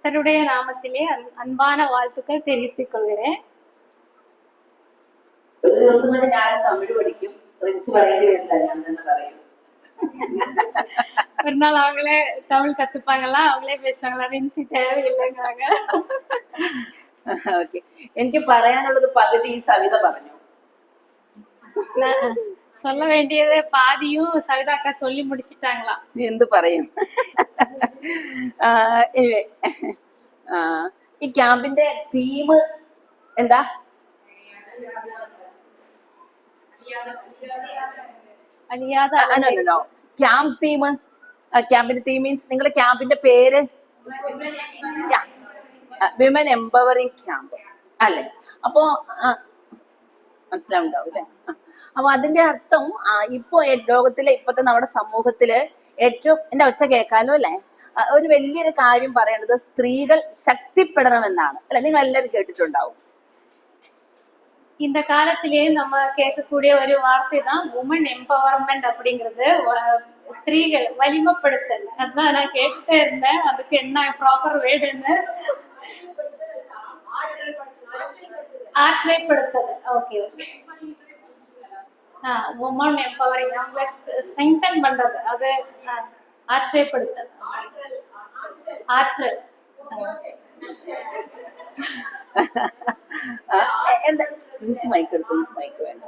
கர்த்தருடைய நாமத்திலே அன்பான வாழ்த்துக்கள் தெரிவித்துக் கொள்கிறேன். ഒരു ദിവസം കൊണ്ട് ഞാൻ തമിഴ് പഠിക്കും. റിൻസി പറയേണ്ടി വരില്ല, ഞാൻ തന്നെ പറയും. ஒரு நாள் அவங்களே தமிழ் கத்துப்பாங்களா, அவங்களே பேசுவாங்களா, റിൻസി தேவையில்லைங்கிறாங்க. ഓക്കെ, എനിക്ക് പറയാനുള്ളത് പകുതി ഈ സവിത പറഞ്ഞു. சொல்ல வேண்டியது பாதியும் சவிதா அக்கா சொல்லி முடிச்சிட்டாங்களா. എന്ത് പറയും. ഈ ക്യാമ്പിന്റെ തീം എന്താ? അല്ലല്ലോ, ക്യാമ്പ് തീം. ക്യാമ്പിന്റെ തീം മീൻസ് നിങ്ങളുടെ ക്യാമ്പിന്റെ പേര് വിമൻ എംപവറിംഗ് ക്യാമ്പ് അല്ലെ? അപ്പോ മനസ്സിലാവുണ്ടാവും അല്ലെ? അപ്പൊ അതിന്റെ അർത്ഥം ഇപ്പൊ ലോകത്തിലെ ഇപ്പത്തെ നമ്മുടെ സമൂഹത്തില് ഏറ്റവും, എന്റെ ഒച്ച കേൾക്കാലോ അല്ലെ, ഒരു വലിയൊരു കാര്യം പറയേണ്ടത് സ്ത്രീകൾ ശക്തിപ്പെടണമെന്നാണ് അല്ലെ? നിങ്ങൾ എല്ലാവരും കേട്ടിട്ടുണ്ടാവും. இந்த காலத்திலேயே நம்ம கேட்கக்கூடிய ஒரு வார்த்தை தான் உமன் எம்பவர்மெண்ட் அப்படிங்கிறது. ஸ்திரீகள் வலிமைப்படுத்தல். அதான் நான் கேட்டுட்டே இருந்தேன், அதுக்கு என்ன ப்ராப்பர் வேர்டுன்னு. ஆற்றலைப்படுத்தல். Okay okay. உமன் எம்பவரிங், அவங்கள ஸ்ட்ரெங்தன் பண்றது, அது ஆற்றலைப்படுத்தல். ஆற்றல் എന്താ മൈക്ക് എടുത്തു? എനിക്ക് മൈക്ക് വേണ്ട.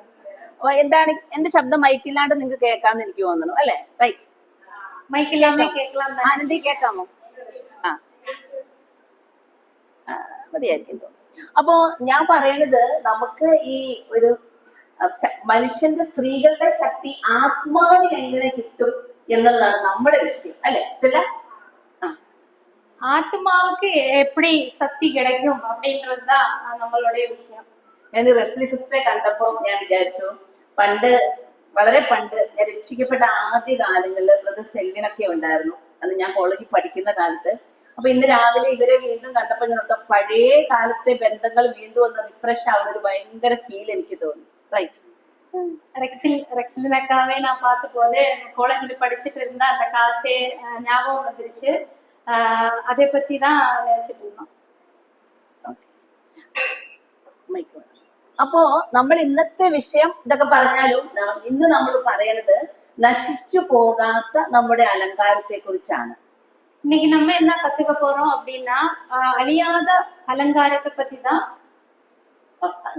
എന്താണ് എന്റെ ശബ്ദം മൈക്കില്ലാണ്ട് നിങ്ങൾക്ക് കേൾക്കാന്ന് എനിക്ക് തോന്നുന്നു അല്ലെ? റൈറ്റ്, മൈക്കില്ലാമേ കേൾക്കാം. ആനന്ദി കേൾക്കാമോ? മതിയായിരിക്കും തോന്നുന്നു. അപ്പോ ഞാൻ പറയണത്, നമുക്ക് ഈ ഒരു മനുഷ്യന്റെ, സ്ത്രീകളുടെ ശക്തി ആത്മാവിൽ എങ്ങനെ കിട്ടും എന്നുള്ളതാണ് നമ്മുടെ വിഷയം അല്ലെ സ്റ്റെല്ല? ஆத்மாவுக்கு எப்படி சக்தி கிடைக்கும் அப்படின்றதுதான் நம்மளுடைய விஷயம். ഞാൻ റെസ്ലി സിസ്റ്ററെ കണ്ടപ്പോ ഞാൻ വിചാരിച്ചു, വളരെ പണ്ട് ഞാൻ രക്ഷിക്കപ്പെട്ട ആദ്യ കാലങ്ങളിൽ ബ്രദർ സെൽവിനൊക്കെ ഉണ്ടായിരുന്നു. അന്ന് ഞാൻ കോളേജിൽ പഠിക്കുന്ന കാലത്ത്. അപ്പൊ ഇന്ന് രാവിലെ ഇവരെ വീണ്ടും കണ്ടപ്പോൾ ഞാൻ പഴയ കാലത്തെ ബന്ധങ്ങൾ വീണ്ടും ഒന്ന് റിഫ്രഷ് ആവുന്ന ഒരു ഭയങ്കര ഫീൽ എനിക്ക് തോന്നി. റൈറ്റ്, ரெக்ஸிலினக்காவே நான் பார்த்த போது காலேஜில் படிச்சுட்டு இருந்தா அந்த காலத்தே ஞாபகம் வந்துருச்சு. அதை பத்தி தான் நினைச்சிட்டு இருந்தோம். അപ്പോ നമ്മൾ ഇന്നത്തെ വിഷയം ഇതൊക്കെ പറഞ്ഞാലും ഇന്ന് നമ്മൾ പറയണത് നശിച്ചു പോകാത്ത നമ്മുടെ അലങ്കാരത്തെ കുറിച്ചാണ്. இன்னைக்கு நம்ம என்ன கத்துக்க போறோம் அப்படின்னா அழியாத அலங்காரத்தை பத்தி தான்.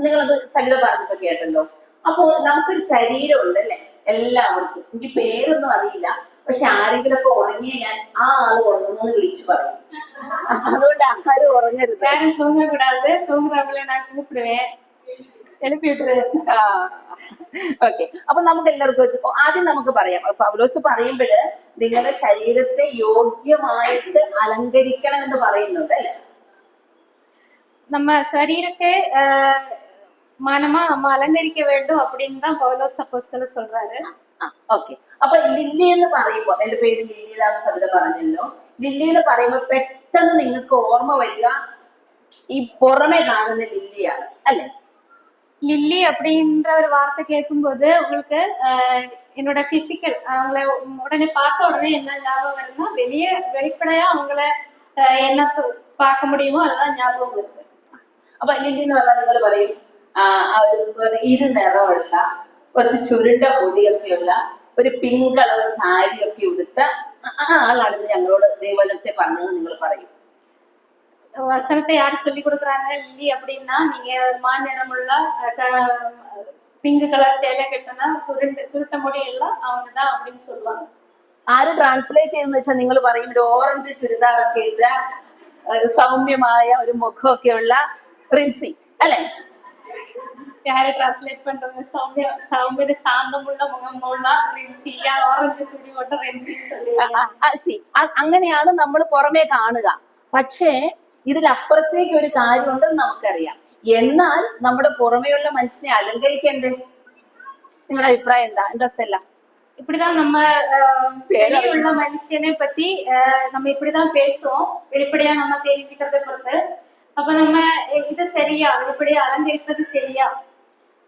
നിങ്ങളത് സവിത പറഞ്ഞപ്പോ കേട്ടല്ലോ. അപ്പോ നമുക്കൊരു ശരീരമുണ്ട് അല്ലെ എല്ലാവർക്കും. എനിക്ക് പേരൊന്നും അറിയില്ല, പക്ഷെ ആരെങ്കിലും ഒക്കെ ഉറങ്ങിയ ഞാൻ ആ ആള് ഉറങ്ങുന്നു വിളിച്ചു പറയും. അതുകൊണ്ട് ആരും ഉറങ്ങരുത്. யாரும் தூங்க கூடாது. தூங்குறவங்களை நான் கூப்பிடுவேன், எழுப்பி விட்டுருவேன். ഓക്കെ, അപ്പൊ നമുക്ക് എല്ലാവർക്കും ആദ്യം നമുക്ക് പറയാം. പൗലോസ് പറയുമ്പോഴ് നിങ്ങളുടെ ശരീരത്തെ യോഗ്യമായിട്ട് അലങ്കരിക്കണം എന്ന് പറയുന്നുണ്ട് അല്ലെ? நம்ம சரீரத்தை மானமா நம்ம அலங்கரிக்க வேண்டும் அப்படின்னு தான் பவுலோஸ் அப்போஸ்தலர் சொல்றாரு. ഓക്കെ, അപ്പൊ ലില്ലി എന്ന് പറയുമ്പോ, എന്റെ പേര് ലില്ലി എന്നാണ് സവിത പറഞ്ഞല്ലോ. ലില്ലി എന്ന് പറയുമ്പോ പെട്ടെന്ന് നിങ്ങൾക്ക് ഓർമ്മ വരിക ഈ പുറമെ കാണുന്ന ലില്ലിയാണ് അല്ലെ? லில்லி அப்படின்ற ஒரு வார்த்தை கேட்கும்போது உங்களுக்கு என்னோட பிசிக்கல், அவங்கள உடனே பார்த்த உடனே என்ன ஞாபகம் வருதுன்னா, வெளிப்படையா அவங்கள என்ன பார்க்க முடியுமோ அதெல்லாம் ஞாபகம் வருது. അപ്പൊ ലില്ലി എന്ന് പറഞ്ഞാൽ നിങ്ങൾ പറയും ഒരു ഇരുനിറമുള്ള, കുറച്ച് ചുരുണ്ട മുടിയൊക്കെയുള്ള, ഒരു പിങ്ക് കളർ സാരിയൊക്കെ ഉടുത്ത ആ ആളാണെന്ന് ഞങ്ങളോട് ദൈവജനത്തെ പറഞ്ഞത് നിങ്ങൾ പറയും. வசனத்தை யாரு சொல்லி கொடுக்குறாங்க லில்லி அப்படின்னா, நீங்க மாநிறமுள்ள பிங்க் கலர் சேலை கட்டினா சுருட்ட முடி எல்லாம் அவங்கதான் அப்படின்னு சொல்லுவாங்க. ആര് ട്രാൻസ്ലേറ്റ് ചെയ്യുന്ന വെച്ചാൽ നിങ്ങൾ പറയും ഒരു ഓറഞ്ച് ചുരിദാറൊക്കെ ഇട്ട സൗമ്യമായ ഒരു മുഖമൊക്കെയുള്ള റിൻസി അല്ലെ? யாரு டிரான்ஸ்லேட் பண்றது? சௌமிய சாந்தமுள்ள മുഖമുള്ള റിൻസി, ഓറഞ്ച് സുടി കൊണ്ട റിൻസി. അങ്ങനെയാണ് നമ്മൾ പുറമേ കാണുക. പക്ഷേ ഇതിലപ്പുറത്തേക്ക് ഒരു കാര്യമുണ്ടെന്ന് നമുക്കറിയാം. എന്നാൽ നമ്മുടെ പുറമെയുള്ള മനുഷ്യനെ അലങ്കരിക്കണ്ടേ? നിങ്ങളുടെ അഭിപ്രായം എന്താ സ്റ്റെല്ല? இப்படிதான் நம்ம வெளியுள்ள மனுஷனை பத்தி நம்ம இப்படிதான் பேசுவோம், வெளிப்படையா நம்ம தெரிஞ்சுக்கிறத பொறுத்து. அப்ப நம்ம இது சரியா, வெளிப்படையா அலங்கரிப்பது சரியா?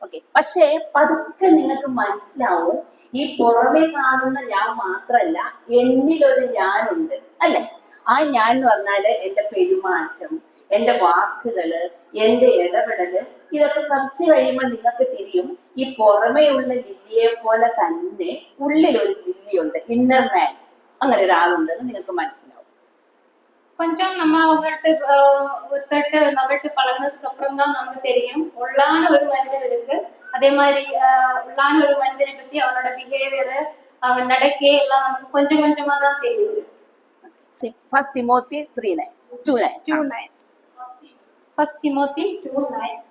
ഓക്കെ, പക്ഷേ പതുക്കെ നിങ്ങൾക്ക് മനസ്സിലാവും ഈ പുറമെ കാണുന്ന ഞാൻ മാത്രല്ല, എന്നിലൊരു ഞാനുണ്ട് അല്ലെ? ആ ഞാൻ എന്ന് പറഞ്ഞാല് എന്റെ പെരുമാറ്റം, എന്റെ വാക്കുകള്, എന്റെ ഇടപെടല്, ഇതൊക്കെ കുറച്ച് കഴിയുമ്പോൾ നിങ്ങൾക്ക് തിരിയും ഈ പുറമേയുള്ള ലില്ലിയെ പോലെ തന്നെ ഉള്ളിൽ ഒരു ലില്ലിയുണ്ട്, ഇന്നർ മാൻ, അങ്ങനെ ഒരാളുണ്ടെന്ന് നിങ്ങൾക്ക് മനസ്സിലാവും. கொஞ்சம் நம்ம அவங்கள்ட்ட ஒருத்தர்கிட்ட நகட்டு பழகினதுக்கு அப்புறம் தான் நமக்கு தெரியும் உள்ளான ஒரு மனிதன் இருக்கு. அதே மாதிரி உள்ளான ஒரு மனிதனை பத்தி அவனோட பிஹேவியர், அவன் நடக்கை எல்லாம் நமக்கு கொஞ்சம் கொஞ்சமா தான் தெரியுது. First Timothy 3:9 2:9 2:9 First Timothy 2:9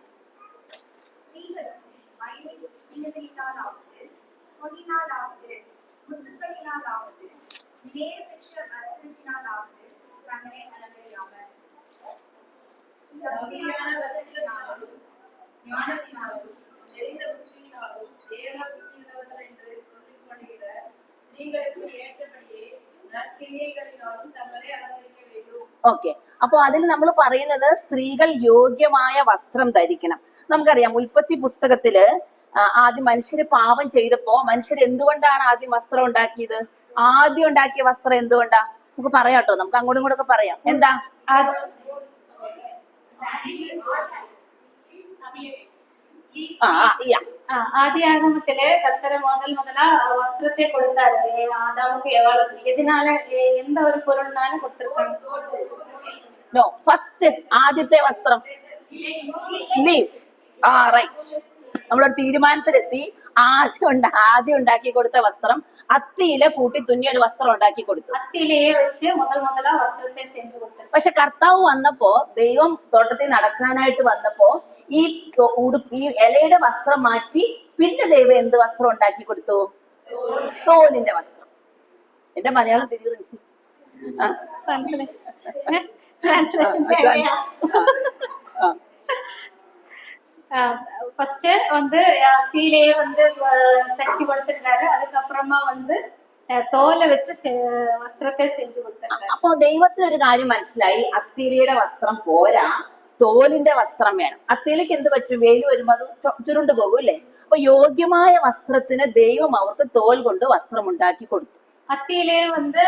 okay. അപ്പൊ അതിൽ നമ്മൾ പറയുന്നത് സ്ത്രീകൾ യോഗ്യമായ വസ്ത്രം ധരിക്കണം. നമുക്കറിയാം ഉൽപ്പത്തി പുസ്തകത്തില് ആദ്യം മനുഷ്യര് പാപം ചെയ്തപ്പോ മനുഷ്യർ എന്തുകൊണ്ടാണ് ആദ്യം വസ്ത്രം ഉണ്ടാക്കിയത്? ആദ്യം ഉണ്ടാക്കിയ വസ്ത്രം എന്തുകൊണ്ടാ? നമുക്ക് പറയാട്ടോ, നമുക്ക് അങ്ങോട്ടും ഇങ്ങോട്ടൊക്കെ പറയാം. എന്താ? ஆதியாகமத்திலே கர்த்தர் முதலா வஸ்திரத்தை கொடுத்தாரு ஆதாமுக்கு எவாளுக்கு. எதனால, எந்த ஒரு பொருள்னால கொடுத்திருக்காங்க? നോ, ഫസ്റ്റ് ആദ്യത്തെ വസ്ത്രം ലീഫ്. റൈറ്റ്. നമ്മളൊരു തീരുമാനത്തിലെത്തി. ആദ്യം ഉണ്ടാക്കി കൊടുത്ത വസ്ത്രം അത്തിയില കൂട്ടി തുന്നിയ ഒരു വസ്ത്രം ഉണ്ടാക്കി കൊടുത്തു. അത്തിയിലയെ വെച്ച് முதலா വസ്ത്രത്തെ സെഞ്ചു കൊടുത്തു. പക്ഷെ കർത്താവ് വന്നപ്പോ, ദൈവം തോട്ടത്തിൽ നടക്കാനായിട്ട് വന്നപ്പോ ഈ ഇലയുടെ വസ്ത്രം മാറ്റി പിന്നെ ദൈവം എന്ത് വസ്ത്രം ഉണ്ടാക്കി കൊടുത്തു? തോലിന്റെ വസ്ത്രം. എന്റെ മലയാളം തിരിച്ചു. ஃபர்ஸ்ட் வந்து அத்தியிலேயே வந்து தச்சு கொடுத்திருக்காரு. அதுக்கப்புறமா வந்து തോല വെച്ച് വസ്ത്രത്തെ സെഞ്ചു കൊടുത്തിട്ടുണ്ട്. അപ്പൊ ദൈവത്തിന് ഒരു കാര്യം മനസ്സിലായി, അത്തിയിലയുടെ വസ്ത്രം പോരാ, തോലിന്റെ വസ്ത്രം വേണം. അത്തിയിലേക്ക് എന്ത് പറ്റും? വെയിൽ വരുമ്പോ അത് ചുരുണ്ടു പോകും അല്ലേ? അപ്പൊ യോഗ്യമായ വസ്ത്രത്തിന് ദൈവം അവർക്ക് തോൽ കൊണ്ട് വസ്ത്രം ഉണ്ടാക്കി കൊടുത്തു. அத்தியிலே வந்து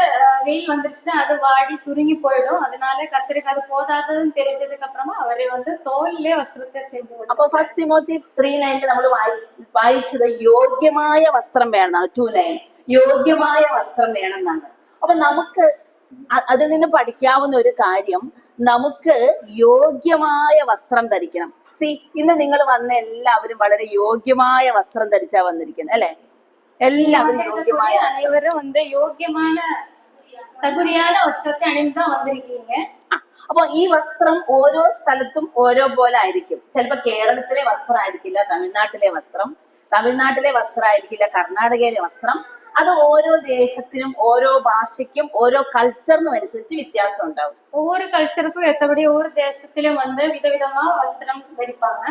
வெயில் வந்துருச்சுன்னா அது வாடி சுருங்கி போயிடும். அதனால கத்திரிக்கு அது போதாதுன்னு தெரிஞ்சதுக்கு அப்புறமா அவரை வந்து തോലിലെ വസ്ത്രത്തെ സെഞ്ചു കൊടുത്തു. അപ്പൊ ഫസ്റ്റ് തിമോത്തി 3:9 നമ്മൾ വായിച്ചത് യോഗ്യമായ വസ്ത്രം വേണം. 2:9 യോഗ്യമായ വസ്ത്രം വേണമെന്നാണ്. അപ്പൊ നമുക്ക് അതിൽ നിന്ന് പഠിക്കാവുന്ന ഒരു കാര്യം, നമുക്ക് യോഗ്യമായ വസ്ത്രം ധരിക്കണം. ഇന്ന് നിങ്ങൾ വന്ന എല്ലാവരും വളരെ യോഗ്യമായ വസ്ത്രം ധരിച്ചാ വന്നിരിക്കുന്നത് അല്ലെ? എല്ലാവരും യോഗ്യമായ, அனைவரும் வந்து யோகியமான தகுதியான வஸ்திரத்தை அணிந்து தான் வந்திருக்கீங்க. അപ്പൊ ഈ വസ്ത്രം ഓരോ സ്ഥലത്തും ഓരോ പോലെ ആയിരിക്കും. ചിലപ്പോ കേരളത്തിലെ വസ്ത്രം ആയിരിക്കില്ല തമിഴ്നാട്ടിലെ വസ്ത്രം, തമിഴ്നാട്ടിലെ വസ്ത്രം ആയിരിക്കില്ല കർണാടകയിലെ വസ്ത്രം. അത് ഓരോ ദേശത്തിനും ഓരോ ഭാഷയ്ക്കും ഓരോ കൾച്ചറിനും അനുസരിച്ച് വ്യത്യാസം ഉണ്ടാവും. ஒவ்வொரு கல்ச்சருக்கும் ஏற்றபடி ஒவ்வொரு தேசத்திலும் வந்து விதவிதமா வஸ்திரம் தரிப்பாங்க.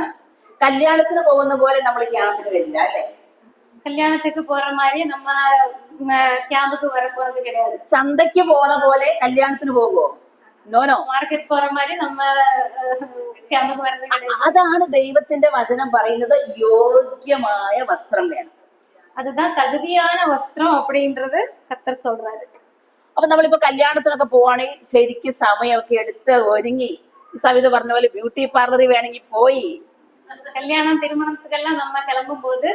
കല്യാണത്തിന് പോകുന്ന പോലെ നമ്മൾ ക്യാമ്പിന് വരില്ല അല്ലെ? கல்யாணத்துக்கு போற மாதிரி நம்ம கேம்புக்கு வர போறது கிடையாது. ചന്തയ്ക്ക് പോണ പോലെ കല്യാണത്തിന് പോകുമോ? നോനോ. മാർക്കറ്റ് പോற மாதிரி நம்ம கேம்புக்கு வரது கிடையாது. അതാണ് ദൈവത്തിന്റെ വചനം പറയുന്നത്, യോഗ്യമായ വസ്ത്രം വേണം. அதுதான் தகுதியான வஸ்திரம் அப்படின்றது கர்த்தர் சொல்றாரு. അപ്പൊ നമ്മളിപ്പോ കല്യാണത്തിനൊക്കെ പോവാണെങ്കിൽ ശരിക്കും സമയമൊക്കെ എടുത്ത് ഒരുങ്ങി, സവിത പറഞ്ഞ പോലെ ബ്യൂട്ടി പാർലറിൽ വേണമെങ്കിൽ പോയി, கல்யாணம் திருமணத்துக்கெல்லாம் நம்ம கிளம்பும் போது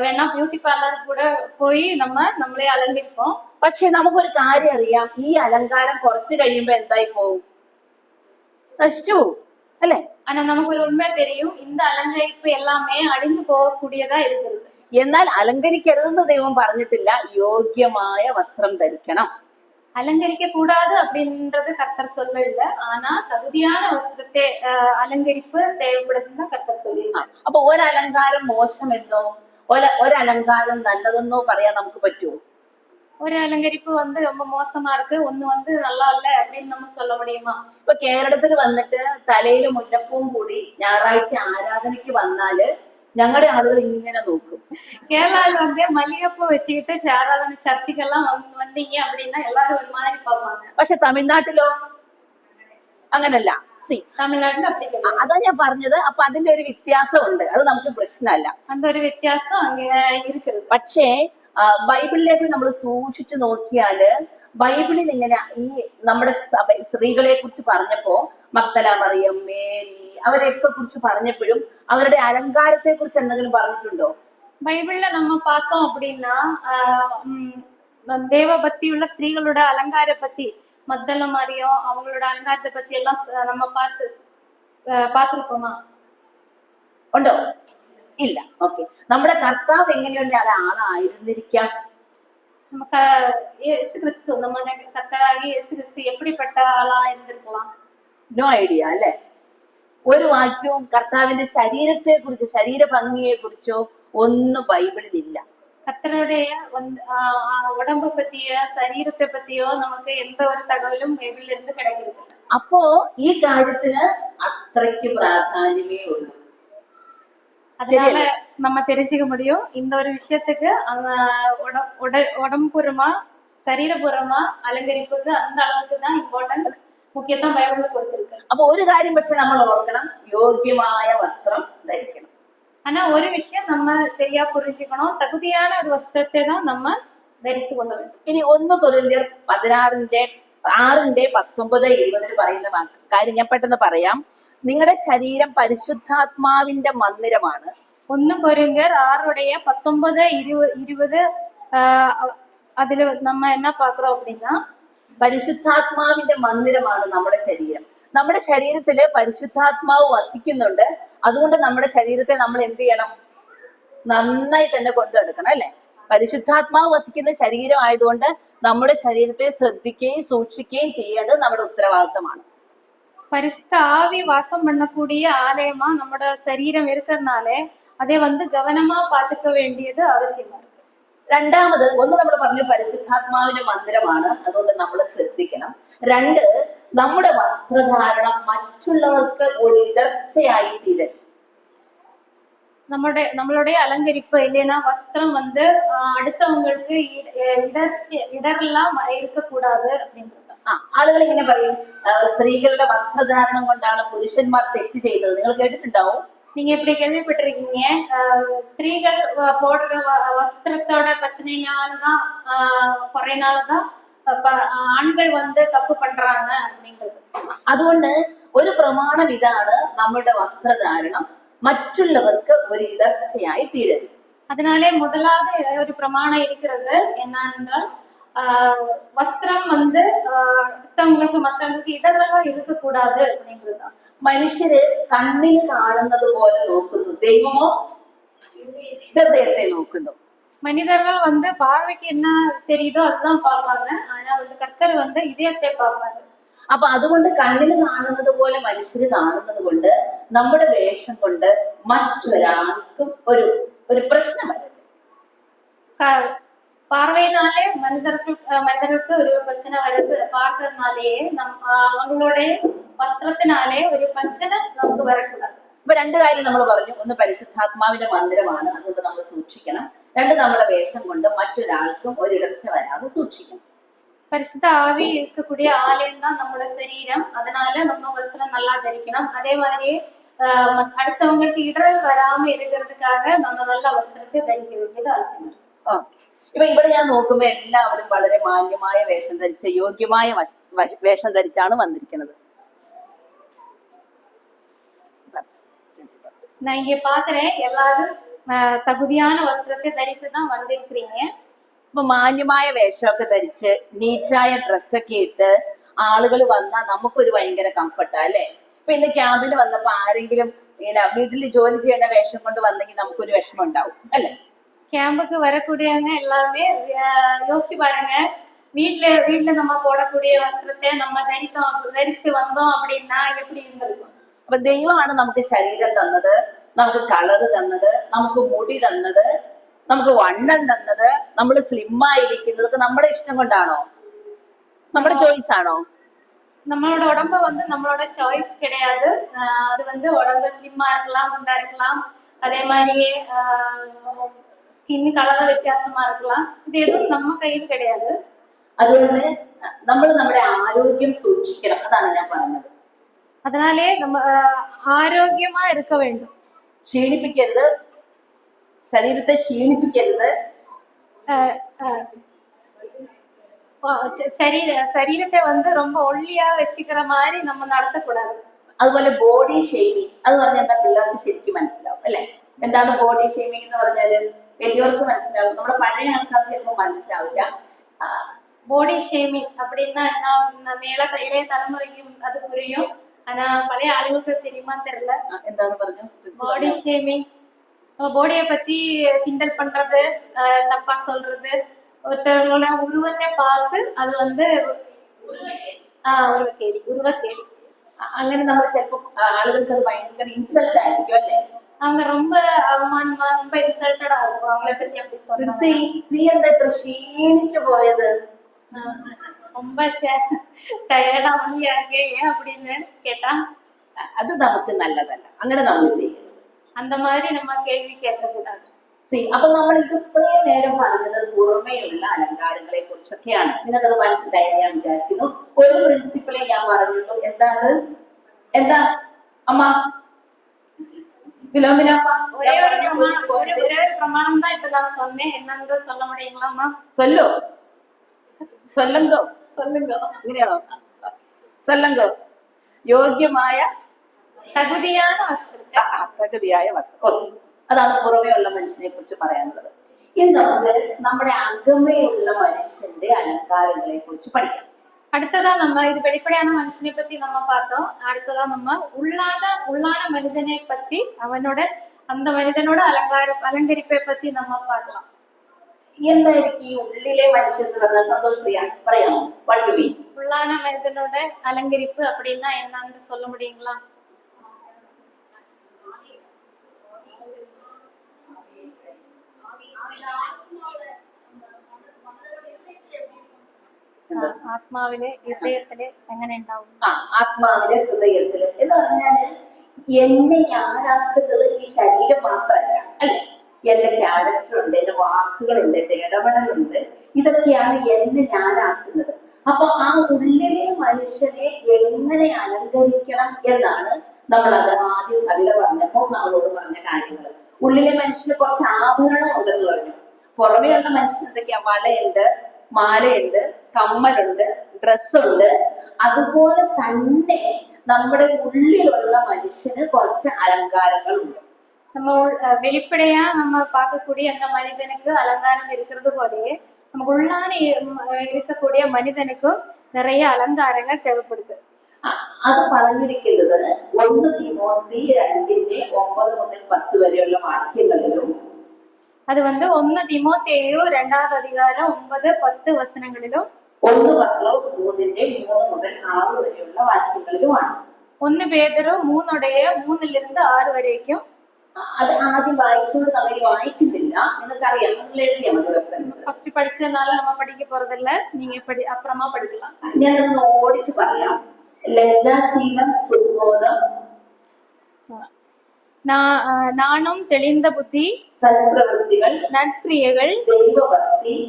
வேணா பியூட்டி பார்லர் கூட போய் നമ്മളെ അലങ്കരിப்போம். പക്ഷെ നമുക്കൊരു കാര്യം അറിയാം, ഈ അലങ്കാരം കുറച്ച് കഴിയുമ്പോ എന്തായി പോവും? നശിച്ചു പോവും അല്ലെ? ஆனா நமக்கு ஒரு உண்மை தெரியும், இந்த அலங்கரிப்பு எல்லாமே அழிந்து போகக்கூடியதா இருக்கிறது. എന്നാൽ അലങ്കരിക്കരുതെന്ന് ദൈവം പറഞ്ഞിട്ടില്ല, യോഗ്യമായ വസ്ത്രം ധരിക്കണം. அலங்கரிக்க கூடாது அப்படின்றது கர்த்தர் சொல்லல. ஆனா தகுதியான வஸ்திரத்தை அலங்கரிப்பு தேவைப்படுதுன்னு கர்த்தர் சொல்லியிருக்காங்க. അപ്പൊ ഒരലങ്കാരം മോശമെന്നോ ഒരലങ്കാരം നല്ലതെന്നോ പറയാൻ നമുക്ക് പറ്റുമോ? ஒரு அலங்கரிப்பு வந்து ரொம்ப மோசமா இருக்கு, ஒண்ணு வந்து நல்லா இல்ல அப்படின்னு நம்ம சொல்ல முடியுமா? ഇപ്പൊ കേരളത്തിൽ വന്നിട്ട് തലയിൽ മുല്ലപ്പൂവും കൂടി ഞായറാഴ്ച ആരാധനയ്ക്ക് വന്നാല് ഞങ്ങളുടെ ആളുകൾ ഇങ്ങനെ നോക്കും. கேரளால வந்து மல்லிகைப்பூ வச்சுக்கிட்டு ஆராதனை சர்ச்சுக்கெல்லாம் வந்தீங்க அப்படின்னா எல்லாரும் ஒரு மாதிரி பார்ப்பாங்க. പക്ഷെ തമിഴ്നാട്ടിലോ അങ്ങനല്ല. തമിഴ്നാട്ടിൽ அப்படி கிடையாது. അതാ ഞാൻ പറഞ്ഞത്. അപ്പൊ അതിന്റെ ഒരു വ്യത്യാസം ഉണ്ട്, അത് നമുക്ക് പ്രശ്നമല്ല. அந்த ஒரு வித்தியாசம் அங்க இருக்குது. പക്ഷേ ബൈബിളിലേക്ക് നമ്മൾ സൂക്ഷിച്ചു നോക്കിയാല് ബൈബിളിൽ ഇങ്ങനെ ഈ നമ്മുടെ സ്ത്രീകളെ കുറിച്ച് പറഞ്ഞപ്പോ മഗ്ദല മറിയം, മേരി അവരെയൊക്കെ കുറിച്ച് പറഞ്ഞപ്പോഴും അവരുടെ അലങ്കാരത്തെ കുറിച്ച് എന്തെങ്കിലും പറഞ്ഞിട്ടുണ്ടോ? பைபிள்ல நம்ம பார்த்தோம் அப்படின்னா தேவ பக்தி உள்ள ஸ்திரீகளோட அலங்கார பத்தி மக்தல மாதிரியும் அவங்களோட அலங்காரத்தை பத்தி எல்லாம் நம்ம பார்த்திருக்கோமா? ഉണ്ടോ? ഇല്ല. ഓക്കെ. നമ്മുടെ കർത്താവ് എങ്ങനെയുള്ള ആളായിരുന്നിരിക്കാം? நமக்கு இயேசு கிறிஸ்து നമ്മുടെ കർത്താവായ യേശു ക്രിസ്തു എപ്പിപ്പെട്ട ആളാ ഇരുന്നിരിக்கலாம்? നോ ഐഡിയ അല്ലെ? ഒരു വാക്യവും കർത്താവിന്റെ ശരീരത്തെ കുറിച്ച്, ശരീര ഭംഗിയെ കുറിച്ചോ ഒന്നും ബൈബിളിൽ ഇല്ല. கர்த்தருடைய உடம்பை பத்தியோ சரீரத்தை பத்தியோ நமக்கு எந்த ஒரு தகவலும் பைபிள்ல இருந்து கிடைக்கிறது. അപ്പോ ഈ കാര്യത്തിന് അത്രയ്ക്ക് പ്രാധാന്യമേ ഉള്ളൂ. அதனால நம்ம தெரிஞ்சுக்க முடியும் இந்த ஒரு விஷயத்துக்கு உடம்புறமா சரீரபூர்வமா அலங்கரிப்புக்கு அந்த அளவுக்கு தான் இம்பார்ட்டன்ஸ், முக்கியத்துவம் பைபிள்ல கொடுத்திருக்கு. അപ്പൊ ഒരു കാര്യം പക്ഷെ നമ്മൾ ഓർക്കണം, യോഗ്യമായ വസ്ത്രം ധരിക്കണം. ஆனா ஒரு விஷயம் நம்ம சரியா புரிஞ்சுக்கணும், தகுதியான ஒரு வஸ்திரத்தை தான் நம்ம ധരിച്ചു കൊള്ള வேண்டும். ഇനി 1 കൊരിന്ത്യർ 16:6-19-20 പറയുന്ന കാര്യം ഞാൻ പെട്ടെന്ന് പറയാം. നിങ്ങളുടെ ശരീരം പരിശുദ്ധാത്മാവിന്റെ മന്ദിരമാണ്. 1 കൊരിന്ത്യർ 6:19-20 അതില് நம்ம என்ன பாக்குறோம் அப்படின்னா, പരിശുദ്ധാത്മാവിന്റെ മന്ദിരമാണ് നമ്മുടെ ശരീരം. നമ്മുടെ ശരീരത്തില് പരിശുദ്ധാത്മാവ് വസിക്കുന്നുണ്ട്. അതുകൊണ്ട് നമ്മുടെ ശരീരത്തെ നമ്മൾ എന്ത് ചെയ്യണം? നന്നായി തന്നെ കൊണ്ടെടുക്കണം അല്ലെ? പരിശുദ്ധാത്മാവ് വസിക്കുന്ന ശരീരം ആയതുകൊണ്ട് നമ്മുടെ ശരീരത്തെ ശ്രദ്ധിക്കുകയും സൂക്ഷിക്കുകയും ചെയ്യേണ്ടത് നമ്മുടെ ഉത്തരവാദിത്തമാണ്. பரிசுத்த ஆவி வாசம் பண்ணக்கூடிய ஆலயமா நம்மளோட சரீரம் இருக்கிறதுனால அதை கவனமா பாத்துக்க வேண்டியது அவசியமா இருக்கு. രണ്ടാമത്, ഒന്ന് നമ്മൾ പറഞ്ഞു പരിശുദ്ധാത്മാവിന്റെ മന്ദിരമാണ്, അതുകൊണ്ട് നമ്മൾ ശ്രദ്ധിക്കണം. 2, നമ്മുടെ വസ്ത്രധാരണം മറ്റുള്ളവർക്ക് ഒരു ഇടർച്ചയായി തീരരുത്. நம்மளுடைய அலங்கரிப்பு இல்லைன்னா வஸ்திரம் அடுத்தவங்களுக்கு இடரெல்லாம் இருக்கக்கூடாது அப்படின்றது. ആളുകൾ ഇങ്ങനെ പറയും, സ്ത്രീകളുടെ വസ്ത്രധാരണം കൊണ്ടാണ് പുരുഷന്മാർ തെറ്റ് ചെയ്യുന്നത്. നിങ്ങൾ കേട്ടിട്ടുണ്ടാവും. நீங்க இப்படி கேள்விப்பட்டிருக்கீங்க, ஸ்திரீகள் போடுற வஸ்திரத்தோட பிரச்சனைனாலதான் குறைனாலதான் ஆண்கள் தப்பு பண்றாங்க அப்படின்றது. അതുകൊണ്ട് ഒരു പ്രമാണം ഇതാണ്, നമ്മുടെ വസ്ത്രധാരണം മറ്റുള്ളവർക്ക് ഒരു ഇടർച്ചയായി തീരരുത്. அதனாலே முதலாவது ஒரு பிரமாணம் இருக்கிறது என்னென்றால், வஸ்திரம் அடுத்தவங்களுக்கு மற்றவங்களுக்கு இடரெல்லாம் இருக்கக்கூடாது அப்படின்றதுதான். മനുഷ്യര് കണ്ണിന് കാണുന്നത് പോലെ നോക്കുന്നു, ദൈവമോ ഹൃദയത്തെ നോക്കുന്നു. மனிதர்கள் பார்வைக்கு என்ன தெரியுதோ அதுதான் பார்ப்பாங்க, ஆனா கர்த்தர் இதயத்தை பார்ப்பாரு. അപ്പൊ അതുകൊണ്ട് കണ്ണിന് കാണുന്നത് പോലെ മനുഷ്യര് കാണുന്നത് കൊണ്ട് നമ്മുടെ വേഷം കൊണ്ട് മറ്റൊരാൾക്കും ഒരു പ്രശ്നം വരരുത്. பார்வையினாலே மனிதர்களுக்கு ஒரு பிரச்சனை வருது, பார்க்கறதுனாலேயே அவங்களுடைய വസ്ത്രത്തിനാലേ ഒരു പ്രശ്നം നമുക്ക് വരக்கூடாது. അപ്പൊ 2 കാര്യം നമ്മൾ പറഞ്ഞു. ഒന്ന്, പരിശുദ്ധാത്മാവിന്റെ മന്ദിരമാണ്, അതുകൊണ്ട് നമ്മൾ സൂക്ഷിക്കണം. 2, നമ്മുടെ വേഷം കൊണ്ട് മറ്റൊരാൾക്കും ഒരിടർച്ച വരാതെ സൂക്ഷിക്കണം. பரிசுத்த ஆவி இருக்கக்கூடிய ஆலயம் தான் நம்மளோட சரீரம், அதனால நம்ம வஸ்திரம் நல்லா தரிக்கணும். அதே மாதிரி அடுத்தவங்களுக்கு இடரல் வராம இருக்கிறதுக்காக நம்ம நல்ல വസ്ത്രത്തെ ധരിக்க വേണ്ടിയത് ആവശ്യമാണ്. ഇപ്പൊ ഇവിടെ ഞാൻ നോക്കുമ്പോ എല്ലാവരും വളരെ മാന്യമായ വേഷം ധരിച്ച് യോഗ്യമായ വേഷം ധരിച്ചാണ് വന്നിരിക്കുന്നത്. நான் இங்க பாக்குறேன், எல்லாரும் தகுதியான வஸ்திரத்தை தரித்து தான் வந்திருக்கிறீங்க. അപ്പൊ മാന്യമായ വേഷമൊക്കെ ധരിച്ച് നീറ്റായ ഡ്രസ്സൊക്കെ ഇട്ട് ആളുകൾ വന്നാൽ നമുക്കൊരു ഭയങ്കര കംഫർട്ടാ അല്ലെ? ഇപ്പൊ ഇന്ന് ക്യാമ്പിന് വന്നപ്പോ ആരെങ്കിലും ഇങ്ങനെ വീട്ടിൽ ജോലി ചെയ്യേണ്ട വേഷം കൊണ്ട് വന്നെങ്കിൽ നമുക്കൊരു വിഷമം ഉണ്ടാവും അല്ലെ? கேம்புக்கு வரக்கூடியவங்க எல்லாருமே யோசிச்சு பாருங்க, வீட்டுல நம்ம போடக்கூடிய வஸ்திரத்தை நம்ம தரித்து வந்தோம் அப்படின்னா எப்படி இருந்திருக்கும்? അപ്പൊ ദൈവമാണ് നമുക്ക് ശരീരം തന്നത്, നമുക്ക് കളറ് തന്നത്, നമുക്ക് മുടി തന്നത്, നമുക്ക് വണ്ണം തന്നത്, നമ്മൾ സ്ലിം ആയിരിക്കുന്നതൊക്കെ നമ്മുടെ ഇഷ്ടം കൊണ്ടാണോ? നമ്മുടെ ചോയ്സ് ആണോ? நம்மளோட உடம்ப நம்மளோட சாய்ஸ் கிடையாது. அது உடம்பு ஸ்லிம்மா இருக்கலாம், குண்டா இருக்கலாம், அதே மாதிரியே സ്കിൻ കളർ വ്യത്യാസമാ இருக்கலாம். ഇത് ഏതും നമ്മ കയ്യിൽ கிடையாது. അതുകൊണ്ട് നമ്മൾ നമ്മുടെ ആരോഗ്യം സൂക്ഷിക്കണം, അതാണ് ഞാൻ പറഞ്ഞത്. அதனாலே நம்ம ஆரோக்கியமா இருக்க வேண்டும். ക്ഷീണിപ്പിക്കരുത്, ശരീരത്തെ ക്ഷീണിപ്പിക്കരുത്. ശരീരത്തെ வந்து ரொம்ப ஒல்லியா வச்சுக்கிற மாதிரி நம்ம நடத்தக்கூடாது. അതുപോലെ ബോഡി ഷെയ്മിങ് അത് പറഞ്ഞാൽ എന്താ പിള്ളേർക്ക് ശരിക്കും മനസ്സിലാവും അല്ലെ? എന്താണ് ബോഡി ഷെയ്മിങ് എന്ന് പറഞ്ഞാല് വലിയവർക്ക് മനസ്സിലാവും, നമ്മുടെ പഴയ ആൾക്കാർക്ക് ചിലപ്പോൾ മനസ്സിലാവില്ല. பாடி ஷேமிங் அப்படின்னா என்ன, இளைய தலைமுறைக்கு அது புரியும். ஆனா பழைய ஆளுங்களுக்கு தெரியுமா தெரியல. എന്താന്ന് പറഞ്ഞു? பாடி ஷேமிங் பாடியை பத்தி கிண்டல் பண்றது, தப்பா சொல்றது, ஒருத்தவங்களோட உருவத்தை பார்த்து அது வந்து உருவக்கேலி. അങ്ങനെ നമ്മൾ ചിലപ്പോ ആളുകൾക്ക് അത് ഭയങ്കര ഇൻസൾട്ട് ആയിരിക്കും അല്ലെ? அவங்க ரொம்ப அவமானமா ரொம்ப இன்சல்ட்டடா இருக்கும் அவங்கள பத்தி அப்படி சொல்றாங்க. നീ എന്താ ഇത്ര ക്ഷീണിച്ചു പോയത്? ரொம்ப ടയർഡാ മണിയാകെ அப்படின்னு கேட்டா അത് നമുക്ക് നല്ലതല്ല, അങ്ങനെ നമ്മൾ ചെയ്യരുത്. அந்த மாதிரி நம்ம கேள்வி கேட்கக்கூடாது. അപ്പൊ നമ്മൾ ഇത് ഇത്രയും നേരം പറഞ്ഞത് പുറമേയുള്ള അലങ്കാരങ്ങളെ കുറിച്ചൊക്കെയാണ്. നിങ്ങൾക്കത് മനസ്സിലായി ഞാൻ വിചാരിക്കുന്നു. ഒരു പ്രിൻസിപ്പിളെ ഞാൻ പറഞ്ഞുള്ളൂ. എന്താ അമ്മ ஒரே ஒரு பிரமாணம் தான் இப்ப நான் சொன்னேன். என்னன்னு சொல்ல முடியுங்களாமா? சொல்லுங்க. ഇങ്ങനെയാണോ? സൊല്ലങ്കോ യോഗ്യമായ തകുതിയായ വസ്ത്രം. ഓക്കെ, അതാണ് പുറമേയുള്ള മനുഷ്യനെ കുറിച്ച് പറയാനുള്ളത്. ഇനി നമുക്ക് നമ്മുടെ അകമയുള്ള മനുഷ്യന്റെ അലങ്കാരങ്ങളെ കുറിച്ച് പഠിക്കാം. அடுத்ததா நம்ம இது வெளிப்படையான மனுஷனை பத்தி நம்ம பார்த்தோம். அடுத்ததா நம்ம உள்ளான மனிதனை பத்தி அந்த மனிதனோட அலங்கரிப்பை பத்தி நம்ம பார்க்கலாம். എന്തായിരിക്കും ഈ ഉള്ളിലെ മനുഷ്യൻ എന്ന് പറഞ്ഞാൽ? സന്തോഷ് പ്രിയ പറയാമോ? What you mean? உள்ளான மனிதனோட அலங்கரிப்பு அப்படின்னா என்னன்னு சொல்ல முடியுங்களா? ആത്മാവിലെ ഹൃദയത്തില് എങ്ങനെ ഉണ്ടാവും? ആത്മാവിലെ ഹൃദയത്തില് എന്ന് പറഞ്ഞാല് എന്നെ ഞാനാക്കുന്നത് ഈ ശരീരം മാത്രമല്ല അല്ലെ? എന്റെ ക്യാരക്ടർ ഉണ്ട്, എന്റെ വാക്കുകളുണ്ട്, എന്റെ ഇടപെടലുണ്ട്, ഇതൊക്കെയാണ് എന്നെ ഞാനാക്കുന്നത്. അപ്പൊ ആ ഉള്ളിലെ മനുഷ്യനെ എങ്ങനെ അലങ്കരിക്കണം എന്നാണ് നമ്മളത് ആദ്യ സവിത പറഞ്ഞപ്പോ നമ്മളോട് പറഞ്ഞ കാര്യങ്ങൾ. ഉള്ളിലെ മനുഷ്യന് കുറച്ച് ആഭരണം ഉണ്ടെന്ന് പറഞ്ഞു. പുറമേയുള്ള മനുഷ്യൻ എന്തൊക്കെയാ? വളയുണ്ട്, മാലയുണ്ട്, കമ്മലുണ്ട്, ഡ്രസ്സുണ്ട്. അതുപോലെ തന്നെ നമ്മുടെ ഉള്ളിലുള്ള മനുഷ്യന് കുറച്ച് അലങ്കാരങ്ങളുണ്ട്. நம்ம வெளிப்படையா நம்ம பார்க்கக்கூடிய அந்த மனிதனுக்கு அலங்காரம் இருக்கிறது போலயே நமக்கு உள்ளான இருக்கக்கூடிய மனிதனுக்கும் நிறைய அலங்காரங்கள் தேவைப்படுது. അത് പറഞ്ഞിരിക്കുന്നത് 1 തിമോത്തി 2:9 മുതൽ 10 വരെയുള്ള വാക്യങ്ങളിലും அது வந்து 1 തിമോത്തേയു 2ാം അധികാരം 9-10 വചനങ്ങളിലും 1 പത്രോസ് 3:3 മുതൽ 6 വരെയുള്ള വാക്യങ്ങളിലുമാണ്. 1 പേതുരു 3:3-6 വരേക്കും. അത് ആദ്യം വായിച്ചുകൊണ്ട് നമ്മൾ വായിക്കുന്നില്ല, നിങ്ങൾക്കറിയാം, നിങ്ങൾ എഴുതിയാൽ മതി റെഫറൻസ്. ഫസ്റ്റ് പഠിച്ചதுனால நம்ம படிக்க போறதில்ல, நீங்க அப்புறமா படிக்கலாம். ഞാൻ ഒന്ന് ഓടിച്ച് പറയാം. ലജ്ജാശീലം, സുബോധം, நானும் தெளிந்த புத்தி, സൽപ്രവൃത്തികൾ, நற்கிரியைகள்,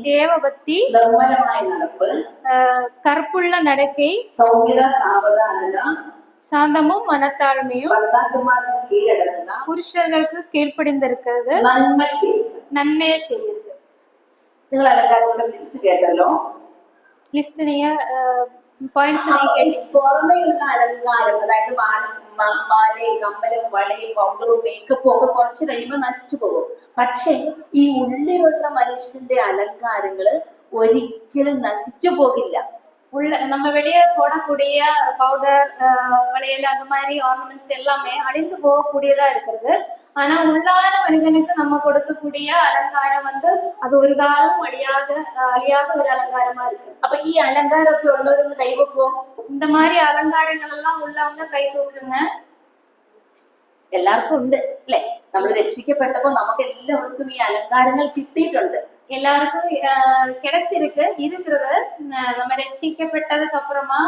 தேவபக்தி, നിർമ്മലമായ നടപ്പ്, கற்புள்ள நடக்கை, സൗമ്യത, സാവധാനത, சாந்தமும் மனத்தாழ்மையும், ഭർത്താക്കന്മാർക്ക് കീഴടങ്ങുക, പുരുഷர்களுக்கு കീഴ്പ്പടിந்திருக்கிறது, നന്മയെ ചെയ്യുന്നത്. നിങ്ങൾ അലങ്കാരങ്ങളുടെ ലിസ്റ്റ് കേട്ടല്ലോ. ലിസ്റ്റ് പോയിന്റ്സ് പുറമെയുള്ള അലങ്കാരം, അതായത് മാലയും കമ്മലും വളയും പൗഡറും മേക്കപ്പും ഒക്കെ കുറച്ച് കഴിയുമ്പോൾ നശിച്ചു പോകും. പക്ഷെ ഈ ഉള്ളിലുള്ള മനുഷ്യന്റെ അലങ്കാരങ്ങള് ഒരിക്കലും നശിച്ചു പോകില്ല. நம்ம வெளியே போடக்கூடிய பவுடர், வளையல், அந்த மாதிரி ஆர்னமெண்ட்ஸ் எல்லாமே அழிந்து போகக்கூடியதா இருக்கிறது. ஆனா உள்ளான மனிதனுக்கு நம்ம கொடுக்கக்கூடிய அலங்காரம் வந்து அது ஒரு காலம் அழியாத ஒரு அலங்காரமா இருக்கு. அப்ப ഈ അലങ്കാരമൊക്കെ ഉള്ളവരൊന്ന് കൈവെക്കുവോ? இந்த மாதிரி அலங்காரங்கள் எல்லாம் உள்ளவங்க கை தூக்குங்க. എല്ലാവർക്കും ഉണ്ട് അല്ലെ? നമ്മൾ രക്ഷിക്കപ്പെട്ടപ്പോ നമുക്ക് എല്ലാവർക്കും ഈ അലങ്കാരങ്ങൾ കിട്ടിയിട്ടുണ്ട്. எல்லாருக்கும் கிடைச்சிருக்கு, இருக்கிறது. நம்ம രക്ഷിക്കപ്പെട്ടதுக்கு அப்புறமா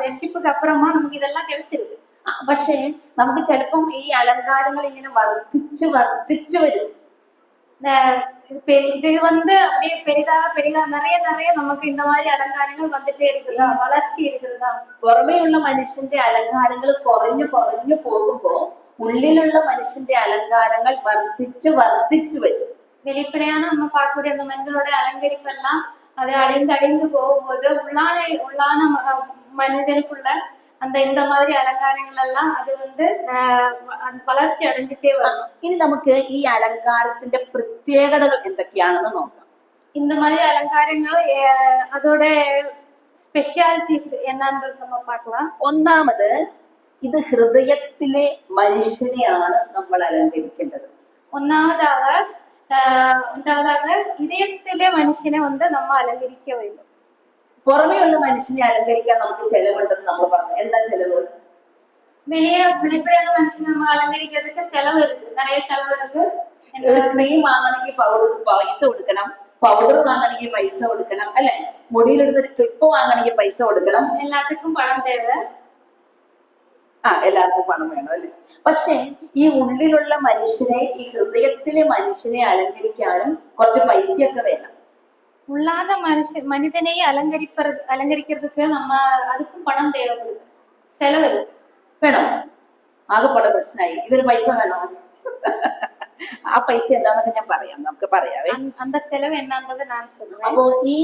രക്ഷിப்புக்கு അപ്പുറமா നമുക്ക് ഇതെല്ലാം கிடைச்சிருக்கு. പക്ഷേ നമുക്ക് ചിലപ്പം ഈ അലങ്കാരങ്ങൾ ഇങ്ങനെ വർദ്ധിച്ചു വരും. இது வந்து அப்படியே பெரிதாக நிறைய நமக்கு இந்த மாதிரி அலங்காரங்கள் வந்துட்டே இருக்குதா, வளர்ச்சி இருக்குதா? പുറമേയുള്ള മനുഷ്യന്റെ അലങ്കാരങ്ങൾ കുറഞ്ഞു പോകുമ്പോ ഉള്ളിലുള്ള മനുഷ്യന്റെ അലങ്കാരങ്ങൾ വർദ്ധിച്ചു വരും. வெளிப்படையான நம்ம பார்க்கக்கூடிய அந்த மனிதனோட அலங்கரிப்பு எல்லாம் அது அழிந்து அழிந்து போகும்போது உள்ளான மனிதனுக்குள்ள அந்த இந்த மாதிரி அலங்காரங்கள் எல்லாம் அது வந்து வளர்ச்சி அடைஞ்சிட்டே வரும். ഇനി നമുക്ക് ഈ അലങ്കാരത്തിന്റെ പ്രത്യേകതകൾ എന്തൊക്കെയാണെന്ന് നോക്കാം. இந்த மாதிரி அலங்காரங்கள் அதோட സ്പെഷ്യാലിറ്റീസ് എന്നാന്നത് നമ്മൾ பார்க்கலாம். ഒന്നാമത് ഇത് ഹൃദയത്തിലെ മനുഷ്യനെയാണ് നമ്മൾ അലങ്കരിക്കേണ്ടത്. ഒന്നാമதாக இதயத்திலே மனுஷனை வந்து நம்ம அலங்கரிக்க வேண்டும். പുറമേയുള്ള മനുഷ്യനെ അലങ്കരിക്കാൻ നമുക്ക് ചെലവുണ്ടെന്ന് നമ്മൾ പറഞ്ഞു. എന്താ ചെലവ്? வெளிப்படையான மனுஷனை நம்ம அலங்கரிக்கிறதுக்கு செலவு இருக்கு, நிறைய செலவு இருக்கு. ഒരു ക്രീം വാങ്ങണമെങ്കിൽ പൈസ കൊടുക്കണം, പൗഡർ വാങ്ങണമെങ്കിൽ പൈസ കൊടുക്കണം, അല്ലെ? മുടിയിലിടുന്ന ഒരു ക്ലിപ്പ് വാങ്ങണമെങ്കിൽ പൈസ കൊടുക്കണം. എല്ലാത്തിനും പണം தேவை. എല്ലാവർക്കും പണം വേണം, അല്ലെ? പക്ഷെ ഈ ഉള്ളിലുള്ള മനുഷ്യനെ, ഈ ഹൃദയത്തിലെ മനുഷ്യനെ അലങ്കരിക്കാനും കുറച്ച് പൈസയൊക്കെ വേണം. உள்ளாத மனிதனை அலங்கரிக்கிறதுக்கு நம்ம அதுக்கும் பணம் தேவைப்படுது, செலவு இருக்கு. വേണോ? ആകെപ്പാടെ പ്രശ്നമായി. ഇതിന് പൈസ വേണോ? ആ പൈസ എന്താന്നൊക്കെ ഞാൻ പറയാം, നമുക്ക് പറയാവേ. அந்த செலவு என்னன்றது நான் சொல்றேன். അപ്പോ ഈ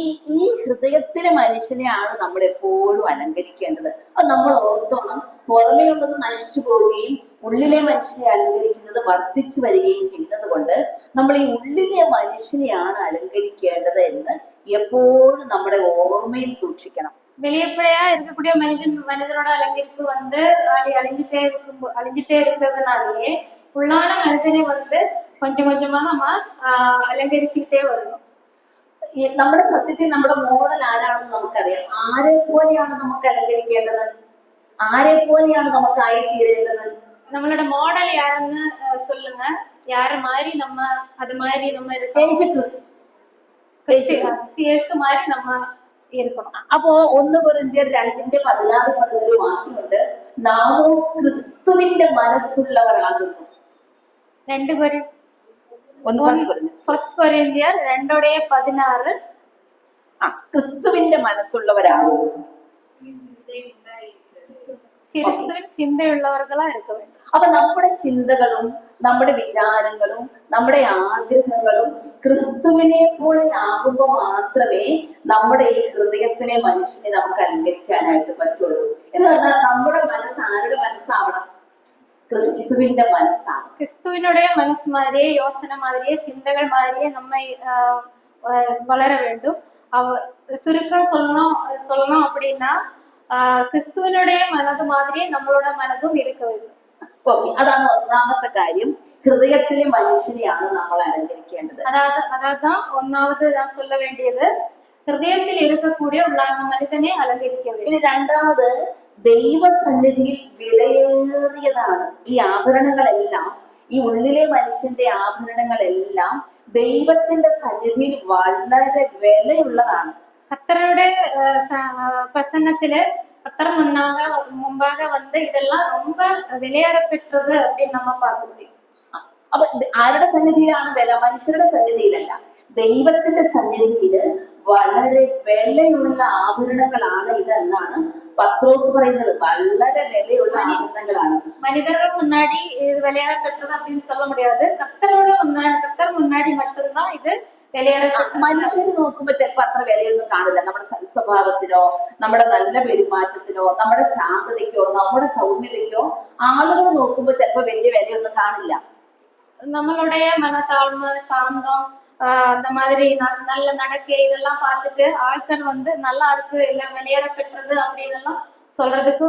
ഹൃദയത്തിലെ മനുഷ്യനെയാണ് നമ്മൾ എപ്പോഴും അലങ്കരിക്കേണ്ടത്. അത് നമ്മൾ ഓർത്തോണം. പുറമേ ഉള്ളത് നശിച്ചു പോവുകയും ഉള്ളിലെ മനുഷ്യനെ അലങ്കരിക്കുന്നത് വർദ്ധിച്ചു വരികയും ചെയ്യുന്നത് കൊണ്ട് നമ്മൾ ഈ ഉള്ളിലെ മനുഷ്യനെയാണ് അലങ്കരിക്കേണ്ടത് എന്ന് എപ്പോഴും നമ്മുടെ ഓർമ്മയിൽ സൂക്ഷിക്കണം. வெளியப்படையா இருக்கக்கூடிய மனிதனோட அலங்கரிப்பு வந்து அழிஞ்சிட்டே இருக்கிறதுனாலே உள்ளான மனிதனை வந்து கொஞ்சம் கொஞ்சமா நம்ம അലങ്കരിച്ചിട്ടേ വരണം. നമ്മുടെ സത്യത്തിൽ നമ്മുടെ മോഡൽ ആരാണെന്ന് നമുക്കറിയാം. ആരെ പോലെയാണ് നമുക്ക് അലങ്കരിക്കേണ്ടത്? ആരെ പോലെയാണ് നമുക്ക് ആയിത്തീരേണ്ടത്? நம்மளோட மாடல் யாருன்னு சொல்லுங்க. யார மாதிரி நம்ம அது மாதிரி நம்ம യേശു மாதிரி நம்ம இருக்கணும். അപ്പോ 1 കൊരിന്ത്യർ 2:16 പറഞ്ഞൊരു വാക്യമുണ്ട്, നാമോ ക്രിസ്തുവിന്റെ മനസ്സുള്ളവരാകുന്നു. 2 കൊരിന്ത്യർ 2:16 ക്രിസ്തുവിന്റെ മനസ്സുള്ളവരാകുന്നു. கிறிஸ்துவின் சிந்தையுள்ளவர்களா இருக்க வேண்டும். അപ്പൊ നമ്മുടെ ചിന്തകളും നമ്മുടെ വിചാരങ്ങളും നമ്മുടെ ആഗ്രഹങ്ങളും ക്രിസ്തുവിനെ പോലെ ആകുമ്പോൾ മാത്രമേ നമ്മുടെ ഈ ഹൃദയത്തിലെ മനുഷ്യനെ നമുക്ക് അലങ്കരിക്കാനായിട്ട് പറ്റുള്ളൂ. എന്ന് പറഞ്ഞാൽ നമ്മുടെ മനസ്സ് ആരുടെ മനസ്സാവണം? ക്രിസ്തുവിന്റെ മനസ്സാണ്. கிறிஸ்துவினுடைய மனசு மாதிரியே, யோசனை மாதிரியே, சிந்தைகள் மாதிரியே நம்மை வளர வேண்டும். சுருக்கம் சொல்லணும் அப்படின்னா ക്രിസ്തുവിനുடைய മനത് മാതിരി നമ്മളോட മനതും இருக்க வேண்டும். ഓക്കെ, അതാണ് ഒന്നാമത്തെ കാര്യം. ഹൃദയത്തിലെ മനുഷ്യനെയാണ് നമ്മൾ അലങ്കരിക്കേണ്ടത്. அதான் ஒன்னாவது நான் சொல்ல வேண்டியது, ഹൃദയത്തിൽ இருக்கக்கூடிய உள்ளான மனிதனை അലങ്കരിக்க வேண்டும். ഇനി രണ്ടാമത്, ദൈവസന്നിധിയിൽ വിലയേറിയതാണ് ഈ ആഭരണങ്ങളെല്ലാം. ഈ ഉള്ളിലെ മനുഷ്യന്റെ ആഭരണങ്ങളെല്ലാം ദൈവത്തിന്റെ സന്നിധിയിൽ വളരെ വിലയുള്ളതാണ്. கர்த்தருடைய பிரசன்னத்திலே கர்த்தர் முன்பாக வந்து இதெல்லாம் ரொம்ப விலையேற பெற்றது அப்படின்னு நம்ம பார்க்க முடியும். അപ്പൊ ആരുടെ സന്നിധിയിലാണ് വില? മനുഷ്യരുടെ സന്നിധിയിലല്ല, ദൈവത്തിന്റെ സന്നിധിയില് വളരെ വിലയുള്ള ആഭരണങ്ങളാണ് ഇതെന്നാണ് പത്രോസ് പറയുന്നത്. വളരെ വിലയുള്ള ആഭരണങ്ങളാണ്. மனிதர்கள் முன்னாடி இது விலையேற பெற்றது அப்படின்னு சொல்ல முடியாது. கர்த்தர் முன்னாடி மட்டும்தான் இது മനുഷ്യന് നോക്കുമ്പോ ചിലപ്പോ അത്ര വിലയൊന്നും കാണില്ല. നമ്മുടെ സൽസ്വഭാവത്തിനോ നമ്മുടെ നല്ല പെരുമാറ്റത്തിനോ നമ്മുടെ ശാന്തതയ്ക്കോ നമ്മുടെ സൗമ്യതയ്ക്കോ ആളുകൾ നോക്കുമ്പോ ചിലപ്പോ വലിയ വിലയൊന്നും കാണില്ല. நம்மளுடைய மனத்தாழ்மை, சாந்தம், அந்த மாதிரி நல்ல நடக்கை இதெல்லாம் பார்த்துட்டு ஆட்கள் வந்து நல்லா இருக்கு, எல்லாம் விலையேற பெற்றது அப்படின்னு சொல்றதுக்கு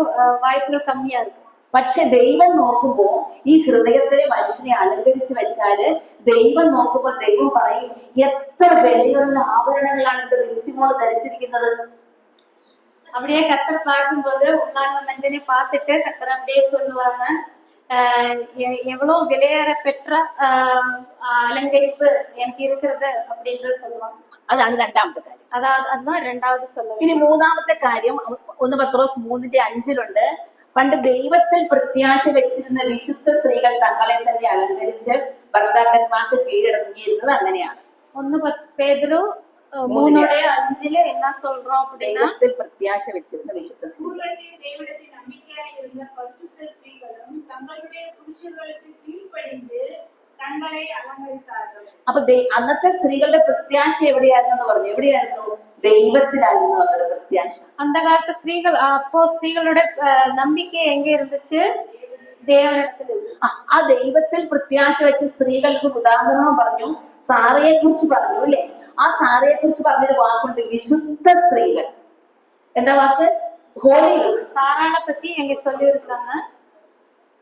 வாய்ப்புகள் கம்மியா இருக்கு. പക്ഷെ ദൈവം നോക്കുമ്പോ ഈ ഹൃദയത്തിലെ മനുഷ്യനെ അലങ്കരിച്ചു വെച്ചാല് ദൈവം നോക്കുമ്പോ ദൈവം പറയും, എത്ര വിലയുള്ള ആഭരണങ്ങളാണ് എന്റെ ലിൻസിമോള് ധരിച്ചിരിക്കുന്നത്. அப்படியே கர்த்தர் பார்க்கும்போது உன்னால மனிதனை பார்த்துட்டு கர்த்தர் அப்படியே சொல்லுவாங்க, எவ்வளவு விலையேற பெற்ற அலங்கரிப்பு எனக்கு இருக்கிறது அப்படின்றது சொல்லுவாங்க. അതാണ് രണ്ടാമത്തെ കാര്യം. அதுதான் ரெண்டாவது சொல்லுவாங்க. ഇനി മൂന്നാമത്തെ കാര്യം 1 പത്രോസ് 3:5 പണ്ട് ദൈവത്തിൽ പ്രത്യാശ വെച്ചിരുന്ന വിശുദ്ധ സ്ത്രീകൾ തങ്ങളെ തന്നെ അലങ്കരിച്ച് ഭർത്താക്കന്മാർക്ക് കീഴടങ്ങിയിരുന്നത് അങ്ങനെയാണ്. 1 പേതുരു 3:5 என்ன சொல்றோம் அப்படின்னா, ദൈവത്തിൽ പ്രത്യാശ വെച്ചിരുന്ന വിശുദ്ധ സ്ത്രീകൾ അപ്പൊ അന്നത്തെ സ്ത്രീകളുടെ പ്രത്യാശ എവിടെയായിരുന്നു എന്ന് പറഞ്ഞു. എവിടെയായിരുന്നു? ദൈവത്തിലായിരുന്നു അവരുടെ പ്രത്യാശ. அந்த காலத்து ஸ்திரீகள் அப்போ ஸ்திரீகளோட நம்பிக்கை எங்க இருந்துச்சு? தேவனிடத்தில் இருந்துச்சு. ആ ദൈവത്തിൽ പ്രത്യാശ വെച്ച സ്ത്രീകൾക്ക് ഉദാഹരണം പറഞ്ഞു, സാറയെ കുറിച്ച് പറഞ്ഞു അല്ലെ. ആ സാറയെ കുറിച്ച് പറഞ്ഞൊരു വാക്കുണ്ട്, വിശുദ്ധ സ്ത്രീകൾ. എന്താ വാക്ക്? ഹോളി. சாராளை பத்தி எங்க சொல்லியிருக்காங்க,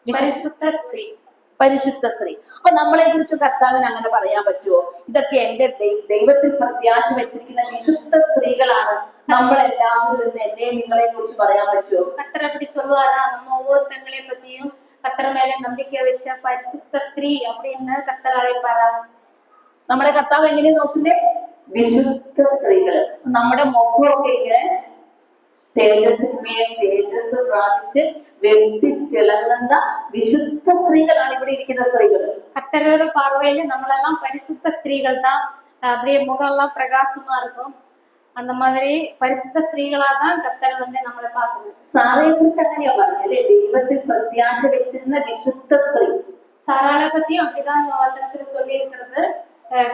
പരിശുദ്ധ സ്ത്രീ. പരിശുദ്ധ സ്ത്രീ. അപ്പൊ നമ്മളെ കുറിച്ച് കർത്താവിന് അങ്ങനെ പറയാൻ പറ്റുമോ? ഇതൊക്കെ എന്റെ ദൈവത്തിൽ പ്രത്യാശ വെച്ചിരിക്കുന്ന വിശുദ്ധ സ്ത്രീകളാണ് നമ്മളെല്ലാവരും എന്ന് എന്നെ നിങ്ങളെ കുറിച്ച് പറയാൻ പറ്റുമോ? கர்த்தர் அப்படி சொல்லுவாரா? நம்ம ஒவ்வொருத்தங்களை பத்தியும் கர்த்தர் மேல நம்பிக்கை வச்ச பரிசுத்த ஸ்திரீ அப்படின்னு கர்த்தர் அழைப்பாரா? നമ്മളെ കർത്താവ് എങ്ങനെ നോക്കുന്നേ? വിശുദ്ധ സ്ത്രീകള്. നമ്മുടെ മുഖമൊക്കെ ഇങ്ങനെ തേജസ്സിന്മേൽ തേജസ് പ്രാപിച്ച് വെട്ടി തിളങ്ങുന്ന വിശുദ്ധ സ്ത്രീകളാണ് ഇവിടെ ഇരിക്കുന്ന സ്ത്രീകള്. கர்த்தரோட பார்வையில நம்மளெல்லாம் பரிசுத்த ஸ்திரீகள் தான். அப்படியே முகம் எல்லாம் பிரகாசமா இருக்கும். அந்த மாதிரி பரிசுத்த ஸ்திரீகளா தான் கர்த்தர் வந்து நம்மளை பார்க்கணும். സാറയെ കുറിച്ച് അങ്ങനെയാ പറഞ്ഞല്ലേ, ദൈവത്തിൽ പ്രത്യാശ വെച്ചിരുന്ന വിശുദ്ധ സ്ത്രീ. சாராளை பத்தியும் அப்படிதான் வசனத்துல சொல்லி இருக்கிறது.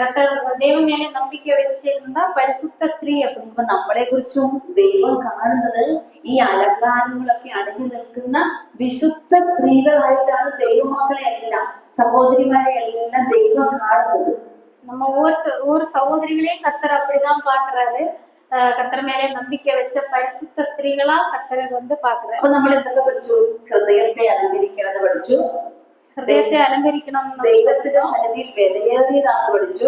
கர்த்தர் தேவன் மேலே நம்பிக்கை வச்சிருந்தா பரிசுத்த ஸ்திரீ அப்படின்னு. അപ്പൊ നമ്മളെ കുറിച്ചും ദൈവം കാണുന്നത് ഈ അലങ്കാരങ്ങളൊക്കെ അടങ്ങി നിൽക്കുന്ന വിശുദ്ധ സ്ത്രീകളായിട്ടാണ് ദൈവമക്കളെ എല്ലാം, സഹോദരിമാരെ എല്ലാം ദൈവം കാണുന്നത്. நம்ம ஒவ்வொரு சகோதரிகளையும் கர்த்தர் அப்படிதான் பாக்குறாரு. கர்த்தர் மேலே நம்பிக்கை வச்ச பரிசுத்த ஸ்திரீகளா கர்த்தரை வந்து பாக்குறாரு. അപ്പൊ നമ്മൾ എന്തൊക്കെ പഠിച്ചു? ഹൃദയത്തെ അലങ്കരിക്കണമെന്ന് പഠിച്ചു, ഹൃദയത്തെ അലങ്കരിക്കണം, ദൈവത്തിന്റെ സന്നിധിയിൽ വിലയേറിയതാണ് പഠിച്ചു,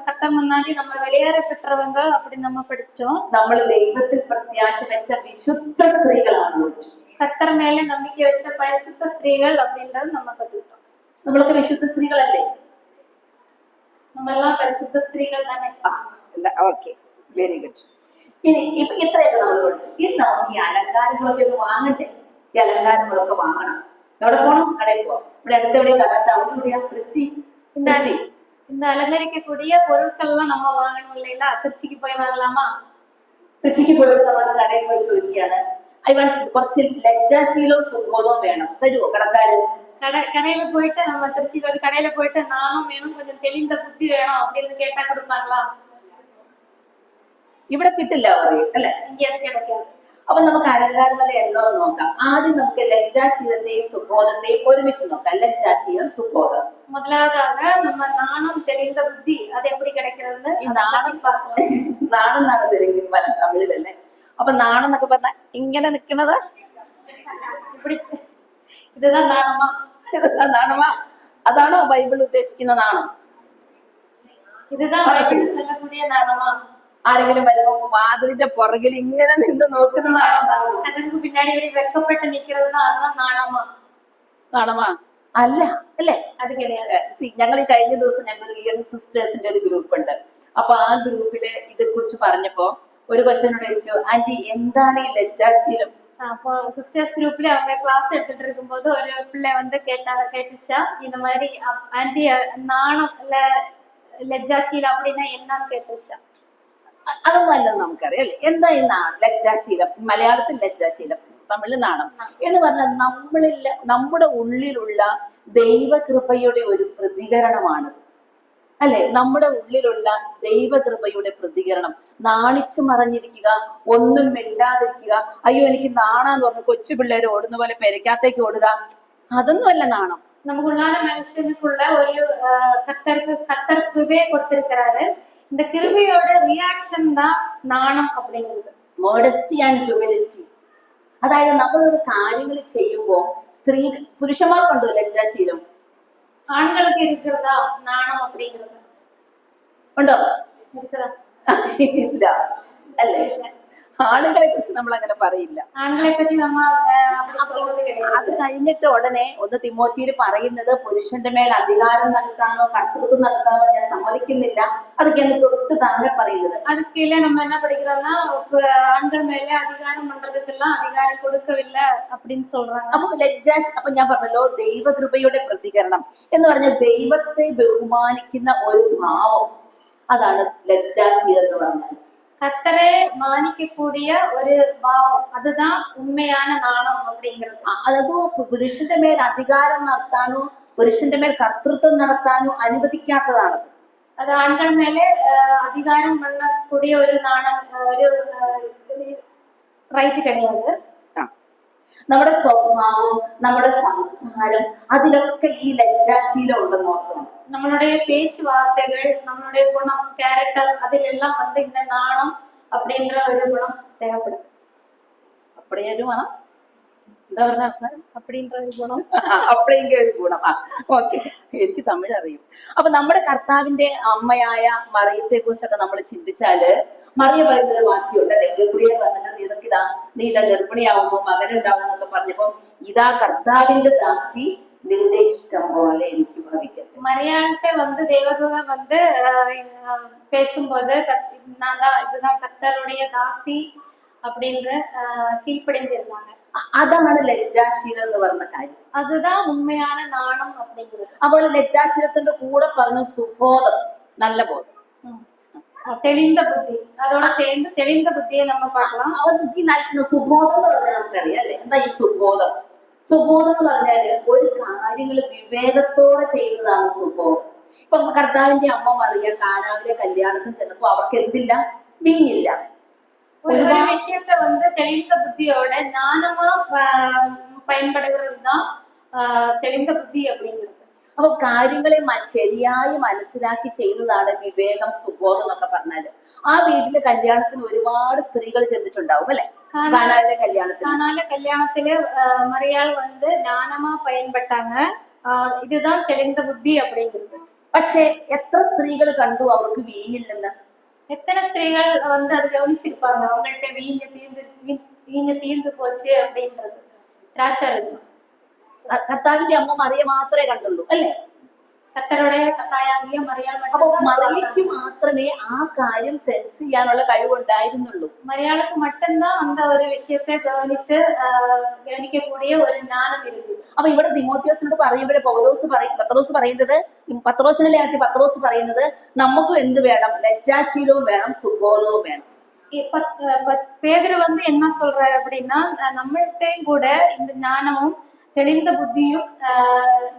கர்த்தர் முன்னாடி நம்ம விலையேற பெற்றவங்க அப்படி நம்ம படிச்சோம். നമ്മൾ ദൈവത്തിൽ പ്രത്യാശ വെച്ച വിശുദ്ധ സ്ത്രീകളാണ് പഠിച്ചു. கர்த்தர் மேலே நம்பிக்கை வச்ச பரிசுத்த ஸ்திரீகள் அப்படின்றது நம்ம கத்துக்கிட்டோம். നമ്മളൊക്കെ വിശുദ്ധ സ്ത്രീകളല്ലേ? நம்ம எல்லாம் பரிசுத்த ஸ்திரீகள் தானே? Okay, very good. ഇനി ഇപ്പൊ ഇത്രയൊക്കെ നമ്മൾ പഠിച്ചു. ഇനി നമുക്ക് ഈ അലങ്കാരങ്ങളൊക്കെ ഒന്ന് വാങ്ങണ്ടേ? ഈ അലങ്കാരങ്ങളൊക്കെ വാങ്ങണം. എവിടെ പോകണം? കടയിൽ പോവാം. ഇവിടെ അടുത്ത് എവിടെയാ കട? അവിടെ എവിടെയാ? திருச்சி. இந்த அலங்கரிக்கக்கூடிய பொருட்கள் எல்லாம் நம்ம வாங்கணும் இல்லையா? திருச்சிக்கு போய் வாங்கலாமா? திருச்சிക്ക് പോയിട്ട് നമ്മൾ കടയിൽ പോയി ചോദിക്കുകയാണ്, കുറച്ച് ലജ്ജാശീലവും സുബോധവും വേണം, തരുമോ കടക്കാര്? கடையில போயிட்டு நம்ம திருச்சிக்கு ஒரு கடையில போயிட்டு நானும் வேணும், கொஞ்சம் தெளிந்த புத்தி வேணும் அப்படின்னு கேட்டா கொடுப்பாங்களா? ഇവിടെ കിട്ടില്ല പറയും അല്ലെ? இங்க அது கிடைக்காது. അപ്പൊ നമുക്ക് അലങ്കാരങ്ങളുടെ എണ്ണം നോക്കാം. ആദ്യം നമുക്ക് ലജ്ജാശീലത്തെയും സുബോധത്തെയും ഒരുമിച്ച് നോക്കാം. ലജ്ജാശീലം, സുബോധം. முதலாவதாக நம்ம நாணம் தெளிந்த புத்தி அது எப்படி கிடைக்கிறது? ഈ നാണം നാണം എന്നാണ് തെലുങ്കിൽ തമിഴിലല്ലേ. അപ്പൊ നാണം എന്നൊക്കെ പറഞ്ഞാൽ ഇങ്ങനെ നിക്കണത്, இப்படி இதுதான் நாணமா? ഇതെന്താ നാണമാ? അതാണോ ബൈബിൾ ഉദ്ദേശിക്കുന്ന നാണം? இதுதான் வயசுல சொல்லக்கூடிய நாணமா? ആരെങ്കിലും വരുമ്പോ വാതിലിന്റെ പുറകിൽ ഇങ്ങനെ നിന്ന് നോക്കുന്നതാണോ அதற்கு பின்னாடி இப்படி வெக்கப்பட்டு நிக்கிறது தான், அதுதான் நாணமா? നാണമാ? അല്ല അല്ലേ? அது கிடையாது. ഞങ്ങൾ ഈ കഴിഞ്ഞ ദിവസം ഞങ്ങൾ യങ് സിസ്റ്റേഴ്സിന്റെ ഒരു ഗ്രൂപ്പ് ഉണ്ട്. അപ്പൊ ആ ഗ്രൂപ്പില് ഇതെ കുറിച്ച് പറഞ്ഞപ്പോ ഒരു കൊച്ചനോട് ചോദിച്ചു, ആന്റി എന്താണ് ഈ ലജ്ജാശീലം? அப்போ சிஸ்டர்ஸ் குரூப்ல அவங்க கிளாஸ் எடுத்துட்டு இருக்கும்போது ஒரு பிள்ளை வந்து கேட்டுச்சா, இந்த மாதிரி ஆன்டி நாணம் இல்ல ലജ്ജാശീലം அப்படின்னா என்னன்னு കേട്ടുവച്ചാ. അതൊന്നും അല്ലെന്ന് നമുക്കറിയാം അല്ലേ. എന്താ ഈ ലജ്ജാശീലം? മലയാളത്തിൽ ലജ്ജാശീലം, തമിഴ് നാണം എന്ന് പറഞ്ഞാൽ നമ്മുടെ ഉള്ളിലുള്ള ദൈവകൃപയുടെ ഒരു പ്രതികരണമാണ് അല്ലെ. നമ്മുടെ ഉള്ളിലുള്ള ദൈവകൃപയുടെ പ്രതികരണം. നാണിച്ചു മറഞ്ഞിരിക്കുക, ഒന്നും മിണ്ടാതിരിക്കുക, അയ്യോ എനിക്ക് നാണാന്ന് പറഞ്ഞ് കൊച്ചു പിള്ളേർ ഓടുന്ന പോലെ പെരക്കാത്തേക്ക് ഓടുക, അതൊന്നും അല്ല നാണം. நமக்குள்ளான மனுஷனுக்குள்ள ஒரு கர்த்தர் கிருபையை கொடுத்திருக்கிறாரு. இந்த கிருபையோட ரியாக்ஷன் தான் நாணம் அப்படிங்கிறது. Modesty and humility. അതായത് നമ്മളൊരു കാര്യങ്ങൾ ചെയ്യുമ്പോൾ പുരുഷന്മാർക്കുണ്ടോ ലജ്ജാശീലം? ஆண்களுக்கு இருக்கிறதா நாணம் அப்படிங்கிறது? ഉണ്ടോ? இருக்கிறதா? ഇല്ല അല്ലേ. ആണുങ്ങളെ കുറിച്ച് നമ്മൾ അങ്ങനെ പറയില്ല. ആണുങ്ങളെ പറ്റി നമ്മൾ அப்படி சொல்றது கிடையாது. അത് കഴിഞ്ഞിട്ട് ഉടനെ ഒന്ന് തിമോത്തിയിൽ പറയുന്നത്, പുരുഷന്റെ മേൽ അധികാരം നടത്താനോ കർത്തൃത്വം നടത്താനോ ഞാൻ സമ്മതിക്കുന്നില്ല. അതൊക്കെയാണ് തൊട്ട് താഴെ പറയുന്നത്. அதுக்கு கீழே நம்ம என்ன படிக்கிறோம்னா, ஆண்கள் மேல அதிகாரம் பண்றதுக்கெல்லாம் அதிகாரம் கொடுக்கவில்லை அப்படின்னு சொல்றாங்க. അപ്പൊ ഞാൻ പറഞ്ഞല്ലോ, ദൈവകൃപയുടെ പ്രതികരണം എന്ന് പറഞ്ഞ ദൈവത്തെ ബഹുമാനിക്കുന്ന ഒരു ഭാവം, അതാണ് ലജ്ജാശീലം എന്ന് പറഞ്ഞാൽ. கர்த்தரை மானிக்கக்கூடிய ஒரு பாவம், அதுதான் உண்மையான நாணம் அப்படிங்கிறது. അതോ പുരുഷന്റെ മേൽ അധികാരം നടത്താനോ പുരുഷന്റെ മേൽ കർത്തൃത്വം നടത്താനോ അനുവദിക്കാത്തതാണത്. அது ஆண்கள் மேலே அதிகாரம் பண்ணக்கூடிய ஒரு ஒரு റൈറ്റ് கிடையாது. നമ്മുടെ സ്വഭാവം, നമ്മുടെ സംസാരം, അതിലൊക്കെ ഈ ലജ്ജാശീലം ഉണ്ടെന്ന് ഓർക്കണം. நம்மளுடைய பேச்சு வார்த்தைகள், நம்மளுடைய குணம், கேரக்டர், அதிலெல்லாம் வந்து இந்த நாணம் அப்படின்ற ஒரு குணம் தேவைப்படுது. அப்படியே ഒരു ഗുണം എന്താ പറഞ്ഞ അവസാനം? அப்படின்ற ஒரு குணம். അപ്പഴേങ്ക ഒരു ഗുണം. ഓക്കെ, എനിക്ക് തമിഴ് അറിയും. അപ്പൊ നമ്മുടെ കർത്താവിന്റെ അമ്മയായ മറിയത്തെ കുറിച്ചൊക്കെ നമ്മൾ ചിന്തിച്ചാല് മറിയ പറയുന്നൊരു വാക്യമുണ്ട്, അല്ലെ? ഗബ്രിയേൽ വന്നിട്ട് നിനക്കിതാ നീ ഇതാ ഗർഭിണിയാവുമ്പോ മകനുണ്ടാവും എന്നൊക്കെ പറഞ്ഞപ്പോ ഇതാ കർത്താവിന്റെ ദാസി നിന്റെ ഇഷ്ടം പോലെ എനിക്ക് ഭവിക്കട്ടെ. மரியாள்கிட்ட வந்து தேவதூதன் வந்து பேசும்போது இதுதான் கர்த்தருடைய தாசி அப்படின்னு கீழ்ப்படிந்திருந்தாங்க. അതാണ് ലജ്ജാശീലം എന്ന് പറഞ്ഞ കാര്യം. அதுதான் உண்மையான நாணம் அப்படிங்கிறது. അപ്പോൾ ലജ്ജാശീലത്തിന്റെ കൂടെ പറഞ്ഞു സുബോധം, നല്ല ബോധം, തെളിந்த ബുദ്ധി. അതോட சேர்ந்து തെളിந்த ബുദ്ധിയെ നമ്മൾ பார்க்கலாம். ഈ സുബോധം എന്ന് പറഞ്ഞാൽ നമുക്കറിയാം, അല്ലെ? എന്താ ഈ സുബോധം? സുബോധം എന്ന് പറഞ്ഞാല് ഒരു കാര്യങ്ങൾ വിവേകത്തോടെ ചെയ്യുന്നതാണ് സുബോധം. ഇപ്പൊ കർത്താവിന്റെ അമ്മ മറിയ കാനാവിലെ കല്യാണത്തിന് ചെന്നപ്പോ അവർക്ക് എന്തില്ല? വീഞ്ഞില്ല. ஒரு விஷயத்த வந்து தெளிந்த புத்தியோட ஞானமா பயன்படுகிறது தான் தெளிந்த புத்தி அப்படிங்கிறது. അപ്പൊ കാര്യങ്ങളെ ശരിയായി മനസ്സിലാക്കി ചെയ്യുന്നതാണ് വിവേകം, സുബോധം എന്നൊക്കെ പറഞ്ഞാല്. ആ വീട്ടിലെ കല്യാണത്തിന് ഒരുപാട് സ്ത്രീകൾ ചെന്നിട്ടുണ്ടാവും, അല്ലെ? കാനാലിലെ കല്യാണത്തില് മറിയാൾ வந்து ஞானமா பயன்பட்டாங்க. இதுதான் தெளிந்த புத்தி அப்படிங்கிறது. പക്ഷെ എത്ര സ്ത്രീകൾ കണ്ടു അവർക്ക് വീഞ്ഞില്ലെന്ന്? எத்தனை ஸ்திரீகள் வந்து அது கவனிச்சிருப்பாங்க, அவங்கள்ட்ட வீഞ്ഞ தீர்ந்து போச்சு அப்படின்றது. திராட்சரசம். കർത്താവിന്റെ അമ്മ മറിയ മാത്രമേ കണ്ടുള്ളൂ, അല്ലേ? കർത്തരുടെ തായാകിയ മറിയാൾ. അപ്പൊ മറിയയ്ക്ക് മാത്രമേ ആ കാര്യം സെൻസ് ചെയ്യാനുള്ള കഴിവുണ്ടായിരുന്നുള്ളൂ. മറിയാൾക്ക് മറ്റെന്താ അന്ത ഒരു വിഷയത്തെ ഗവനിക്കக்கூடிய ഒരു ജ്ഞാനം ഇരുന്നു. അപ്പൊ ഇവിടെ തിമോത്തിയോസിനോട് പറയുമ്പോഴേ പത്രോസ് പറയുന്നത് നമുക്കും എന്ത് വേണം? ലജ്ജാശീലവും വേണം, സുബോധവും വേണം. பேதுரு வந்து என்ன சொல்றாரு அப்படின்னா, நம்மள்கிட்டையும் கூட இந்த ஞானமும் തെളിந்த ബുദ്ധിയും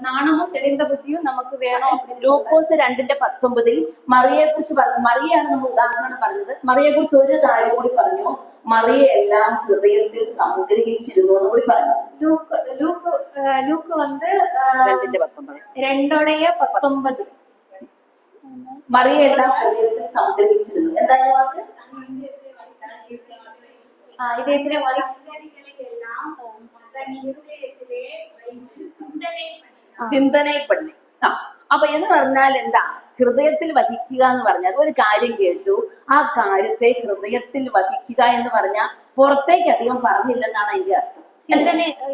നാണവും തെളിந்த ബുദ്ധിയും നമുക്ക് വേണം. ലൂക്കോസ് 2:19 മറിയെ കുറിച്ച് പറഞ്ഞു. മറിയാണ് നമ്മൾ ഉദാഹരണം പറഞ്ഞത്. മറിയെ കുറിച്ച് ഒരു കാര്യം കൂടി പറഞ്ഞു, മറിയെ എല്ലാം ഹൃദയത്തിൽ സംഗ്രഹിച്ചിരുന്നു എന്ന് കൂടി പറഞ്ഞു. ലൂക്ക് வந்து 2:19 മറിയെ എല്ലാം ഹൃദയത്തിൽ സംഗ്രഹിച്ചിരുന്നു. എന്തായാലും വാക്ക് இதயத்திலே ചിന്തനെ പണി. അപ്പൊ എന്ന് പറഞ്ഞാൽ എന്താ? ഹൃദയത്തിൽ വഹിക്കുക എന്ന് പറഞ്ഞാൽ ഒരു കാര്യം കേട്ടു, ആ കാര്യത്തെ ഹൃദയത്തിൽ വഹിക്കുക എന്ന് പറഞ്ഞാൽ പുറത്തേക്ക് അധികം പറഞ്ഞില്ലെന്നാണ് അതിന്റെ അർത്ഥം.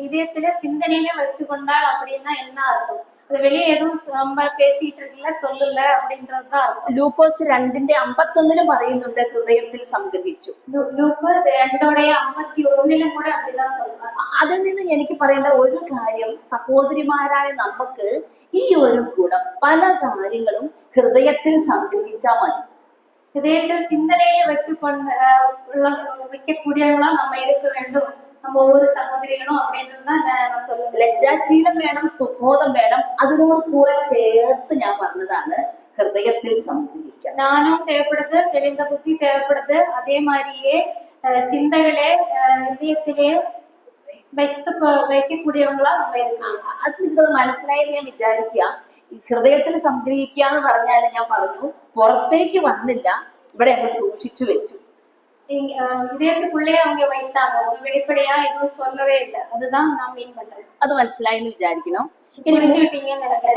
இதயத்திலே சிந்தனையில வைத்துக்கொண்டால் அப்படின்னா என்ன அர்த்தம்? அது வெளியே எதுவும் நம்ம பேசிட்டு இருக்கல, சொல்லல அப்படின்றதுதான் அர்த்தம். ലൂക്കോസ് 2:51 പറയുന്നുണ്ട് ഹൃദയത്തിൽ സംഗ്രഹിച്ചു. ലൂക്ക് 2:51 കൂടെ அப்படிதான் சொல்றாங்க. അതിൽ നിന്ന് എനിക്ക് പറയേണ്ട ഒരു കാര്യം, സഹോദരിമാരായ നമുക്ക് ഈ ഒരു ഗുണം പല കാര്യങ്ങളും ഹൃദയത്തിൽ സംഗ്രഹിച്ചാൽ മതി. ഹൃദയത്തിൽ സിന്തനയെ வைக்கக்கூடியவங்களா நம்ம இருக்க வேண்டும், நம்ம ஒவ்வொரு சகோதரிகளும் அப்படின்றதுதான் நான் சொல்லுவேன். ലജ്ജാശീലം വേണം, സുബോധം വേണം. അതിനോട് കൂടെ ചേർത്ത് ഞാൻ പറഞ്ഞതാണ് ഹൃദയത്തിൽ സംഗ്രഹിക്കുക. ஞானம் தேவைப்படுது, தெளிந்த புத்தி தேவைப்படுது. அதே மாதிரியே சிந்தைகளே இதயத்திலே வைக்கக்கூடியவங்களா நம்ம இருக்கணும். അത് നിങ്ങൾക്കത് മനസ്സിലായെന്ന് ഞാൻ വിചാരിക്കുക. ഈ ഹൃദയത്തിൽ സംഗ്രഹിക്കുക എന്ന് പറഞ്ഞാൽ ഞാൻ പറഞ്ഞു പുറത്തേക്ക് വന്നില്ല, ഇവിടെ അങ്ങ് സൂക്ഷിച്ചു വെച്ചു. இதயத்துக்குள்ளே அவங்க வைத்தாங்க, வெளிப்படையா எதுவும் சொல்லவே இல்லை. அதுதான் நான் மீன் பண்றேன். അത് മനസ്സിലായെന്ന് വിചാരിക്കണം. ഇനി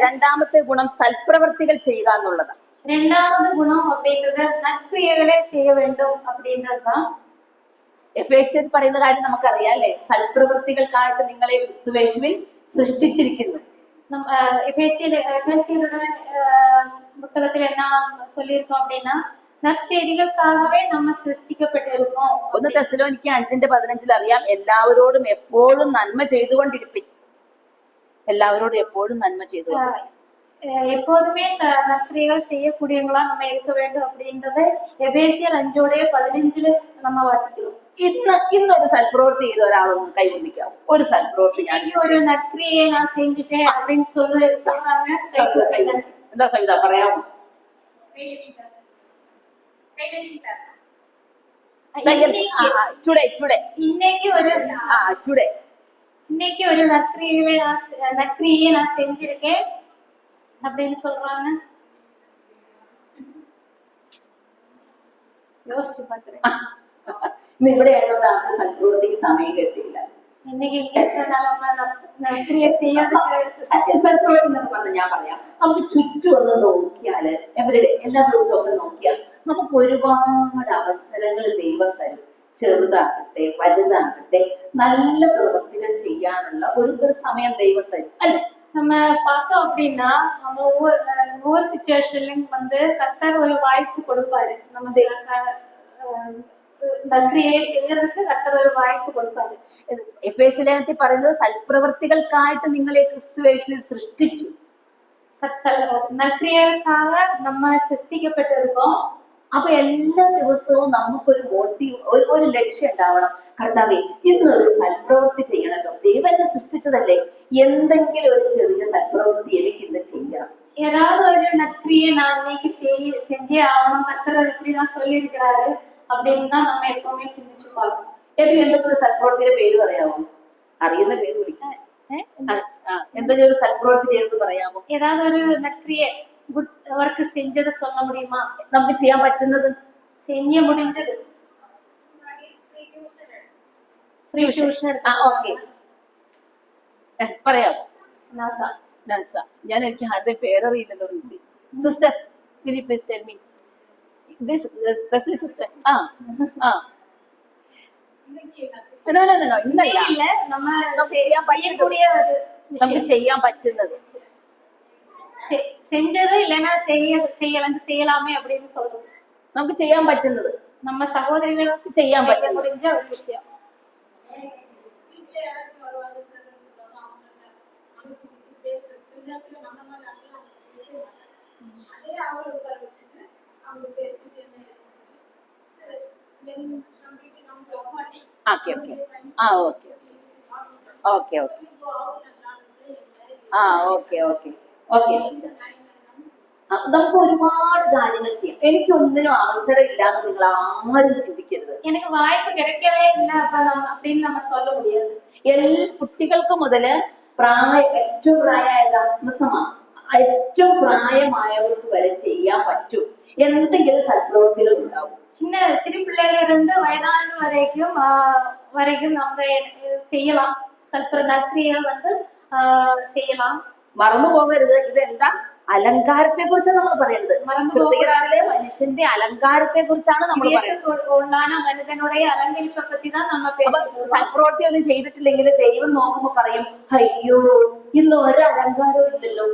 രണ്ടാമത്തെ ഗുണം സൽപ്രവർത്തികൾ ചെയ്യുക എന്നുള്ളതാണ്. രണ്ടാമത് ഗുണം அப்படின்றது നற்ക്രിയകളെ செய்ய வேண்டும் அப்படின்றதுதான். എഫേസ്യരിൽ പറയുന്ന കാര്യം നമുക്കറിയാം, അല്ലെ? സൽപ്രവൃത്തികൾക്കായിട്ട് നിങ്ങളെ ക്രിസ്തുവേശുവിൽ സൃഷ്ടിച്ചിരിക്കുന്നു. எபேசியரோட புத்தகத்துல என்ன சொல்லியிருக்கோம் அப்படின்னா, നற்ചെയ്തികൾക്കാകவே നമ്മൾ സൃഷ്ടിക്കപ്പെട്ടിരിക്കും. 1 തെസ്സലോനിക്കർ 5:15 അറിയാം, എല്ലാവരോടും എപ്പോഴും നന്മ ചെയ്തുകൊണ്ടിരിപ്പിൻ. എല്ലാവരോടും എപ്പോഴും നന്മ ചെയ്തുകൊണ്ടിരിപ്പിൻ. எப்போதுமே நற்கிரியைகள் செய்யக்கூடியவங்களா நம்ம இருக்க வேண்டும் அப்படின்றது எபேசியர் 5:15 நம்ம வாசிக்கிறோம். ഇന്നൊരു സൽപ്രവൃത്തി ചെയ്ത ഒരാളൊന്ന് കൈവന്നിക്കാവും. ഒരു സൽപ്രവൃത്തി ഒരു നற்கிரியை நான் செஞ்சுட்டேன் அப்படின்னு சொல்றாங்க. എന്താ സവിത പറയാമോ? டுடே டுடே இன்னைக்கு ஒரு டுடே இன்னைக்கு ஒரு நற்கிரியை நான் செஞ்சிருக்கேன் அப்படின்னு சொல்றாங்க. யோசிச்சு பாக்குறேன். ഇന്ന് ഇവിടെ ആയതുകൊണ്ടാണ് സൽപ്രവൃത്തിക്ക് സമയം കിട്ടിയില്ല. இன்னைக்கு നற்കിരിയെ ചെയ്യാതെ സൽപ്രവൃത്തി എന്നൊക്കെ പറഞ്ഞ ഞാൻ പറയാം, നമുക്ക് ചുറ്റും ഒന്ന് നോക്കിയാല് എവരുടെ എല്ലാ ദിവസവും ഒക്കെ നോക്കിയാൽ നമുക്ക് ഒരുപാട് അവസരങ്ങൾ ദൈവം തരും. ചെറുതാകട്ടെ വലുതാകട്ടെ നല്ല പ്രവൃത്തികൾ ചെയ്യാനുള്ള ഒരു സമയം ദൈവം തരും അല്ലെ. நம்ம பார்த்தோம் அப்படின்னா நம்ம ஒவ்வொரு சிச்சுவேஷன்லயும் கர்த்தர் ஒரு வாய்ப்பு கொடுப்பாரு. நம்ம നന്ദിയെ ചെയ്യறதுக்கு കർത്തർ ഒരു വായ്പ കൊടുപ്പാரு. എഫേസ്യലേഖനത്തിൽ പറയുന്നത് സൽപ്രവൃത്തികൾക്കായിട്ട് നിങ്ങളെ ക്രിസ്തുയേശുവിൽ സൃഷ്ടിച്ചു. നന്ദിയേക്കാக നമ്മ സൃഷ്ടിക്കപ്പെട്ടിരിക്കோம். അപ്പൊ എല്ലാ ദിവസവും നമുക്കൊരു മോട്ടീവ്, ഒരു ലക്ഷ്യം ഉണ്ടാവണം. കർത്താവേ, ഇന്നൊരു സൽപ്രവൃത്തി ചെയ്യണല്ലോ, ദൈവം എന്നെ സൃഷ്ടിച്ചതല്ലേ, എന്തെങ്കിലും ഒരു ചെറിയ സൽപ്രവൃത്തി എനിക്ക് ഇന്ന് ചെയ്യണം. ஏதாவது ஒரு நற்கிரியை நான் இன்னைக்கு செஞ்சே ஆகணும், கர்த்தர் இப்படிதான் சொல்லி இருக்கிறாரு அப்படின்னு தான் நம்ம எப்பவுமே சிந்திச்சு பார்க்கணும். എനിക്ക് എന്തെങ്കിലും ഒരു സൽപ്രവൃത്തിയുടെ പേര് പറയാമോ? അറിയുന്ന പേര് വിളിക്കാം. എന്തെങ്കിലും ഒരു സൽപ്രവൃത്തി ചെയ്തത് പറയാമോ? ஏதாவது ஒரு நற்கிரியை குட் வர்க் செஞ்சதை சொல்ல முடியுமா? നമുക്ക് ചെയ്യാൻ പറ്റുന്നത് செய்ய முடிஞ்சது ഫ്രീ ട്യൂഷൻ ഓക്കെ പറയാമോ? നാസ നസ. ഞാൻ എനിക്ക് ആരുടെ പേരറിയില്ലല്ലോ. Rincy sister, will you please tell me this sister? No, ഇന്നല്ല, നമുക്ക് ചെയ്യാൻ പറ്റുന്നത് செஞ்சது இல்லைன்னா செய்யலாமே அப்படின்னு சொல்றோம். നമുക്ക് ചെയ്യാൻ പറ്റുന്നത് நம்ம சகோதரிகளுக்கு ചെയ്യാൻ പറ്റുന്ന முடிஞ்ச ஒரு விஷயம். നമുക്ക് ഒരുപാട് കാര്യങ്ങൾ ചെയ്യാം. എനിക്ക് ഒന്നിനും അവസരം ഇല്ലാന്ന് നിങ്ങൾ ആരും ചിന്തിക്കരുത്. എനിക്ക് വായ്പ കിടക്കവേ ഇല്ല அப்படின்னு நம்ம சொல்ல முடியாது. കുട്ടികൾക്ക് മുതല് ഏറ്റവും ഏറ്റവും പ്രായമായവർക്ക് വരെ ചെയ്യാൻ പറ്റും. എന്തെങ്കിലും സൽപ്രവൃത്തികൾ ഉണ്ടാവും. சிறு பிள்ளைல இருந்து வயதானவர்கள் வரைக்கும் நம்ம செய்யலாம். നற்ക്രിയകൾ செய்யலாம். മറന്നു പോകരുത്. ഇതെന്താ? അലങ്കാരത്തെ കുറിച്ച് നമ്മൾ പറയുന്നത്. ഹൃദയത്തിലെ മനുഷ്യന്റെ അലങ്കാരത്തെ കുറിച്ചാണ് നമ്മൾ പറയുന്നത്. മനുഷ്യനുடைய അലങ്കരിപ്പെ പറ്റി தான் நம்ம பேசுறோம். സൽപ്രവൃത്തി ഒന്നും ചെയ്തിട്ടില്ലെങ്കിൽ ദൈവം നോക്കുമ്പോ പറയും, അയ്യോ ഇന്ന് ഒരു അലങ്കാരവും ഇല്ലല്ലോ.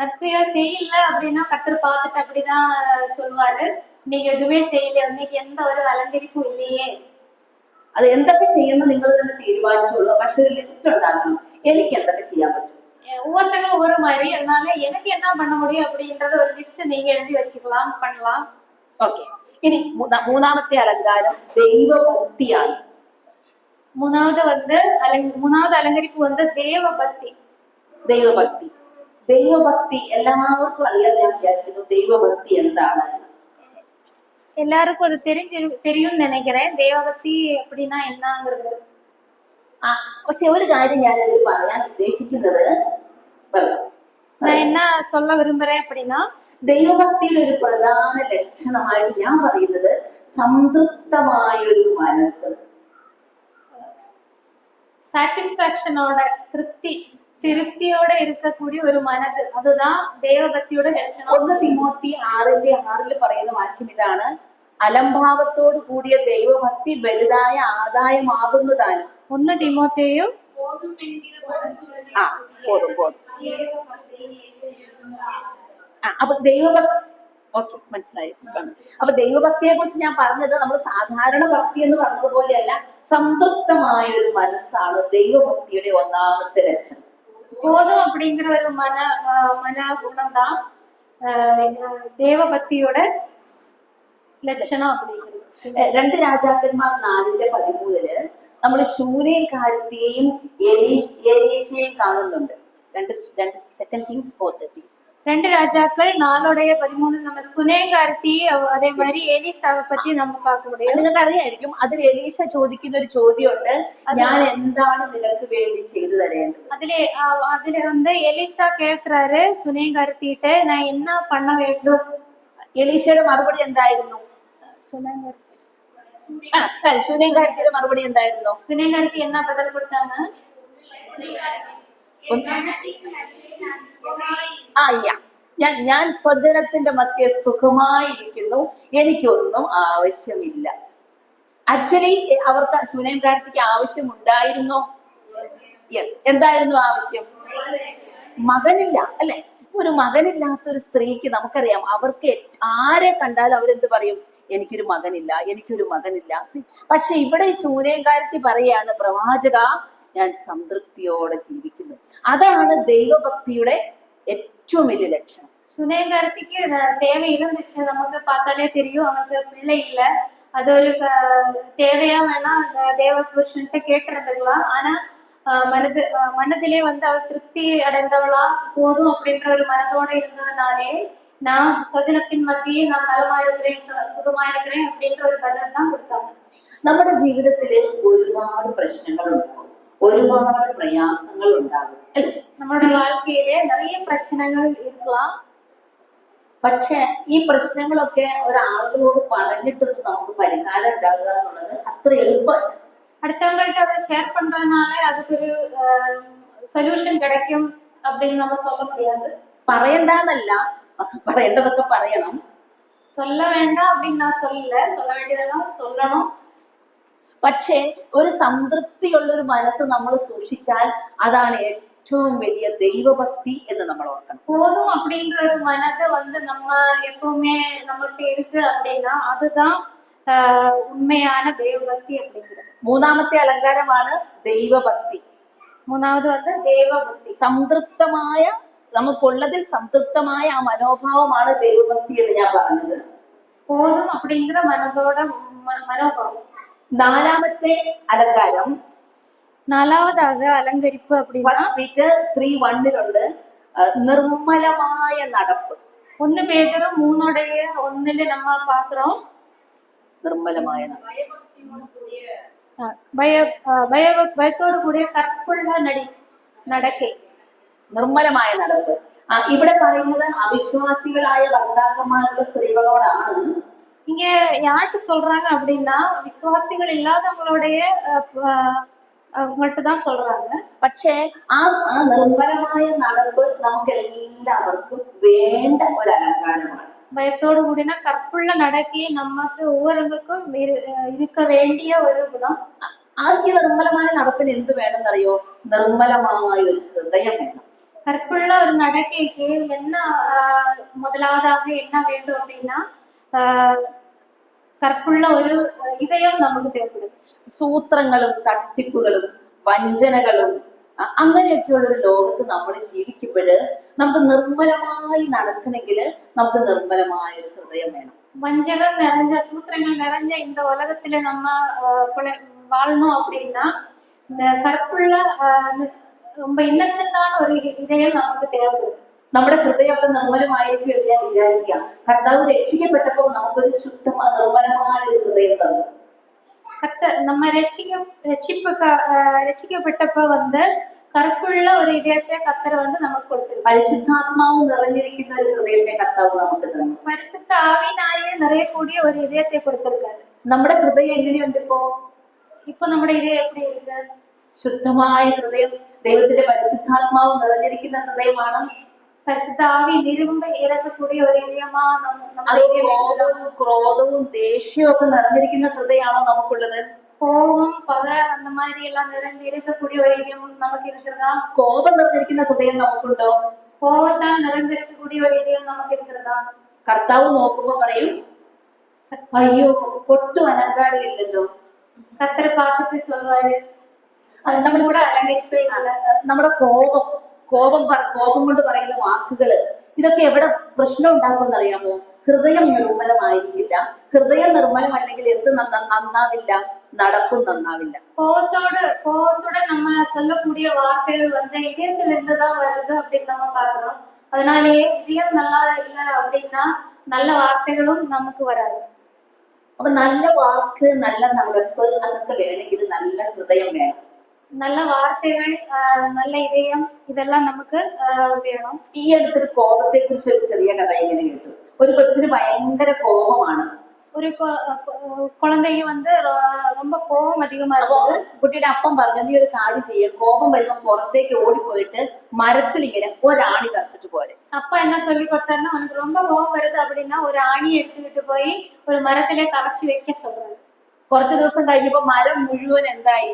நற்கிரியை செய்யல அப்படின்னா கர்த்தர் பார்த்துட்டு அப்படிதான் சொல்வாரு, நீங்க எதுவுமே செய்யல, இன்னைக்கு எந்த ஒரு அலங்கரிப்பும் இல்லையே. അത് എന്തൊക്കെ ചെയ്യുന്ന നിങ്ങൾ തന്നെ തീരുമാനിച്ചോളൂ. പക്ഷെ ഒരു ലിസ്റ്റ് ഉണ്ടാക്കണം, എനിക്ക് എന്തൊക്കെ ചെയ്യാൻ പറ്റും. ஒவ்வொருத்தங்களும் ஒவ்வொரு மாதிரி, அதனால எனக்கு என்ன பண்ண முடியும் அப்படின்றத ஒரு லிஸ்ட் நீங்க எழுதி வச்சுக்கலாம், பண்ணலாம். ഓക്കെ. ഇനി മൂന്നാമത്തെ അലങ്കാരം ദൈവഭക്തിയാണ്. மூணாவது அலங்கரிப்பு தேவபக்தி. ദൈവഭക്തി. ദൈവഭക്തി എല്ലാവർക്കും അറിയാൻ ഞാൻ വിചാരിക്കുന്നു. ദൈവഭക്തി എന്താണ്? எல்லாருக்கும் அது தெரியும்னு நினைக்கிறேன். தேவபக்தி அப்படின்னா என்னங்கிறது. പക്ഷെ ഒരു കാര്യം ഞാനതിൽ പറയാൻ ഉദ്ദേശിക്കുന്നത്, நான் என்ன சொல்ல விரும்புறேன் அப்படின்னா, ദൈവഭക്തിയുടെ ഒരു പ്രധാന ലക്ഷണമായിട്ട് ഞാൻ പറയുന്നത് സംതൃപ്തമായൊരു മനസ്സ്. സാറ്റിസ്ഫാക്ഷനോட திருப்தியோட இருக்கக்கூடிய ஒரு மனது, அதுதான் தேவபக்தியோட லட்சணம். 1 തിമോത്തി 6:6 പറയുന്ന വാക്യം ഇതാണ്: അലംഭാവത്തോടു കൂടിയ ദൈവഭക്തി വലുതായ ആദായമാകുന്നതാണ്. 1 തിമോത്തിയും അപ്പൊ ദൈവഭക്തി ഓക്കെ മനസ്സിലായി. അപ്പൊ ദൈവഭക്തിയെ കുറിച്ച് ഞാൻ പറഞ്ഞത് നമ്മൾ സാധാരണ ഭക്തി എന്ന് പറഞ്ഞതുപോലെയല്ല, സംതൃപ്തമായ ഒരു മനസ്സാണ് ദൈവഭക്തിയുടെ ഒന്നാമത്തെ ലക്ഷണം. போதும் அப்படிங்கிற ஒரு மன குணம் தான் தேவபக்தியோட ലക്ഷണം அப்படிங்கிறது. 2 രാജാക്കന്മാർ 4:13 നമ്മൾ ശൂനേക്കാരത്തെയും എലീശയെയും കാണുന്നുണ്ട്. 2 Kings's 4:30. 2 ராஜாக்கள் 4:13 நம்ம சுனேகார்த்தி அதே மாதிரி எலிசாவை பத்தி நம்ம பார்க்க முடியும். നിങ്ങൾക്ക് അറിയായിരിക്കും അതിൽ എലീശ ചോദിക്കുന്ന ഒരു ചോദ്യമുണ്ട്, ഞാൻ എന്താണ് നിനക്ക് വേണ്ടി ചെയ്തു തരേണ്ടത്. அதுல வந்து எலிசா கேட்கிறாரு சுனேகார்த்திட்ட, நான் என்ன பண்ண வேண்டும்? എലീശയുടെ മറുപടി എന്തായിരുന്നു? സുനേകാർത്തിയുടെ മറുപടി എന്തായിരുന്നു? சுனேகார்த்தி என்ன பதில் கொடுத்தாங்க? ഞാൻ സ്വജനത്തിന്റെ മധ്യ സുഖമായിരിക്കുന്നു, എനിക്കൊന്നും ആവശ്യമില്ല. ആക്ച്വലി അവർക്ക് സുനേകാർത്തിക്ക് ആവശ്യമുണ്ടായിരുന്നോ? യെസ്. എന്തായിരുന്നു ആവശ്യം? മകനില്ല അല്ലെ? ഒരു മകനില്ലാത്ത ഒരു സ്ത്രീക്ക് നമുക്കറിയാം, അവർക്ക് ആരെ കണ്ടാലും അവരെന്ത് പറയും? എനിക്കൊരു മകനില്ല, എനിക്കൊരു മകനില്ല. പക്ഷെ ഇവിടെ ശൂനേകാരത്തി പറയാണ്, പ്രവാചക, ഞാൻ സംതൃപ്തിയോടെ ജീവിക്കുന്നു. അതാണ് ദൈവഭക്തിയുടെ ഏറ്റവും വലിയ ലക്ഷണം. சுனேகார்த்திக்கு தேவை இருந்துச்சு, நமக்கு பார்த்தாலே தெரியும். அவனுக்கு பிள்ளை இல்ல, அது ஒரு தேவையா வேணா தேவ புருஷன்ட்ட கேட்டிருந்துக்கலாம். ஆனா மனதிலே வந்து அவள் திருப்தி அடைந்தவளா போதும் அப்படின்ற ஒரு மனதோட இருந்ததுனாலே, நான் സ്വജനത്തിൻ മധ്യേ நான் നലമായിരിக்கிறேன், സുഖമായിരിக்கிறேன் அப்படின்ற ഒരു பதில் தான் கொடுத்தாங்க. നമ്മുടെ ജീവിതത്തില് ഒരുപാട് പ്രശ്നങ്ങൾ ഉണ്ടാകും, ഒരുപാട് പ്രയാസങ്ങൾ ഉണ്ടാകും അല്ലെ? നമ്മുടെ வாழ்க்கையிலே நிறைய பிரச்சனைகள் இருக்கலாம். പക്ഷെ ഈ പ്രശ്നങ്ങളൊക്കെ ഒരാളുകളോട് പറഞ്ഞിട്ടൊന്നും നമുക്ക് പരിഹാരം ഉണ്ടാകുക എന്നുള്ളത് അത്ര എളുപ്പമല്ല. அடுத்தவங்கள்ட்ட அதை ஷேர் பண்றதுனால அதுக்கு ஒரு சொல்யூஷன் கிடைக்கும் அப்படின்னு நம்ம சொல்ல முடியாது. പറയണ്ടെന്നല്ല, പറയേണ്ടതൊക്കെ പറയണം. சொல்ல வேண்டாம் அப்படின்னு நான் சொல்லல, சொல்ல வேண்டியதெல்லாம் சொல்லணும். പക്ഷേ ഒരു സംതൃപ്തിയുള്ളൊരു മനസ്സ് നമ്മൾ സൂക്ഷിച്ചാൽ അതാണ് ഏറ്റവും വലിയ ദൈവഭക്തി എന്ന് നമ്മൾ ഓർക്കണം. போதும் அப்படின்ற ஒரு மனது வந்து நம்ம எப்பவுமே நம்மகிட்ட இருக்கு அப்படின்னா அதுதான் உண்மையான ദൈവഭക്തി அப்படிங்கிறது. മൂന്നാമത്തെ അലങ്കാരമാണ് ദൈവഭക്തി. മൂന്നാമത് வந்து ദൈവഭക്തി. സംതൃപ്തമായ, നമുക്കുള്ളതിൽ സംതൃപ്തമായ ആ മനോഭാവമാണ് ദൈവഭക്തി എന്ന് ഞാൻ പറഞ്ഞത്. போதும் அப்படிங்கிற மனதோட மனோபாவம். നാലാമത്തെ അലങ്കാരം, നാലാവதாக അലങ്കരിപ്പ് அப்படின்னா ഫസ്റ്റ് പീറ്റർ 3:1 നിർമ്മലമായ നടപ്പ്. 1 பேதுரு 3:1 நம்ம பார்க்கிறோம். നിർമ്മലമായ ഭയത്തോടു കൂടിയ കർപ്പുള്ള നടക്കை. നിർമ്മലമായ നടപ്പ്. ഇവിടെ പറയുന്നത് അവിശ്വാസികളായ ഭർത്താക്കന്മാരുടെ സ്ത്രീകളോടാണ്. இங்க யார்கிட்ட சொல்றாங்க அப்படின்னா விசுவாசிகள் இல்லாதவங்களுடைய அவங்கள்ட்ட தான் சொல்றாங்க. പക്ഷേ ആ നിർമ്മലമായ നടപ്പ് നമുക്ക് എല്ലാവർക്കും വേണ്ട ഒരു അലങ്കാരമാണ്. பயத்தோடு கூடின கற்புள்ள நடக்கையை நமக்கு ஒவ்வொருவருக்கும் இருக்க வேண்டிய ஒரு குணம். ഈ നിർമ്മലമായ നടപ്പിന് എന്ത് വേണമെന്നറിയോ? നിർമ്മലമായ ഒരു ഹൃദയം വേണം. கற்புள்ள ஒரு நடக்கைக்கு என்ன முதலாவதாக என்ன வேண்டும் அப்படின்னா കർപ്പുള്ള ഒരു ഇതയം നമുക്ക് തേർപ്പെടും. സൂത്രങ്ങളും തട്ടിപ്പുകളും വഞ്ചനകളും അങ്ങനെയൊക്കെയുള്ള ഒരു ലോകത്ത് നമ്മൾ ജീവിക്കുമ്പോൾ നമുക്ക് നിർമ്മലമായി നടക്കണമെങ്കിൽ നമുക്ക് നിർമ്മലമായ ഒരു ഹൃദയം വേണം. வஞ்சகம் நிறைஞ்ச சூத்திரங்கள் நிறைஞ்ச இந்த உலகத்துல நம்ம வாழணும் அப்படின்னா இந்த கற்புள்ள ரொம்ப இன்னசென்டான ஒரு இதயம் നമുക്ക് തേർപ്പെടും. നമ്മുടെ ഹൃദയമൊക്കെ നിർമ്മലമായിരിക്കും എന്ന് ഞാൻ വിചാരിക്കാം. കർത്താവ് രക്ഷിക്കപ്പെട്ടപ്പോൾ നമുക്കൊരു ശുദ്ധമായ നിർമ്മലമായ ഒരു ഹൃദയം തന്നു. நம்ம രക്ഷിക്കപ്പെട്ടപ്പോ வந்து കറുപ്പുള്ള ഒരു ഹൃദയത്തെ കർത്താവ് வந்து നമുക്ക് കൊടുത്തിരുന്നു. പരിശുദ്ധാത്മാവ് നിറഞ്ഞിരിക്കുന്ന ഒരു ഹൃദയത്തെ കർത്താവ് നമുക്ക് തന്നു. പരിശുദ്ധ ആവിനായ നിറയக்கூடிய ഒരു ഹൃദയത്തെ കൊടുത്തിരിക്കാரு. നമ്മുടെ ഹൃദയം എങ്ങനെയുണ്ട് ഇപ്പൊ നമ്മുടെ ഹൃദയം എപ്പടി ഇருக்கு? ശുദ്ധമായ ഹൃദയം, ദൈവത്തിന്റെ പരിശുദ്ധാത്മാവ് നിറഞ്ഞിരിക്കുന്ന ഹൃദയമാണ്. പരിശുദ്ധ ആവി നിരുമ്പ് ഇറക്കக்கூடிய ഒരു ഹൃദയമാണ്. ക്രോധവും ദേഷ്യവും ഒക്കെ നിറഞ്ഞിരിക്കുന്ന ഹൃദയമാണോ നമുക്കുള്ളത്? கோபம் பகை அந்த மாதிரி எல்லாம் நிறைந்து இருக்கக்கூடிய ஒரு இதயம் நமக்கு இருக்கிறதா? കോപം നിറഞ്ഞിരിക്കുന്ന ഹൃദയം നമുക്കുണ്ടോ? கோபத்தால் நிறைந்திருக்கக்கூடிய ஒரு இதயம் நமக்கு இருக்கிறதா? കർത്താവ് നോക്കുമ്പോ പറയും, അയ്യോ ഒട്ടും അലങ്കാരം ഇല്ലല്ലോ. കർത്താവ് பார்த்துட்டு சொல்வாரு, നമ്മുടെ അലങ്കരിപ്പേ ഇല്ല. നമ്മുടെ കോപം കൊണ്ട് പറയുന്ന വാക്കുകള് ഇതൊക്കെ എവിടെ പ്രശ്നം ഉണ്ടാകുമെന്ന് അറിയാമോ? ഹൃദയം നിർമ്മലമായിരിക്കില്ല. ഹൃദയം നിർമ്മലമല്ലെങ്കിൽ എന്ത് നന്നാവില്ല? നടപ്പും നന്നാവില്ല. கோபத்தோட நம்ம சொல்லக்கூடிய வார்த்தைகள் வந்து இதயத்துல இருந்துதான் வருது அப்படின்னு நம்ம பாக்குறோம். அதனாலேயே இதயம் நல்லா இல்லை அப்படின்னா நல்ல வார்த்தைகளும் நமக்கு வராது. അപ്പൊ നല്ല വാക്ക്, നല്ല നടപ്പ് അതൊക്കെ വേണമെങ്കിൽ നല്ല ഹൃദയം വേണം. நல்ல வார்த்தைகள், நல்ல இதயம் இதெல்லாம் நமக்கு വേണം. ഈ അടുത്തൊരു കോപത്തെ കുറിച്ച് ഒരു ചെറിയ കഥ ഇങ്ങനെ കേട്ടു. ഒരു കൊച്ചിന് ഭയങ്കര കോപമാണ്. ഒരു കുഴந்தைക്ക് ரொம்ப கோபம் அதிகமா അപ്പൊ இருக்குது. കുട്ടിയുടെ അപ്പം പറഞ്ഞു, നീ ഒരു കാര്യം ചെയ്യ, കോപം വരുമ്പോ പുറത്തേക്ക് ഓടിപ്പോയിട്ട് മരത്തിൽ ഇങ്ങനെ ഒരാണി തറച്ചിട്ട് പോരെ. அப்பா என்ன சொல்லி கொடுத்தாருன்னா, உனக்கு ரொம்ப கோபம் வருது அப்படின்னா ஒரு ஆணியை எடுத்துக்கிட்டு போய் ஒரு மரத்திலே கரைச்சி வைக்க சொல்றாரு. കുറച്ചു ദിവസം കഴിഞ്ഞപ്പോ മരം മുഴുവൻ എന്തായി?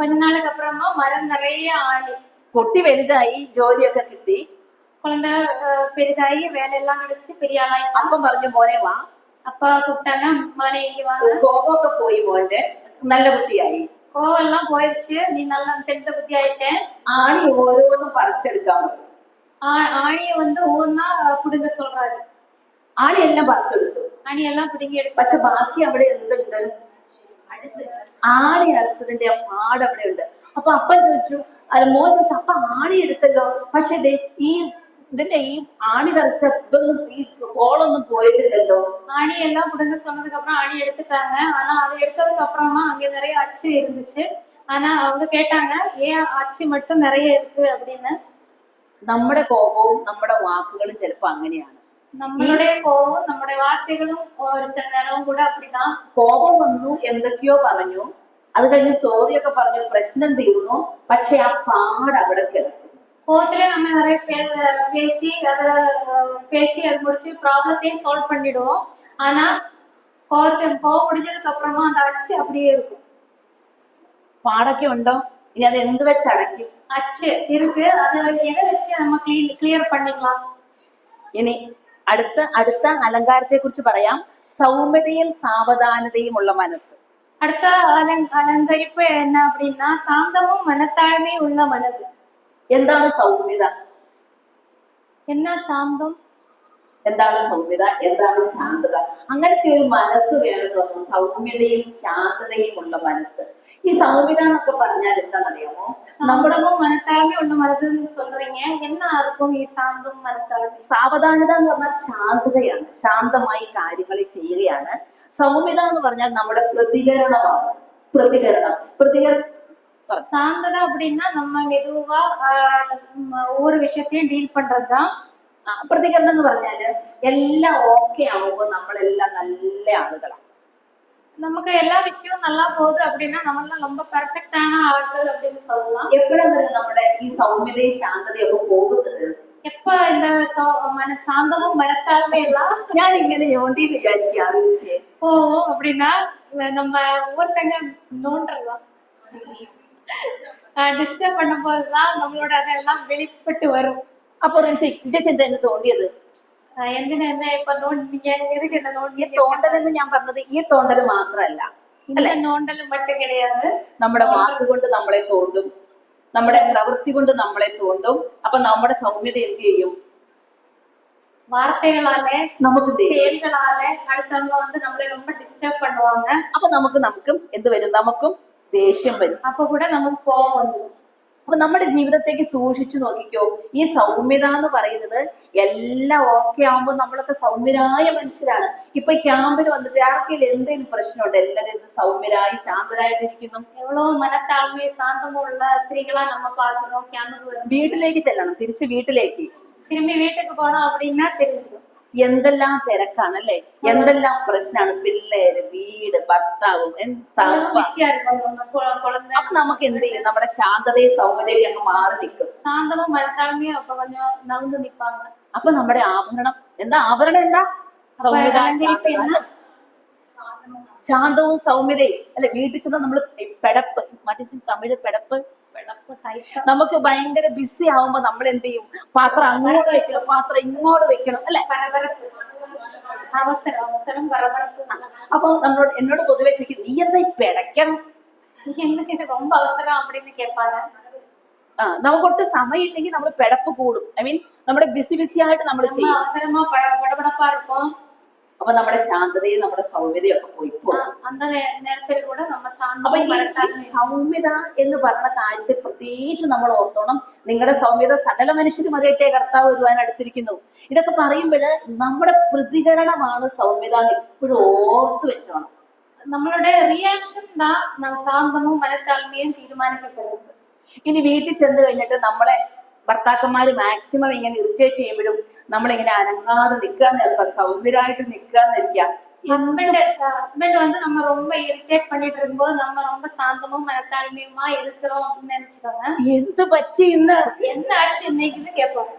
கொஞ்ச நாளுக்கு அப்புறமா மரம் நிறைய ஆணி. കുട്ടി വലുതായി, ജോലിയൊക്കെ കിട്ടി. குழந்தை பெரிதாகி வேலையெல்லாம் கிடைச்சு பெரிய ஆளாയി. അപ്പം പറഞ്ഞു, മോനെ വാ. அப்பா கூப்பிட்டாங்க, மகனே இங்க வாங்க. കോപമൊക്കെ പോയി, മോന്റെ നല്ല കുട്ടിയായി. கோவம் எல்லாம் போயிடுச்சு, நீ நல்லா தெளிந்த புத்தி ஆயிட்டேன். ആണി ഓരോന്നും പറിച്ചെടുക്കാൻ പറഞ്ഞു. ஆணியை ஒவ்வொன்னா பிடுங்க சொல்றாரு. ആണി എല്ലാം പറിച്ചെടുത്തു. ആണിയെല്ലാം പിടുങ്ങി എടുത്തു. പക്ഷെ ബാക്കി അവിടെ എന്തുണ്ട്? ആണി അരച്ചതിന്റെ പാട് അവിടെ ഉണ്ട്. അപ്പൊ അപ്പൻ ചോദിച്ചു, അല്ല മോൻ ചോദിച്ചു, അപ്പ ആണി എടുത്തല്ലോ, പക്ഷെ ഇതിന്റെ ഈ ആണി തറച്ച ഇതൊന്നും ഈ ഹോളൊന്നും പോയിട്ടില്ലല്ലോ. ஆணியெல்லாம் பிடுங்க சொன்னதுக்கு அப்புறம் ஆணி எடுத்துட்டாங்க. ஆனா அதை எடுத்ததுக்கு அப்புறமா அங்க நிறைய அச்சு இருந்துச்சு. ஆனா அவங்க கேட்டாங்க, ஏன் அச்சு மட்டும் நிறைய இருக்கு அப்படின்னு. നമ്മുടെ കോപവും നമ്മുടെ വാക്കുകളും ചിലപ്പോ അങ്ങനെയാണ്. നമ്മളുടെ കോപവും നമ്മുടെ വാർത്തകളും ഒരു ചില നേരവും കൂടെ அப்படிதான். കോപം വന്നു, എന്തൊക്കെയോ പറഞ്ഞു, അത് കഴിഞ്ഞ് സോറിയൊക്കെ പറഞ്ഞു, പ്രശ്നം തീർന്നു, പക്ഷെ ആ പാട് അവിടെ കിടക്കും. கோவத்திலே நம்ம நிறைய பேசி அது முடிச்சு ப்ராப்ளத்தையும் சால்வ் பண்ணிடுவோம். ஆனா கோவம் முடிஞ்சதுக்கு அப்புறமா அந்த அச்சு அப்படியே இருக்கும். പാടൊക്കെ ഉണ്ടോ? ഇനി അത് എന്ത് വെച്ച് അടയ്ക്കും? அச்சு இருக்கு, அது எதை வச்சு நம்ம கிளிയർ பண்ணிக்கலாம். ഇനി അടുത്ത അലങ്കാരത്തെ കുറിച്ച് പറയാം. സൗമ്യതയും സാവധാനതയും ഉള്ള മനസ്സ്. அடுத்த அலங்கரிப்பு என்ன அப்படின்னா சாந்தமும் மனத்தாழ்மையும் உள்ள மனது. എന്താണ് സൗമ്യത? என்ன சாந்தம், എന്താണ് സൗമ്യത, എന്താണ് ശാന്തത? അങ്ങനത്തെ ഒരു മനസ്സ് വേണമെന്ന്. സൗമ്യതയും ശാന്തതയും ഉള്ള മനസ്സ്. ഈ സൗമ്യത എന്നൊക്കെ പറഞ്ഞാൽ എന്താണെന്നറിയാമോ? சாந்தமும் மனத்தாழ்மையும் உள்ள மனதுன்னு சொல்றீங்க, என்ன இருக்கும் ഈ സാന്തം മനത്താഴ്മ? സാവധാനത എന്ന് പറഞ്ഞാൽ ശാന്തതയാണ്, ശാന്തമായി കാര്യങ്ങൾ ചെയ്യുകയാണ്. സൗമ്യത എന്ന് പറഞ്ഞാൽ നമ്മുടെ പ്രതികരണമാണ്. പ്രതികരണം சாந்ததா அப்படின்னா நம்ம மெதுவா ஒவ்வொரு விஷயத்தையும் டீல் பண்றதுதான். പ്രതികരണം എന്ന് പറഞ്ഞാല് എല്ലാം ഓക്കെ ആവുമ്പോ നമ്മളെല്ലാം നല്ല ആളുകളാണ്. நமக்கு எல்லா விஷயமும் நல்லா போகுது அப்படின்னா நம்மளாம் ரொம்ப பெர்ஃபெக்டான ஆட்கள் அப்படின்னு சொல்லலாம். എപ്പോഴാണ് നമ്മുടെ ഈ സൗമ്യതയും ശാന്തതയും ഒക്കെ പോകുന്നത്? எப்ப இந்த சாந்தமும் மனத்தாழ்மை எல்லாம் ഞാൻ ഇങ്ങനെ യോണ്ടി വിചാരിക്കാറ് போகும் அப்படின்னா நம்ம ஒவ்வொருத்தங்க நோண்டலாம், டிஸ்டர்ப் பண்ணும் போதுதான் நம்மளோட அதெல்லாம் வெளிப்பட்டு வரும். അപ്പൊ എന്താ എന്നെ തോണ്ടിയത്? എന്തിനാ എന്നെ ഇപ്പൊ നോണ്ടീங்க? എதுக்கு என்ன ഈ തോണ്ടലെന്ന് ഞാൻ പറഞ്ഞത് ഈ തോണ്ടല് മാത്രല്ല, இந்த நோண்டலும் மட்டும் கிடையாது. നമ്മുടെ വാക്കുകൊണ്ട് നമ്മളെ തോണ്ടും, നമ്മുടെ പ്രവൃത്തി കൊണ്ട് നമ്മളെ തോണ്ടും. അപ്പൊ നമ്മുടെ സൗമ്യത എന്ത് ചെയ്യും? வார்த்தைகளாலே നമുക്ക് செயல்களாலே அடுத்தவங்க நம்மளை ரொம்ப டிஸ்டர்ப் பண்ணுவாங்க. അപ്പൊ നമുക്കും എന്ത് വരും? നമുക്കും ദേഷ്യം വരും. அப்ப கூட நமக்கு கோபம் வந்துடும். അപ്പൊ നമ്മുടെ ജീവിതത്തേക്ക് സൂക്ഷിച്ചു നോക്കിക്കോ. ഈ സൗമ്യത എന്ന് പറയുന്നത് എല്ലാം ഓക്കെ ആവുമ്പോ നമ്മളൊക്കെ സൗമ്യരായ മനുഷ്യരാണ്. ഇപ്പൊ ക്യാമ്പിൽ വന്നിട്ട് ആർക്കെങ്കിലും എന്തെങ്കിലും പ്രശ്നമുണ്ട്? എല്ലാവരും എന്ത് സൗമ്യരായി ശാന്തരായിട്ടിരിക്കുന്നു. எவ்வளவு மனத்தாழ்மை சாந்தமும் உள்ள ஸ்திரீகளா நம்ம பாக்குறோம். கேம்புக்கு വീട്ടിലേക്ക് ചെല്ലണം, തിരിച്ച് വീട്ടിലേക്ക്. திரும்பி வீட்டுக்கு போனோம் அப்படின்னா தெரிஞ்சிடும் എന്തെല്ലാം തിരക്കാണ് അല്ലെ, എന്തെല്ലാം പ്രശ്നമാണ്. പിള്ളേര്, വീട്, ഭർത്താവും பிஸியா இருக்கும் குழந்தை. അപ്പൊ നമുക്ക് എന്ത് ചെയ്യും? നമ്മുടെ ശാന്തതയും സൗമ്യതയും അങ്ങ് മാറി നിൽക്കും. சாந்தமும் மனத்தாழ்மையும் அப்ப கொஞ்சம் நகர்ந்து நிப்பாங்க. അപ്പൊ നമ്മുടെ ആഭരണം എന്താ? സൗമ്യത, ശാന്തവും സൗമ്യതയും അല്ലെ. വീട്ടിൽ ചെന്ന് നമ്മൾ പെടപ്പ്, തമിഴ് പെടപ്പ്, നമുക്ക് ഭയങ്കര ബിസി ആവുമ്പോ നമ്മൾ എന്ത് ചെയ്യും? പാത്രം അങ്ങോട്ട് വെക്കണം, പാത്രം ഇങ്ങോട്ട് വെക്കണം അല്ലെ. അപ്പൊ എന്നോട് പൊതുവെ ചോദിക്കും, നീ എന്താ പെടക്കണം? ரொம்ப அவசரம் அப்படின்னு கேட்பாங்க. നമുക്കൊട്ട് സമയമില്ലെങ്കിൽ നമ്മൾ പെടപ്പ് കൂടും. ഐ മീൻ നമ്മുടെ ബിസി ആയിട്ട് നമ്മൾ ചെയ്യും. அவசரமா படபடப்பா இருக்கும். അപ്പൊ നമ്മുടെ ശാന്തതയും നമ്മുടെ സൗമ്യതയും ഒക്കെ പോയി പോകും. அந்த நேரத்தில் கூட நம்ம അപ്പൊ சாந்தமும் ഈ மனத்தாழ்மையும் സൗമ്യത എന്ന് പറഞ്ഞ കാര്യത്തെ പ്രത്യേകിച്ച് നമ്മൾ ഓർത്തോണം. നിങ്ങളുടെ സൗമ്യത സകല മനുഷ്യരും അറിയട്ടെ, കർത്താവ് വരുവാൻ അടുത്തിരിക്കുന്നു. ഇതൊക്കെ പറയുമ്പോൾ നമ്മുടെ പ്രതികരണമാണ് സൗമ്യത എന്ന് എപ്പോഴും ഓർത്തു വെച്ചോണം. நம்மளுடைய ரியாக்ஷன் தான் நம்ம சாந்தமும் மனத்தாழ்மையும் தீர்மானிக்கப்படுறது. ഇനി വീട്ടിൽ ചെന്ന് കഴിഞ്ഞിട്ട് നമ്മളെ ഭർത്താക്കന്മാര് മാക്സിമം ഇങ്ങനെ ഇറിറ്റേറ്റ് ചെയ്യുമ്പോഴും നമ്മളിങ്ങനെ അനങ്ങാതെ നിൽക്കാന്ന് നിൽക്കുക, സൗമ്യരായിട്ട് നിൽക്കാന്ന് ഇരിക്കുക. ஹஸ்பண்ட் வந்து நம்ம ரொம்ப இரிட்டேட் பண்ணிட்டு இருக்கும்போது நம்ம ரொம்ப சாந்தமும் மனத்தாழ்மையுமா இருக்கிறோம் அப்படின்னு நினைச்சுக்கோங்க. എന്ത് പറ്റി ഇന്ന്, என்ன ஆச்சு இன்னைக்குன்னு கேட்பாங்க.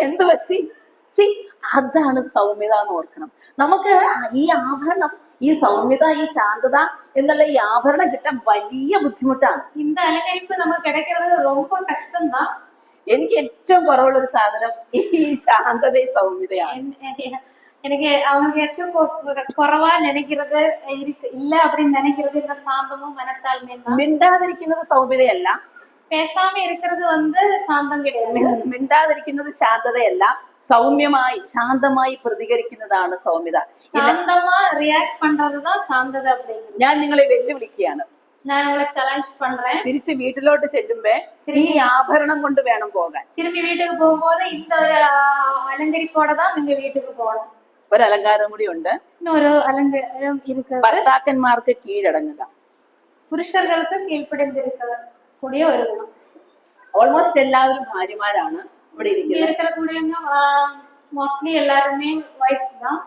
എന്ത് പറ്റി? സി, അതാണ് സൗമ്യത എന്ന് ഓർക്കണം. നമുക്ക് ഈ ആഭരണം, ഈ സൗമ്യത, ഈ ശാന്തത എന്നുള്ള ഈ ആഭരണം കിട്ടാൻ വലിയ ബുദ്ധിമുട്ടാണ്. இந்த அலங்கரிப்பு நமக்கு கிடைக்கிறது ரொம்ப கஷ்டம்தான். എനിക്ക് ഏറ്റവും കുറവുള്ള ഒരു സാധനം ഈ ശാന്തതയും സൗമ്യതയാണ്. எனக்கு அவங்க ഏറ്റവും കുറവാ நினைக்கிறது இல்ல அப்படின்னு நினைக்கிறது இந்த சாந்தமும் மனத்தாழ்மையும் தான். മിണ്ടാതിരിക്കുന്നത് സൗമ്യതയല്ല, பேசாம இருக்கிறது வந்து சாந்தம் கிடையாது. മിണ്ടാതിരിക്കുന്നത് ശാന്തതയല്ല, സൗമ്യമായി ശാന്തമായി പ്രതികരിക്കുന്നതാണ് സൗമ്യത. சாந்தமா ரியாக்ட் பண்றதுதான் சாந்ததை அப்படிங்கிறது. ഞാൻ നിങ്ങളെ വെല്ലുവിളിക്കുകയാണ്. நான் உங்களை சேலஞ்ச் பண்றேன். തിരിച്ച് വീട്ടിലോട്ട് ചെല്ലുമ്പേ ഈ ആഭരണം കൊണ്ട് വേണം പോകാൻ. திரும்பி வீட்டுக்கு போகும்போது இந்த ஒரு அலங்கரிப்போட தான் நீங்க வீட்டுக்கு போகணும். ഒരു അലങ്കാരം കൂടി ഉണ്ട്. இன்னொரு அலங்காரம் இருக்குது. ഭർത്താക്കന്മാർക്ക് കീഴടങ്ങുക. പുരുഷர்களுக்கு கீழ்ப்படிந்திருக்க கூடிய ஒரு குணம். ഓൾമോസ്റ്റ് എല്ലാവരും ഭാര്യമാരാണ് ഇവിടെ ഇരിക്കുന്നത്. இருக்கக்கூடியவங்க மோஸ்ட்லி எல்லாருமே வைஃப்ஸ் தான்.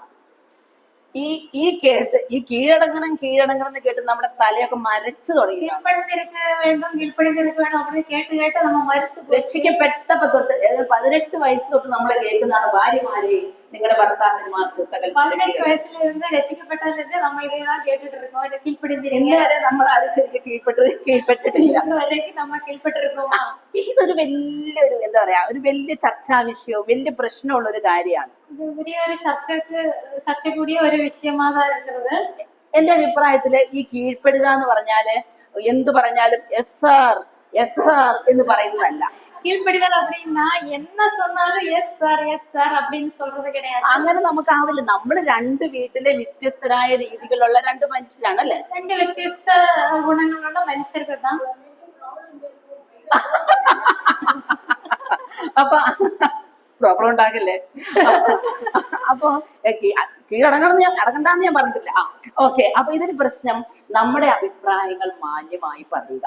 ഈ കേട്ട് ഈ കീഴടങ്ങണം കീഴടങ്ങണം എന്ന് കേട്ട് നമ്മുടെ തലയൊക്കെ മരച്ചു തുടങ്ങി. கீழ்ப்படிந்திருக்க வேண்டும் கீழ்ப்படிந்திருக்க வேண்டும் அப்படின்னு கேட்டு கேட்டு நம்ம மறுத்து രക്ഷിക്കപ്പെട്ടപ്പോ തൊട്ട് 18 വയസ്സ് തൊട്ട് നമ്മളെ കേൾക്കുന്നതാണ്, ഭാര്യമാരെ നിങ്ങളുടെ ഭർത്താക്കന്മാർക്ക് സകല. 18 വയസ്സിൽ ഇருந்து രക്ഷിക്കപ്പെട്ടതിൽ നിന്ന് നമ്മൾ ഇതെല്ലാം കേട്ടിട്ട് இருக்கோம். കീഴ്പ്പടിந்திരിക്കുക. ഇന്ന് വരെ നമ്മൾ ആരും ശരിക്കും കീഴ്പ്പെട്ടിട്ടില്ല. വരേക്കും നമ്മൾ കീഴ്പ്പെട്ടിരിക്കുമോ? ഇതൊരു വലിയൊരു എന്താ പറയാ, ഒരു വലിയ ചർച്ചാ വിഷയവും വലിയ പ്രശ്നമുള്ള ഒരു കാര്യമാണ്. ഇത് വലിയ ഒരു ചർച്ച കൂടിയ ഒരു വിഷയമാതാ இருக்கிறது. എന്റെ അഭിപ്രായത്തില് ഈ കീഴ്പ്പെടുക എന്ന് പറഞ്ഞാല് എന്ത് പറഞ്ഞാലും എസ് സാർ എന്ന് പറയുന്നതല്ല. கீழ்ப்படிதல் அப்படின்னா என்ன சொன்னாலும் எஸ் சார் அப்படின்னு சொல்றது கிடையாது. അങ്ങനെ നമുക്കാവില്ല. നമ്മൾ രണ്ട് വീട്ടിലെ വ്യത്യസ്തരായ രീതികളുള്ള രണ്ട് മനുഷ്യരാണ് അല്ലെ? രണ്ട് വ്യത്യസ്ത ഗുണങ്ങളുള്ള മനുഷ്യർക്ക് தான். അപ്പൊ പ്രോബ്ലം ഉണ്ടാകില്ലേ? അപ്പൊ കീഴടങ്ങണമെന്ന് അടങ്ങണ്ടെന്ന് ഞാൻ പറഞ്ഞിട്ടില്ല. ഓക്കെ. അപ്പൊ ഇതിന് പ്രശ്നം നമ്മുടെ അഭിപ്രായങ്ങൾ മാന്യമായി പറയുക.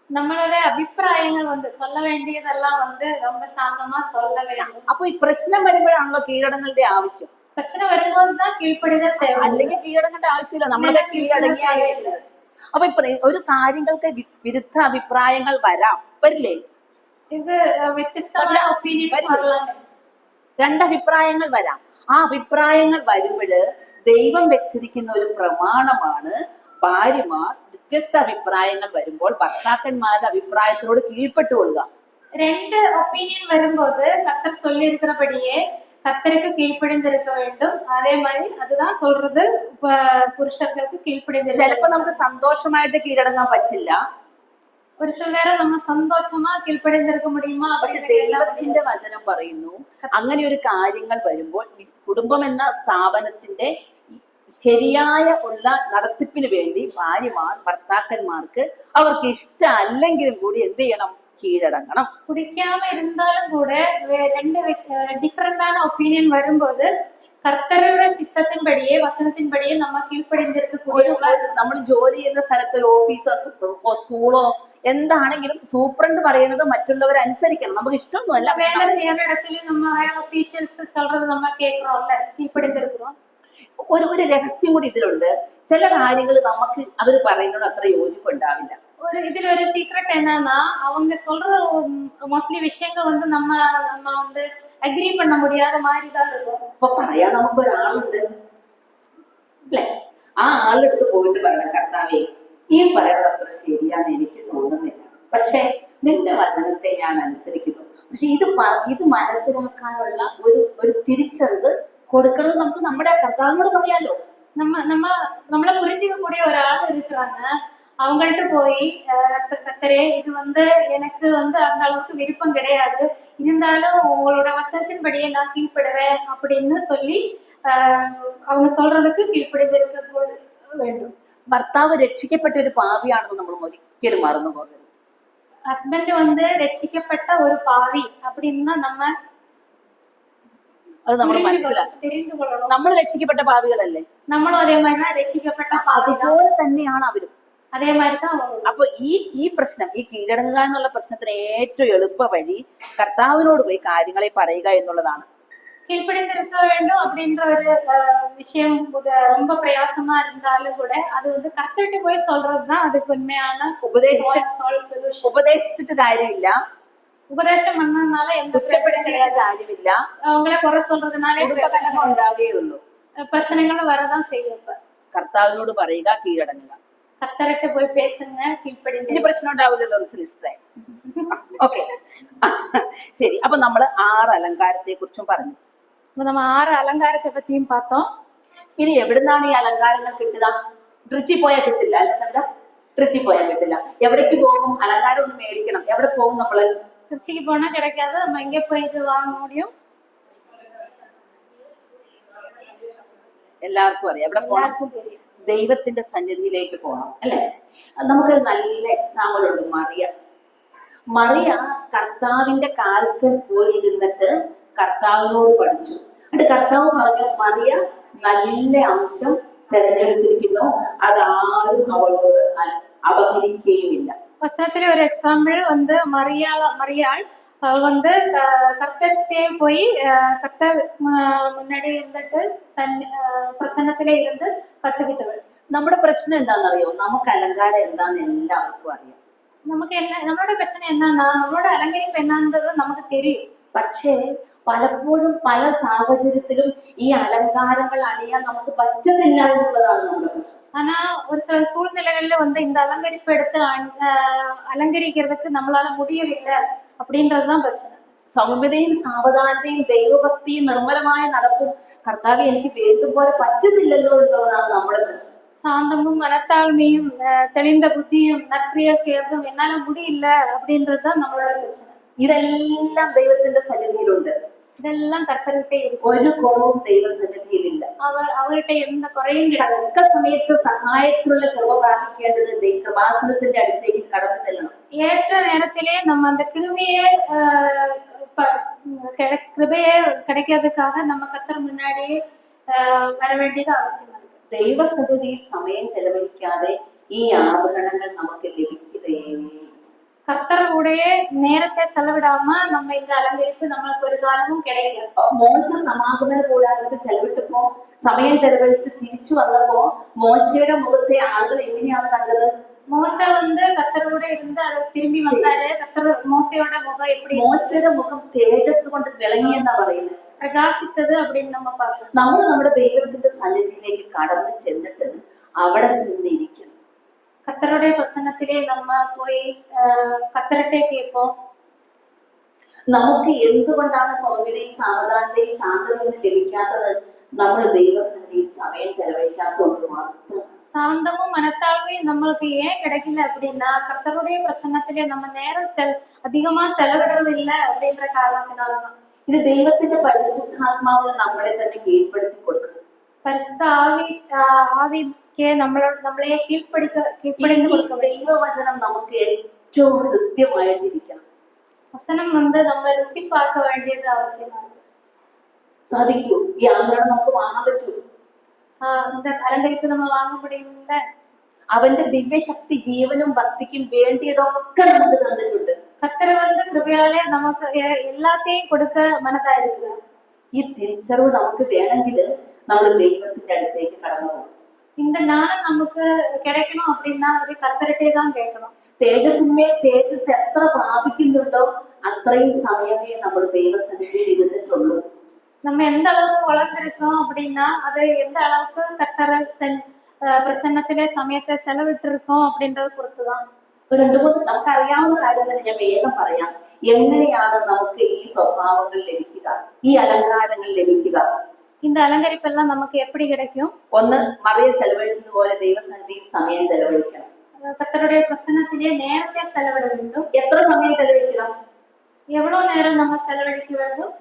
நம்மளுடைய அபிப்பிராயங்கள் வந்து சொல்ல வேண்டியதெல்லாம் வந்து ரொம்ப சாந்தமா சொல்ல வேண்டும். അപ്പൊ ഈ പ്രശ്നം വരുമ്പോഴാണല്ലോ കീഴടങ്ങളുടെ ആവശ്യം. பிரச்சனை வரும்போதுதான் கீழ்ப்படிதல் தேவை. അല്ലെങ്കിൽ കീഴടങ്ങേണ്ട ആവശ്യമില്ല, നമ്മളെ കീഴടങ്ങിയാണ് വരുന്നത്. അപ്പൊ ഒരു കാര്യങ്ങൾക്ക് വിരുദ്ധ അഭിപ്രായങ്ങൾ വരില്ലേ? ഇത് വ്യത്യസ്തമായ ഒപ്പീനിയൻസ് വരலாம். രണ്ടഭിപ്രായങ്ങൾ വരാം. ആ അഭിപ്രായങ്ങൾ വരുമ്പോഴ് ദൈവം വെച്ചിരിക്കുന്ന ഒരു പ്രമാണമാണ്, ഭാര്യമാർ വ്യത്യസ്ത അഭിപ്രായങ്ങൾ വരുമ്പോൾ ഭർത്താക്കന്മാരുടെ അഭിപ്രായത്തിനോട് കീഴ്പ്പെട്ടുകൊള്ളുക. രണ്ട് ഒപ്പീനിയൻ വരുம்போது கர்த்தர் சொல்லி இருக்கிறபடியே கர்த்தருக்கு கீழ்ப்படிந்திருக்க வேண்டும். அதே மாதிரி அதுதான் சொல்றது புருஷர்களுக்கு கீழ்ப்படிந்திருக்க. ചിലപ്പോ നമുക്ക് സന്തോഷമായിട്ട് കീഴടങ്ങാൻ പറ്റില്ല. ഒരു ചില നേരം നമ്മൾ സന്തോഷമാ കീഴ്പ്പടിந்திருக்க முடியுமா? പക്ഷെ ദൈവത്തിന്റെ വചനം പറയുന്നു, അങ്ങനെ ഒരു കാര്യങ്ങൾ വരുമ്പോൾ കുടുംബം എന്ന സ്ഥാപനത്തിന്റെ ശരിയായ ഉള്ള നടത്തിപ്പിന് വേണ്ടി ഭാര്യമാർ ഭർത്താക്കന്മാർക്ക് അവർക്ക് ഇഷ്ടമല്ലെങ്കിലും കൂടി എന്ത് ചെയ്യണം? കീഴടങ്ങണം. പിടിക്കാമ ഇരുന്നാലും കൂടെ രണ്ട് ഡിഫറെന്റാன ഒപ്പീനിയൻ വരുമ്പോൾ കർത്തരുടെ സിത്തത്തിൻപടിയെ വസനത്തിൻപടിയെ നമ്മൾ കീഴ്പ്പടിந்திருக்க. നമ്മൾ ജോലി ചെയ്യുന്ന സ്ഥലത്ത് ഒരു ഓഫീസോ സ്കൂളോ എന്താണെങ്കിലും സൂപ്രണ്ട് പറയുന്നത് മറ്റുള്ളവർ അനുസരിക്കണം. നമുക്ക് ഇഷ്ടമൊന്നുമല്ല. വേല ചെയ്യുന്ന ഇടത്തിൽ നമ്മൾ ഹയർ ഒഫീഷ്യൽസ് சொல்றது നമ്മൾ കേൾക്കറോല്ല, കീഴ്പ്പടിந்திருக்கிறோம். ഒരു രഹസ്യം കൂടി ഇതിലുണ്ട്. ചില കാര്യങ്ങൾ നമുക്ക് അവർ പറയുന്നത് അത്ര യോജിപ്പുണ്ടാവില്ല. ഇതിലൊരു സീക്രട്ട് என்னன்னா, அவங்க சொல்ற மோஸ்ட்லி விஷயங்கள் வந்து நம்ம வந்து അഗ്രി பண்ண முடியாத மாதிரி தான் இருக்கும். ഇപ്പൊ പറയാൻ നമുക്ക് ഒരാളുണ്ട് അല്ലെ? ആ ആളെടുത്ത് പോയിട്ട് പറയണം, കർത്താവേ ഈ പറയുന്നത് അത്ര ശരിയാന്ന് എനിക്ക് തോന്നുന്നില്ല, പക്ഷെ നിന്റെ വചനത്തെ ഞാൻ അനുസരിക്കുന്നു. പക്ഷെ ഇത് മനസ്സിലാക്കാനുള്ള ഒരു തിരിച്ചറിവ് കൊടുക്കുന്നത് നമുക്ക് നമ്മുടെ കർത്താവിനോട് പറയാലോ. നമ്മളെ புரிஞ்சிக்கக்கூடிய ஒரு ஆள் இருக்கிறாங்க. அவங்கள்ட்ட போய் கர்த்தரே இது வந்து எனக்கு வந்து அந்த அளவுக்கு விருப்பம் கிடையாது, இருந்தாலும் உங்களோட வசனத்தின்படியே நான் கீழ்ப்படுவேன் அப்படின்னு சொல்லி அவங்க சொல்றதுக்கு கீழ்ப்படிந்திருக்க வேண்டும். ഭർത്താവ് രക്ഷിക്കപ്പെട്ട ഒരു പാപിയാണെന്ന് നമ്മൾ ഒരിക്കലും മറന്നു പോകരുത്. ஹஸ்பண்ட் வந்து ரட்சிக்கப்பட்ட ஒரு பாவி அப்படின்னா நம்ம അത് നമ്മൾ മനസ്സിലാക്കണം. தெரிந்து கொள்ளணும். നമ്മൾ രക്ഷിക്കപ്പെട്ട പാപികളല്ലേ? நம்மளும் അതே மாதிரி தான் ரட்சிக்கப்பட்ட பாவி. അതുപോലെ തന്നെയാണ് അവരും. അതേ மாதிரி தான் அவங்களும். അപ്പൊ ഈ പ്രശ്നം, ഈ കീഴടങ്ങുക എന്നുള്ള പ്രശ്നത്തിന് ഏറ്റവും എളുപ്പ വഴി കർത്താവിനോട് പോയി കാര്യങ്ങളെ പറയുക എന്നുള്ളതാണ്. கீழ்ப்படிந்திருக்க வேண்டும் அப்படின்ற ஒரு விஷயம் ரொம்ப பிரயாசமா இருந்தாலும் கூட அது வந்து கத்துட்டு போய் சொல்றதுதான் அதுக்கு உண்மையான ഉപദേശിച്ചിട്ട് കാര്യമില്ല, ഉപദേശം பண்ணதுனால எந்த കുറ്റപ്പെടുത്തിയിട്ട് കാര്യമില്ല, அவங்கள குறை சொல்றதுனால കുടുംബകലഹം ഉണ്ടാകുകയുള്ളൂ. பிரச்சனைகள் வரதான் செய்யும். കർത്താവിനോട് പറയുക, കീഴടങ്ങുക. കത്തറിട്ട് പോയി പേസുங்க, കീഴ്പ്പടിங்க. ഇനി പ്രശ്നം ഉണ്ടാവില്ലല്ലോ സിസ്റ്ററെ. ഓക്കെ, ശരി. അപ്പൊ നമ്മള് 6 അലങ്കാരത്തെ കുറിച്ചും പറഞ്ഞു. நம்ம 6 അലങ്കാരത്തെ പറ്റിയും பார்த்தோം. ഇനി എവിടുന്നാണ് ഈ അലങ്കാരങ്ങൾ കിട്ടുക? ട്രിച്ചി പോയാൽ കിട്ടില്ല അല്ലെ സവിത? ട്രിച്ചി പോയാൽ കിട്ടില്ല. എവിടേക്ക് പോകും? അലങ്കാരം ഒന്ന് മേടിക്കണം. എവിടെ പോകും നമ്മള്? திருச்சிக்கு போனா கிடைக்காது. நம்ம எங்க போயிட்டு வாங்க முடியும்? എല്ലാവർക്കും അറിയാം. എവിടെ പോകണം? ദൈവത്തിന്റെ സന്നിധിയിലേക്ക് പോകണം അല്ലെ? നമുക്കൊരു നല്ല എക്സാമ്പിൾ ഉണ്ട്. മറിയ കർത്താവിന്റെ കാലത്ത് പോയിരുന്നിട്ട് കർത്താവിനോട് പഠിച്ചു. എന്നിട്ട് കർത്താവ് പറഞ്ഞു, മറിയ നല്ല അംശം തെരഞ്ഞെടുത്തിരിക്കുന്നു, അതാരും അവളോട് അപഹരിക്കുകയുമില്ല. வசனத்துல ஒரு எக்ஸாம்பிள் வந்து மரியாள் அவள் வந்து கர்த்தர்கிட்டே போய் கர்த்தர் முன்னாடி இருந்துட்டு പ്രസന്നത്തിലെ ഇരുന്ന് കത്തുകിട്ടവൾ. നമ്മുടെ പ്രശ്നം എന്താണെന്നറിയോ? നമുക്ക് അലങ്കാരം എന്താന്ന് എല്ലാവർക്കും അറിയാം. നമുക്ക് നമ്മുടെ പ്രശ്നം എന്നാ, നമ്മുടെ അലങ്കരിപ്പ് എന്നാന്നത് നമുക്ക് തെരിയും. പക്ഷേ പലപ്പോഴും പല സാഹചര്യത്തിലും ഈ അലങ്കാരങ്ങൾ അണിയാൻ നമുക്ക് പറ്റുന്നില്ല എന്നുള്ളതാണ് നമ്മുടെ പ്രശ്നം. ஆனா ஒரு சில சூழ்நிலைகள்ல வந்து இந்த அலங்கரிப்பு எடுத்து அலங்கரிக்கிறதுக்கு நம்மளால முடியவில்லை அப்படின்றதுதான் பிரச்சனை. സൗമ്യതയും സാവധാനതയും ദൈവഭക്തിയും നിർമ്മലമായ നടപ്പും കർത്താവ് എനിക്ക് വേണ്ടും പോലെ പറ്റുന്നില്ലല്ലോ എന്നുള്ളതാണ് നമ്മുടെ പ്രശ്നം. சாந்தமும் மனத்தாழ்மையும் தெளிந்த புத்தியும் நற்கிரியை செய்யறதும் என்னால முடியல அப்படின்றதுதான் நம்மளோட பிரச்சனை. ഇതെല്ലാം ദൈവത്തിന്റെ സന്നിധിയിലുണ്ട്. ഇതെല്ലാം കർത്തരുടെ ഒരു കുറവും ദൈവസന്നിധിയിലില്ല. അവരുടെ എന്ത് കുറയും തക്ക സമയത്ത് സഹായത്തിലുള്ള കൃപ പ്രാപിക്കേണ്ടത് കൃപാസനത്തിന്റെ അടുത്തേക്ക് കടന്നു ചെല്ലണം. ஏற்ற நேரத்திலே நம்ம அந்த கிருபையை கிடைக்கிறதுக்காக நம்ம கர்த்தர் முன்னாடியே வர வேண்டியது அவசியமா இருக்கு. ദൈവസന്നിധിയിൽ സമയം ചെലവഴിക്കാതെ ഈ ആഭരണങ്ങൾ നമുക്ക് ലഭിക്കുകയേ. கர்த்தருடைய நேரத்தை செலவிடாம நம்ம இந்த அலங்கரிப்பு நம்மளுக்கு ஒரு காலமும் கிடைக்காது. മോശ സമാഗമന കൂടാരത്ത് ചെലവിട്ടപ്പോ സമയം ചെലവഴിച്ച് തിരിച്ചു വന്നപ്പോ മോശയുടെ മുഖത്തെ ആളുകൾ എങ്ങനെയാണ് കണ്ടത്? മോശ வந்து கர்த்தரோட இருந்து அது திரும்பி வந்தாரு. கர்த்தர் மோசையோட முகம் எப்படி? മോശയുടെ മുഖം തേജസ് കൊണ്ട് തിളങ്ങി എന്നാ പറയുന്നത്, പ്രകാശിച്ചത് அப்படின்னு நம்ம பார்க்கணும். നമ്മൾ നമ്മുടെ ദൈവത്തിന്റെ സന്നിധിയിലേക്ക് കടന്നു ചെന്നിട്ട് അവിടെ ചെന്നിരിക്കണം. கர்த்தருடைய பிரசன்னத்திலே நம்ம போய் கர்த்தரட்டே கேட்போம். നമുക്ക് എന്തുകൊണ്ടാണ് സൗമ്യതയും സാവധാനതയും ശാന്തതയും ലഭിക്കാത്തത്? നമ്മൾ ദൈവസന്നിധിയിൽ സമയം ചെലവഴിക്കാത്തതുകൊണ്ട് മാത്രം. சாந்தமும் மனத்தாழ்மையும் நம்மளுக்கு ஏன் கிடைக்கல அப்படின்னா கர்த்தருடைய பிரசன்னத்திலே நம்ம நேரம் அதிகமா செலவிடுறது இல்லை அப்படின்ற காரணத்தினாலதான். ഇത് ദൈവത്തിന്റെ പരിശുദ്ധാത്മാവിൽ നമ്മളെ തന്നെ കീഴ്പ്പെടുത്തി കൊടുക്കണം. പരിശുദ്ധ ആവിക്ക് നമ്മളെ കീഴ്പ്പെടുത്തി കൊടുക്കണം. ദൈവവചനം നമുക്ക് ഏറ്റവും ഹൃദ്യമായിട്ടിരിക്കണം. വചനം வந்து நம்ம രുചി பார்க்க வேண்டியது அவசியமா இருக்கு. സാധിക്കൂ? ഈ ആഭരണം നമുക്ക് വാങ്ങാൻ പറ്റൂ? இந்த അലങ്കരിപ്പ് நம்ம வாங்க முடியுമില്ല. അവന്റെ ദിവ്യശക്തി ജീവനും ഭക്തിക്കും വേണ്ടിയതൊക്കെ നമുക്ക് തന്നിട്ടുണ്ട്. கர்த்தர் வந்து கிருபையாலே நமக்கு எல்லாத்தையும் கொடுக்க மனதா இருக்கிறார். ഈ തിരിച്ചറിവ് നമുക്ക് വേണമെങ്കിൽ നമ്മൾ ദൈവത്തിന്റെ അടുത്തേക്ക് കടന്നു പോകും. இந்த ஞானம் நமக்கு கிடைக்கணும் அப்படின்னா அது கர்த்தர்கிட்டே தான் கேட்கணும். തേജസ്സിന്മേൽ തേജസ് എത്ര പ്രാപിക്കുന്നുണ്ടോ അത്രയും സമയമേ നമ്മൾ ദൈവസന്നിധിയിൽ ഇരുന്നിട്ടുള്ളൂ. நம்ம எந்த அளவுக்கு வளர்ந்திருக்கோம் அப்படின்னா அது எந்த அளவுக்கு கர்த்தர் பிரசன்னத்திலே സമയത്തെ செலவிட்டு இருக்கோம் அப்படின்றத பொறுத்துதான். ഒരു 2-3 നമുക്കറിയാവുന്ന കാര്യം തന്നെ ഞാൻ വേഗം പറയാം. എങ്ങനെയാണ് നമുക്ക് ഈ സ്വഭാവങ്ങൾ ലഭിക്കുക, ഈ അലങ്കാരങ്ങൾ ലഭിക്കുക? இந்த அலங்கரிப்பெல்லாம் நமக்கு எப்படி கிடைக்கும்? ഒന്ന്, മറിയ ചെലവഴിച്ചതുപോലെ ദൈവസന്നിധിയിൽ സമയം ചെലവഴിക്കണം. கர்த்தருடைய பிரசன்னத்திலே நேரத்தை செலவிட வேண்டும். എത്ര സമയം ചെലവഴിക്കണം? எவ்வளவு நேரம் நம்ம செலவழிக்க வேண்டும்?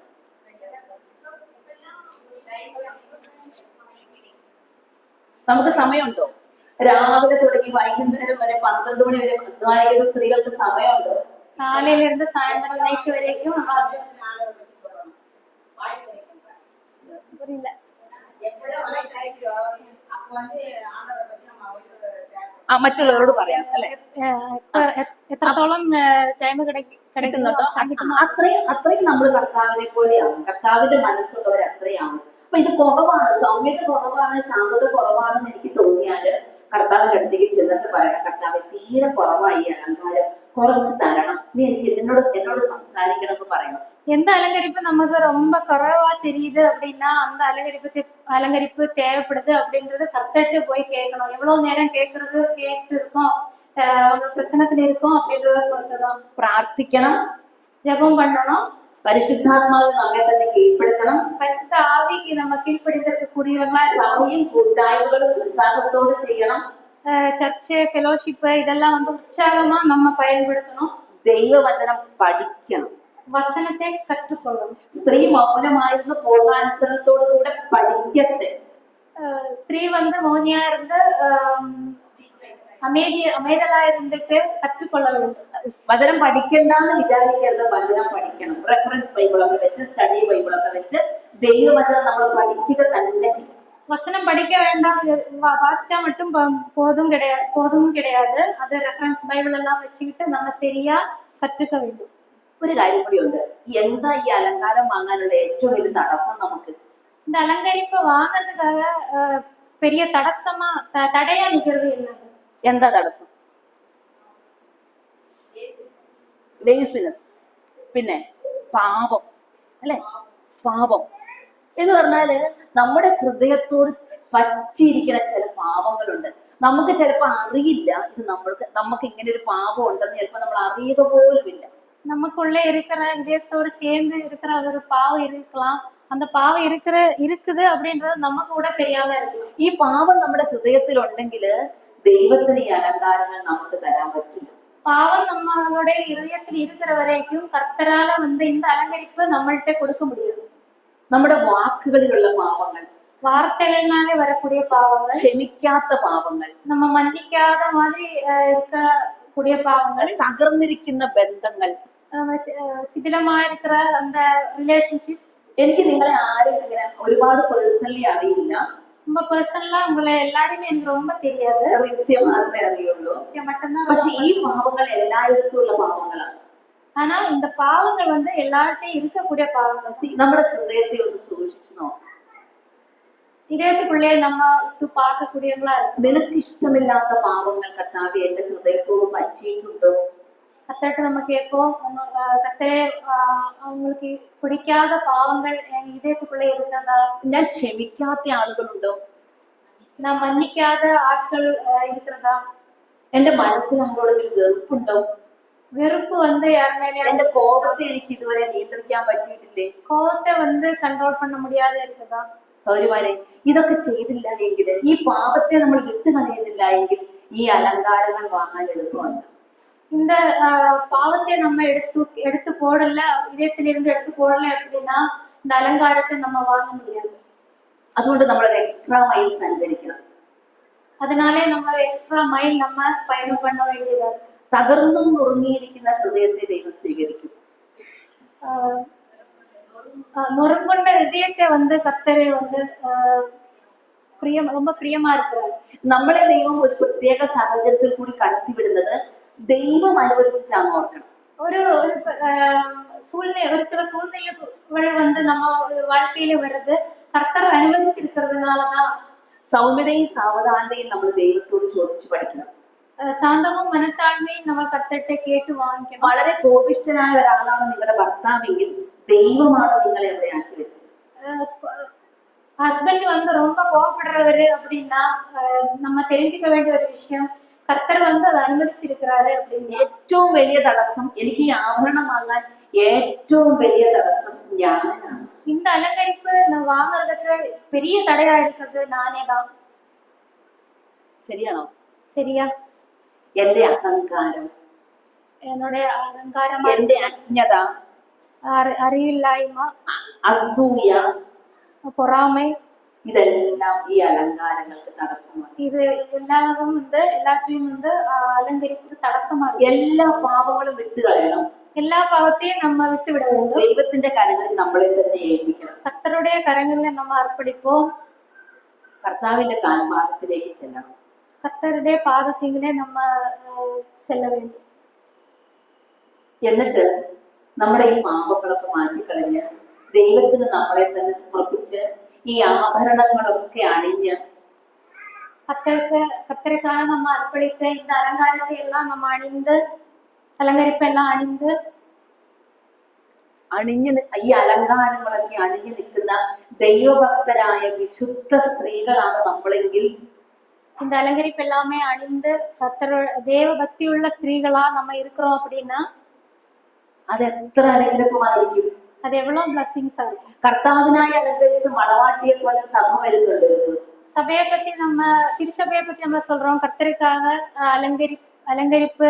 നമുക്ക് സമയമുണ്ടോ? രാവിലെ തുടങ്ങി വൈകുന്നേരം വരെ 12 മണി വരെ അധ്വാനിക്കുന്ന സ്ത്രീകൾക്ക് സമയമുണ്ടോ? காலையில இருந்து சாயந்தரம் நைட் வரைக்கும் புரியல. മറ്റുള്ളവരോട് പറയാം അല്ലെ? എത്രത്തോളം ടൈം കിട്ടുന്നുണ്ടോ? അത്രയും നമ്മൾ കർത്താവിനെ പോലെയാവും. കർത്താവിന്റെ മനസ്സുള്ളവർ അത്രയാവും. അപ്പൊ ഇത് കുറവാണ്, സൗമ്യത കുറവാണ്, ശാന്തത കുറവാണെന്ന് എനിക്ക് തോന്നിയാല് കർത്താവിന്റെ അടുത്തേക്ക് ചെന്നിട്ട് പറയണം, കർത്താവ് തീരെ കുറവായി അലങ്കാരം, കുറച്ച് തരണം, നീ എനിക്ക് എന്നോട് സംസാരിക്കണം എന്ന് പറയണം. எந்த அலங்கரிப்பு நமக்கு ரொம்ப குறைவா தெரியுது அப்படின்னா அந்த அலங்கரிப்பு தேவைப்படுது அப்படின்றது கர்த்தர்கிட்ட போய் கேட்கணும். எவ்வளவு நேரம் கேட்டு இருக்கோம், அவங்க பிரசனத்துல இருக்கோம் அப்படின்றத பொறுத்துதான். പ്രാർത്ഥിക്കണം, ஜெபம் பண்ணணும், പരിശുദ്ധാത്മാവ് നമ്മെ തന്നെ കീഴ്പ്പെടുത്തണം, പരിശുദ്ധ ആവിക്ക് നമ്മ കീഴ്പ്പെടുത്തக்கூடிയവങ്ങളാ. സഭയും കൂട്ടായ്മകളും ഉത്സാഹത്തോടെ ചെയ്യണം. சர்ச்சு ஃபெலோஷிப் இதெல்லாம் வந்து உற்சாகமா நம்ம பயன்படுத்தணும். ദൈവവചനം പഠിക്കണം, വസനത്തെ കற்றுക്കൊള്ളണം. സ്ത്രീ മൗനമായിരുന്നു പൂർണ്ണാനുസരണത്തോടു കൂടെ പഠിക്കട്ടെ. സ്ത്രീ வந்து மௌனியா இருந்து அமைதலா இருந்துட்டு கற்றுக்கொள்ள வேண்டும். വചനം പഠിക്കണ്ടെന്ന് വിചാരിക്കരുത്, വചനം പഠിക്കണം. റെഫറൻസ് ബൈബിളൊക്കെ വെച്ച്, സ്റ്റഡി ബൈബിളൊക്കെ വെച്ച് ദൈവവചനം നമ്മൾ പഠിക്കുക തന്നെ ചെയ്യും. வசனம் படிக்க வேண்டாம், வாசிச்சா மட்டும் போதும் கிடையாது. அது ரெஃபரன்ஸ் பைபிள் எல்லாம் வச்சுக்கிட்டு நம்ம சரியா கற்றுக்க வேண்டும். ഒരു കാര്യം കൂടി ഉണ്ട്. എന്താ ഈ അലങ്കാരം വാങ്ങാനുള്ള ഏറ്റവും വലിയ തടസ്സം നമുക്ക്? இந்த அலங்கரிப்பு வாங்குறதுக்காக பெரிய தடையா நிக்கிறது என்னது? എന്താ തടസ്സം? ലേസിനെസ്, പിന്നെ പാപം അല്ലെ? പാപം എന്ന് പറഞ്ഞാല് നമ്മുടെ ഹൃദയത്തോട് പറ്റിയിരിക്കുന്ന ചില പാപങ്ങളുണ്ട്. നമുക്ക് ചിലപ്പോ അറിയില്ല ഇത് നമുക്ക് ഇങ്ങനെ ഒരു പാപം ഉണ്ടെന്ന് ചിലപ്പോ നമ്മൾ അറിയുക പോലുമില്ല. நமக்குள்ளே இருக்கிற இதயத்தோடு சேர்ந்து இருக்கிற ஒரு பாவம் இருக்கலாம். அந்த பாவம் இருக்குது அப்படின்றது நமக்கு கூட தெரியாம இருக்கு. ഈ പാപം നമ്മുടെ ഹൃദയത്തിൽ ഉണ്ടെങ്കിൽ ദൈവത്തിന് ഈ അലങ്കാരങ്ങൾ നമുക്ക് തരാൻ പറ്റില്ല. பாவம் நம்மளுடைய இதயத்தில் இருக்கிற வரைக்கும் கர்த்தரால வந்து இந்த அலங்கரிப்பு நம்மள்கிட்ட கொடுக்க முடியாது. നമ്മുടെ വാക്കുകളിലുള്ള പാപങ്ങൾ, வார்த்தைகள்னாலே வரக்கூடிய பாவங்கள், ക്ഷമിക്കാത്ത പാപങ്ങൾ, நம்ம மன்னிக்காத மாதிரி இருக்கக்கூடிய பாவங்கள், തകർന്നിരിക്കുന്ന ബന്ധങ്ങൾ, சிதிலமா இருக்கிற அந்த ரிலேஷன்ஷிப்ஸ். എനിക്ക് നിങ്ങളെ ആരും ഇങ്ങനെ ഒരുപാട് പേഴ്സണലി അറിയില്ല, ரொம்ப பர்சனலா உங்களை எல்லாருமே எனக்கு ரொம்ப தெரியாது, റിൻസിയെ മാത്രമേ അറിയുള്ളൂ. மட்டும்தான். പക്ഷെ ഈ പാപങ്ങൾ എല്ലായിടത്തും ഉള്ള പാപങ്ങളാണ്. ஆனா இந்த பாவங்கள் வந்து எல்லார்ட்டையும் இருக்கக்கூடிய பாவங்கள். നമ്മുടെ ഹൃദയത്തെ ഒന്ന് സൂക്ഷിച്ചു നോക്കാം. இதயத்துக்குள்ளே நம்ம பார்க்கக்கூடியவங்களா இருக்கு. നിനക്ക് ഇഷ്ടമില്ലാത്ത പാപങ്ങൾ കർത്താവേ എന്റെ ഹൃദയത്തോട് പറ്റിയിട്ടുണ്ടോ? கர்த்தர்ட்ட நம்ம கேட்போம், கர்த்தரே அவங்களுக்கு பிடிக்காத பாவங்கள் என் இதயத்துக்குள்ளே இருக்கிறதா? ഞാൻ ക്ഷമിക്കാത്ത ആളുകളുണ്ടോ? நான் மன்னிக்காத ஆட்கள் இருக்கிறதா? എന്റെ മനസ്സിൽ ആരോടെങ്കിലും വെറുപ്പുണ്ടോ? வெறுப்பு வந்து யார் மேலே? എന്റെ കോപത്തെ എനിക്ക് ഇതുവരെ നിയന്ത്രിക്കാൻ പറ്റിയിട്ടില്ലേ? கோபத்தை வந்து கண்ட்ரோல் பண்ண முடியாத இருக்குதா? സൗരിമാരെ, ഇതൊക്കെ ചെയ്തില്ല എങ്കിൽ, ഈ പാപത്തെ നമ്മൾ വിട്ടുകളയുന്നില്ല എങ്കിൽ ഈ അലങ്കാരങ്ങൾ വാങ്ങാൻ എളുപ്പമല്ല. இந்த பாவத்தை நம்ம எடுத்து போடல, இதயத்திலிருந்து எடுத்து போடல அப்படின்னா இந்த அலங்காரத்தை நம்ம வாங்க முடியாது. അതുകൊണ്ട് നമ്മൾ ഒരു എക്സ്ട്രാ മൈൽ സഞ്ചരിക്കണം. அதனாலே நம்ம எக்ஸ்ட்ரா மைல் நம்ம பயணம் பண்ண வேண்டியதா இருக்கு. തകർന്നും നുറുങ്ങിയിരിക്കുന്ന ഹൃദയത്തെ ദൈവം സ്വീകരിക്കും. நொறுங்கொண்ட இதயத்தை வந்து கர்த்தரே வந்து ரொம்ப பிரியமா இருக்கிறார். നമ്മളെ ദൈവം ഒരു പ്രത്യേക സാഹചര്യത്തിൽ കൂടി കടത്തിവിടുന്നത് ദൈവം അനുവദിച്ചിട്ടാണ് ഓർക്കണം. ஒரு சில சூழ்நிலைகள் வந்து நம்ம வாழ்க்கையில வருது கர்த்தர் അനുവദിച്ചിരിക്കുന്നതിനാലதான். സൗമ്യതയും സാവധാനതയും നമ്മൾ ദൈവത്തോട് ചോദിച്ചു പഠിക്കണം. ശാന്തവും മനത്താഴ്മയും നമ്മൾ കർത്തട്ടെ കേട്ട് വാങ്ങിക്കണം. വളരെ കോപിഷ്ഠനായ ഒരാളാണ് നിങ്ങളുടെ ഭർത്താവെങ്കിൽ ദൈവമാണ് നിങ്ങളെ എവിടെ ആക്കി വെച്ചത്. ஹஸ்பண்ட் வந்து ரொம்ப கோபப்படுறவரு அப்படின்னா நம்ம தெரிஞ்சுக்க வேண்டிய ஒரு விஷயம், கர்த்தர் வந்து அதை അനുവദിച്ചിരിக்கிறாரு அப்படின்னு. ഏറ്റവും വലിയ തടസ്സം, എനിക്ക് ഈ ആഭരണം വാങ്ങാൻ ഏറ്റവും വലിയ തടസ്സം ഞാനാണ്. இந்த அலங்கரிப்பு நான் வாங்குறதுக்கு பெரிய தடையா இருக்கிறது நானே தான். ശരിയാണോ? சரியா? എന്റെ അഹങ്കാരം, என்னுடைய அகங்காரம், എന്റെ അജ്ഞത, அறிவில்லாയ്മ, അസൂയ, பொறாமை, ഇതെല്ലാം ഈ അലങ്കാരങ്ങൾക്ക് തടസ്സമാണ്. இது எல்லாரும் வந்து எல்லாத்தையும் வந்து அலங்கரிப்புக்கு தடசமா இருக்கு. എല്ലാ പാപങ്ങളും വിട്ടുകളയണം. எல்லா பாவத்தையும் நம்ம விட்டு விட வேண்டும். ദൈവത്തിന്റെ കരങ്ങളിൽ നമ്മളെ തന്നെ ഏൽപ്പിക്കണം. கர்த்தருடைய கரங்களில் நம்ம அர்ப்பணிப்போம். കർത്താവിന്റെ കാൽപാദത്തിലേക്ക് ചെല്ലണം. கர்த்தருடைய பாதத்திலே நம்ம செல்ல வேண்டும். എന്നിട്ട് നമ്മുടെ ഈ പാപങ്ങളൊക്കെ മാറ്റിക്കളഞ്ഞ് ദൈവത്തിന് നമ്മളെ തന്നെ സമർപ്പിച്ച് ഈ ആഭരണങ്ങളൊക്കെ അണിഞ്ഞ് கர்த்தருக்காக நம்ம அர்ப்பணித்த இந்த அலங்காரத்தை எல்லாம் நம்ம அணிந்து அலங்கரிப்பெல்லாம் അണിഞ്ഞ് ഈ അലങ്കാരങ്ങളൊക്കെ അണിഞ്ഞു നിൽക്കുന്ന ദൈവഭക്തരായ വിശുദ്ധ സ്ത്രീകളാണ് നമ്മളെങ്കിൽ, இந்த அலங்கரிப்பு எல்லாமே அணிந்து கர்த்தரோட தேவ பக்தியுள்ள ஸ்திரீகளா நம்ம இருக்கிறோம் அப்படின்னா അത് എത്ര അനുഗ്രഹമായിരിക്കും. அது எவ்வளவு பிளஸிங்ஸா இருக்கும். കർത്താവിനായി അലങ്കരിച്ച മണവാട്ടിയെ പോലെ സഭ വരുന്നുണ്ട് ഒരു ദിവസം. சபையை பத்தி நம்ம திருச்சபையை பத்தி நம்ம சொல்றோம். கர்த்தருக்காக அலங்கரிப்பு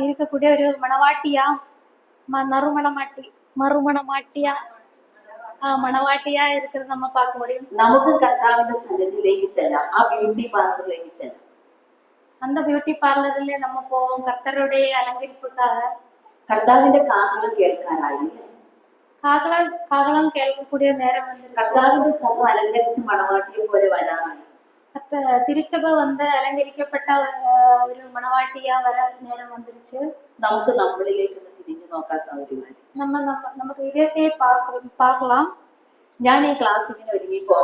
இருக்கக்கூடிய ஒரு மணவாட்டியா மணவாட்டியா இருக்கிறது நம்ம பார்க்க முடியும். നമുക്ക് കർത്താവിന്റെ സന്നിധിയിലേക്ക് ചെല്ലാം, ആ ബ്യൂട്ടി പാർലറിലേക്ക് ചെല്ലാം. அந்த பியூட்டி பார்லர்ல நம்ம போவோம் கர்த்தருடைய அலங்கரிப்புக்காக. കർത്താവിന്റെ കാഹളം കേൾക്കാനായില്ലേ? காகலம் கேட்கக்கூடிய நேரம் வந்து കർത്താവിന്റെ സഭ അലങ്കരിച്ച മണവാട്ടിയെ പോലെ വരാനായി. திருச்சபை வந்து அலங்கரிக்கப்பட்ட ஒரு மணவாட்டியா வர நேரம் வந்துருச்சு. നമുക്ക് നമ്മളിലേക്ക് തിരിഞ്ഞു നോക്കാൻ സൗകര്യമായി. നമുക്ക് இதயத்தை பார்க்கலாம். ഞാൻ ഈ ക്ലാസ്സിങ്ങിന് ഒരുങ്ങിയപ്പോ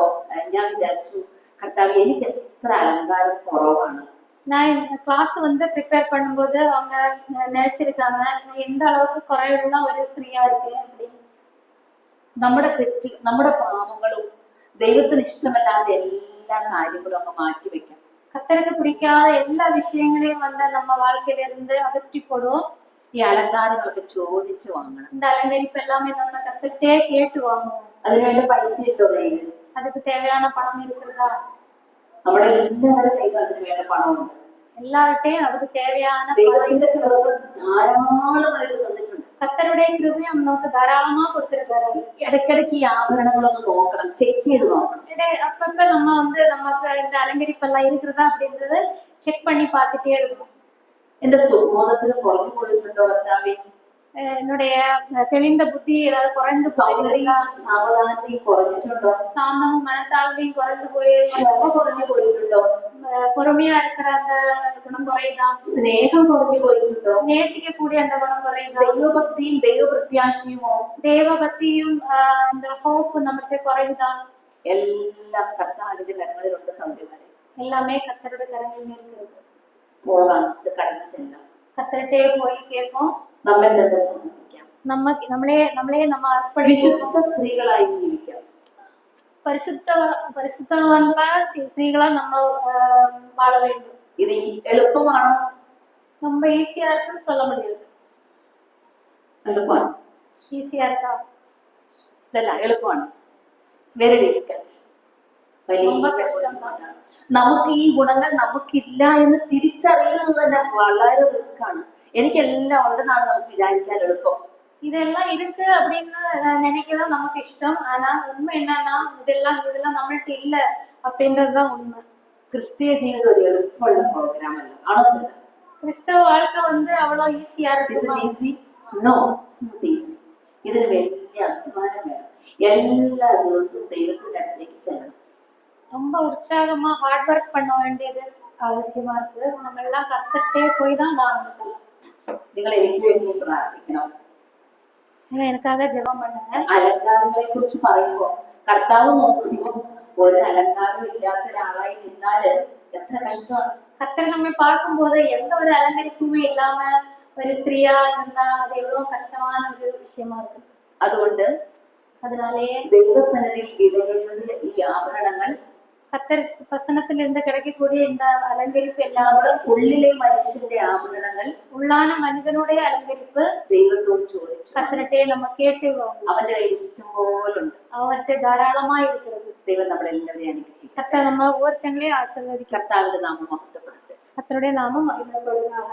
ഞാൻ വിചാരിച്ചു, കർത്താവ് എനിക്ക് എത്ര അലങ്കാരം കുറവാണ്. நான் கிளாஸ் வந்து ப்ரிப்பேர் பண்ணும்போது அவங்க நினைச்சிருக்காங்க எந்த அளவுக்கு குறைவுள்ள ஒரு ஸ்திரீயா இருக்கு அப்படின்னு. നമ്മുടെ പാപങ്ങളും ദൈവത്തിന് ഇഷ്ടമല്ലാത്ത എല്ലാ കാര്യങ്ങളും അങ്ങ് മാറ്റി വെക്കാം. கர்த்தருக்கு பிடிக்காத எல்லா விஷயங்களையும் வந்து நம்ம வாழ்க்கையில இருந்து அகற்றி போடுவோம். ഈ അലങ്കാരങ്ങളൊക്കെ ചോദിച്ചു വാങ്ങണം. இந்த அலங்கரிப்பு எல்லாமே நம்ம கர்த்தர்கிட்டே கேட்டு வாங்குவோம். അതിനുവേണ്ട പൈസ ഉണ്ടോ കയ്യിൽ? அதுக்கு தேவையான பணம் இருக்கிறதா? നമ്മുടെ എല്ലാവരുടെ കയ്യിലും അതിന് വേണ്ട പണമുണ്ട്. எல்லார்ட்டையும் அதுக்கு தேவையான ദൈവത്തിന്റെ കൃപ ധാരാളമായിട്ട് തന്നിട്ടുണ്ട്. கர்த்தருடைய கிருபையும் நமக்கு தாராளமா கொடுத்திருக்காரு. ഇടയ്ക്കിടയ്ക്ക് ഈ ആഭരണങ്ങളൊന്ന് നോക്കണം, ചെക്ക് ചെയ്ത് നോക്കണം. அப்பப்ப நம்ம வந்து நமக்கு இந்த அலங்கரிப்பெல்லாம் இருக்கிறதா அப்படின்றது செக் பண்ணி பார்த்துட்டே இருக்கணும். എന്റെ സുബോധത്തിന് കുറഞ്ഞു പോയിട്ടുണ്ടോ കർത്താവേ? என்னுடைய தெளிந்த புத்தி ஏதாவது குறைந்து സാവധാനതയും കുറഞ്ഞിട്ടുണ്ടോ? சாந்தமும் மனத்தாழ்வையும் குறைந்து போயிருந்தோ? കുറഞ്ഞു പോയിട്ടുണ്ടോ? பொறுமையா இருக்கிற அந்த குணம் குறையுதா? സ്നേഹം കുറഞ്ഞു പോയിട്ടുണ്ടോ? நேசிக்கக்கூடிய அந்த குணம் குறையுதா? ദൈവഭക്തിയും ദൈവപ്രത്യാശയുമോ? தேவபக்தியும் அந்த ஹோப் நம்மகிட்ட குறையுதா? എല്ലാം കർത്താവിന്റെ കരങ്ങളിലുണ്ട് സൗകര്യമാരെ. எல்லாமே கர்த்தருடைய கரங்களில் இருக்கிறது. പോകാം, കടന്നു ചെല്ലാം. கர்த்தர்கிட்டே போய் கேட்போம். നമ്മെ തന്നെ സമർപ്പിക്കാം. നമ്മളെ நம்ம വിശുദ്ധ സ്ത്രീകളായി ജീവിക്കാം. பரிசுத்தவான்களா ஸ்திரீகளா நம்ம வாழ வேண்டும். ഇത് എളുപ്പമാണോ? ரொம்ப ஈஸியா இருக்குன்னு சொல்ல முடியாது. എളുപ്പമാണ്. ஈஸியா இருக்கா? എളുപ്പമാണ്. Very difficult. ரொம்ப കഷ്ടമാണ്. നമുക്ക് ഈ ഗുണങ്ങൾ നമുക്കില്ല എന്ന് തിരിച്ചറിയുന്നത് തന്നെ വളരെ റിസ്ക് ആണ്. എനിക്കെല്ലാം ഉണ്ടെന്നാണ് നമുക്ക് വിചാരിക്കാൻ എളുപ്പം. இதெல்லாம் இருக்கு அப்படின்னு நினைக்கதான் நமக்கு இஷ்டம். ஆனா உண்மை என்னன்னா இதெல்லாம் நம்மள்ட்ட இல்ல அப்படின்றதுதான் உண்மை. ക്രിസ്തീയ ജീവിതം ഒരു എളുപ്പമുള്ള പ്രോഗ്രാം അല്ല, ആണോ? கிறிஸ்தவ வாழ்க்கை வந்து அவ்வளவு ஈஸியா இருக்கு? ഇതിന് വലിയ അധ്വാനം വേണം. എല്ലാ ദിവസവും ദൈവത്തിന്റെ അടുത്തേക്ക് ചെല്ലണം. ரொம்ப உற்சாகமா ஹார்ட் ஒர்க் பண்ண வேண்டியது அவசியமா இருக்கு. நம்ம எல்லாம் கத்துட்டே போய் தான் வாங்கணும். നിങ്ങൾ എനിക്ക് വേണ്ടി പ്രാർത്ഥിക്കണം. எனக்காக ஜெபம் பண்ணுங்க. അലങ്കാരങ്ങളെ കുറിച്ച് പറയുമ്പോ കർത്താവ് നോക്കുമ്പോ ഒരു അലങ്കാരം ഇല്ലാത്ത ഒരാളായി നിന്നാല് എത്ര കഷ്ടമാണ്. கர்த்தர் நம்ம பார்க்கும்போது எந்த ஒரு அலங்கரிப்புமே இல்லாம ஒரு ஸ்திரீயா இருந்தா அது எவ்வளவு கஷ்டமான ஒரு விஷயமா இருக்கு. അതുകൊണ്ട് அதனாலே ദൈവസന്നിധിയിൽ വിലയേറിയ ഈ ആഭരണങ്ങൾ, கர்த்தர் வசனத்திலிருந்து கிடைக்கக்கூடிய இந்த அலங்கரிப்பு எல்லாம் നമ്മുടെ ഉള്ളിലെ മനുഷ്യന്റെ ആഭരണങ്ങൾ, உள்ளான மனிதனுடைய அலங்கரிப்பு ദൈവത്തോട് ചോദിച്ചു கர்த்தர்கிட்டே நம்ம கேட்டு അവന്റെ കയ്യിൽ ചുറ്റും പോലുണ്ട്. அவர்கிட்ட தாராளமா இருக்கிறது. ദൈവം നമ്മളെല്ലാവരെയും അനുഗ്രഹിക്കും. கர்த்தர் நம்ம ஒவ்வொருத்தங்களையும் ஆசீர்வதிக்கும். കർത്താവിന്റെ നാമം മഹത്വപ്പെടട്ടെ. கர்த்தருடைய நாமம் மகிமைப்படுவதாக.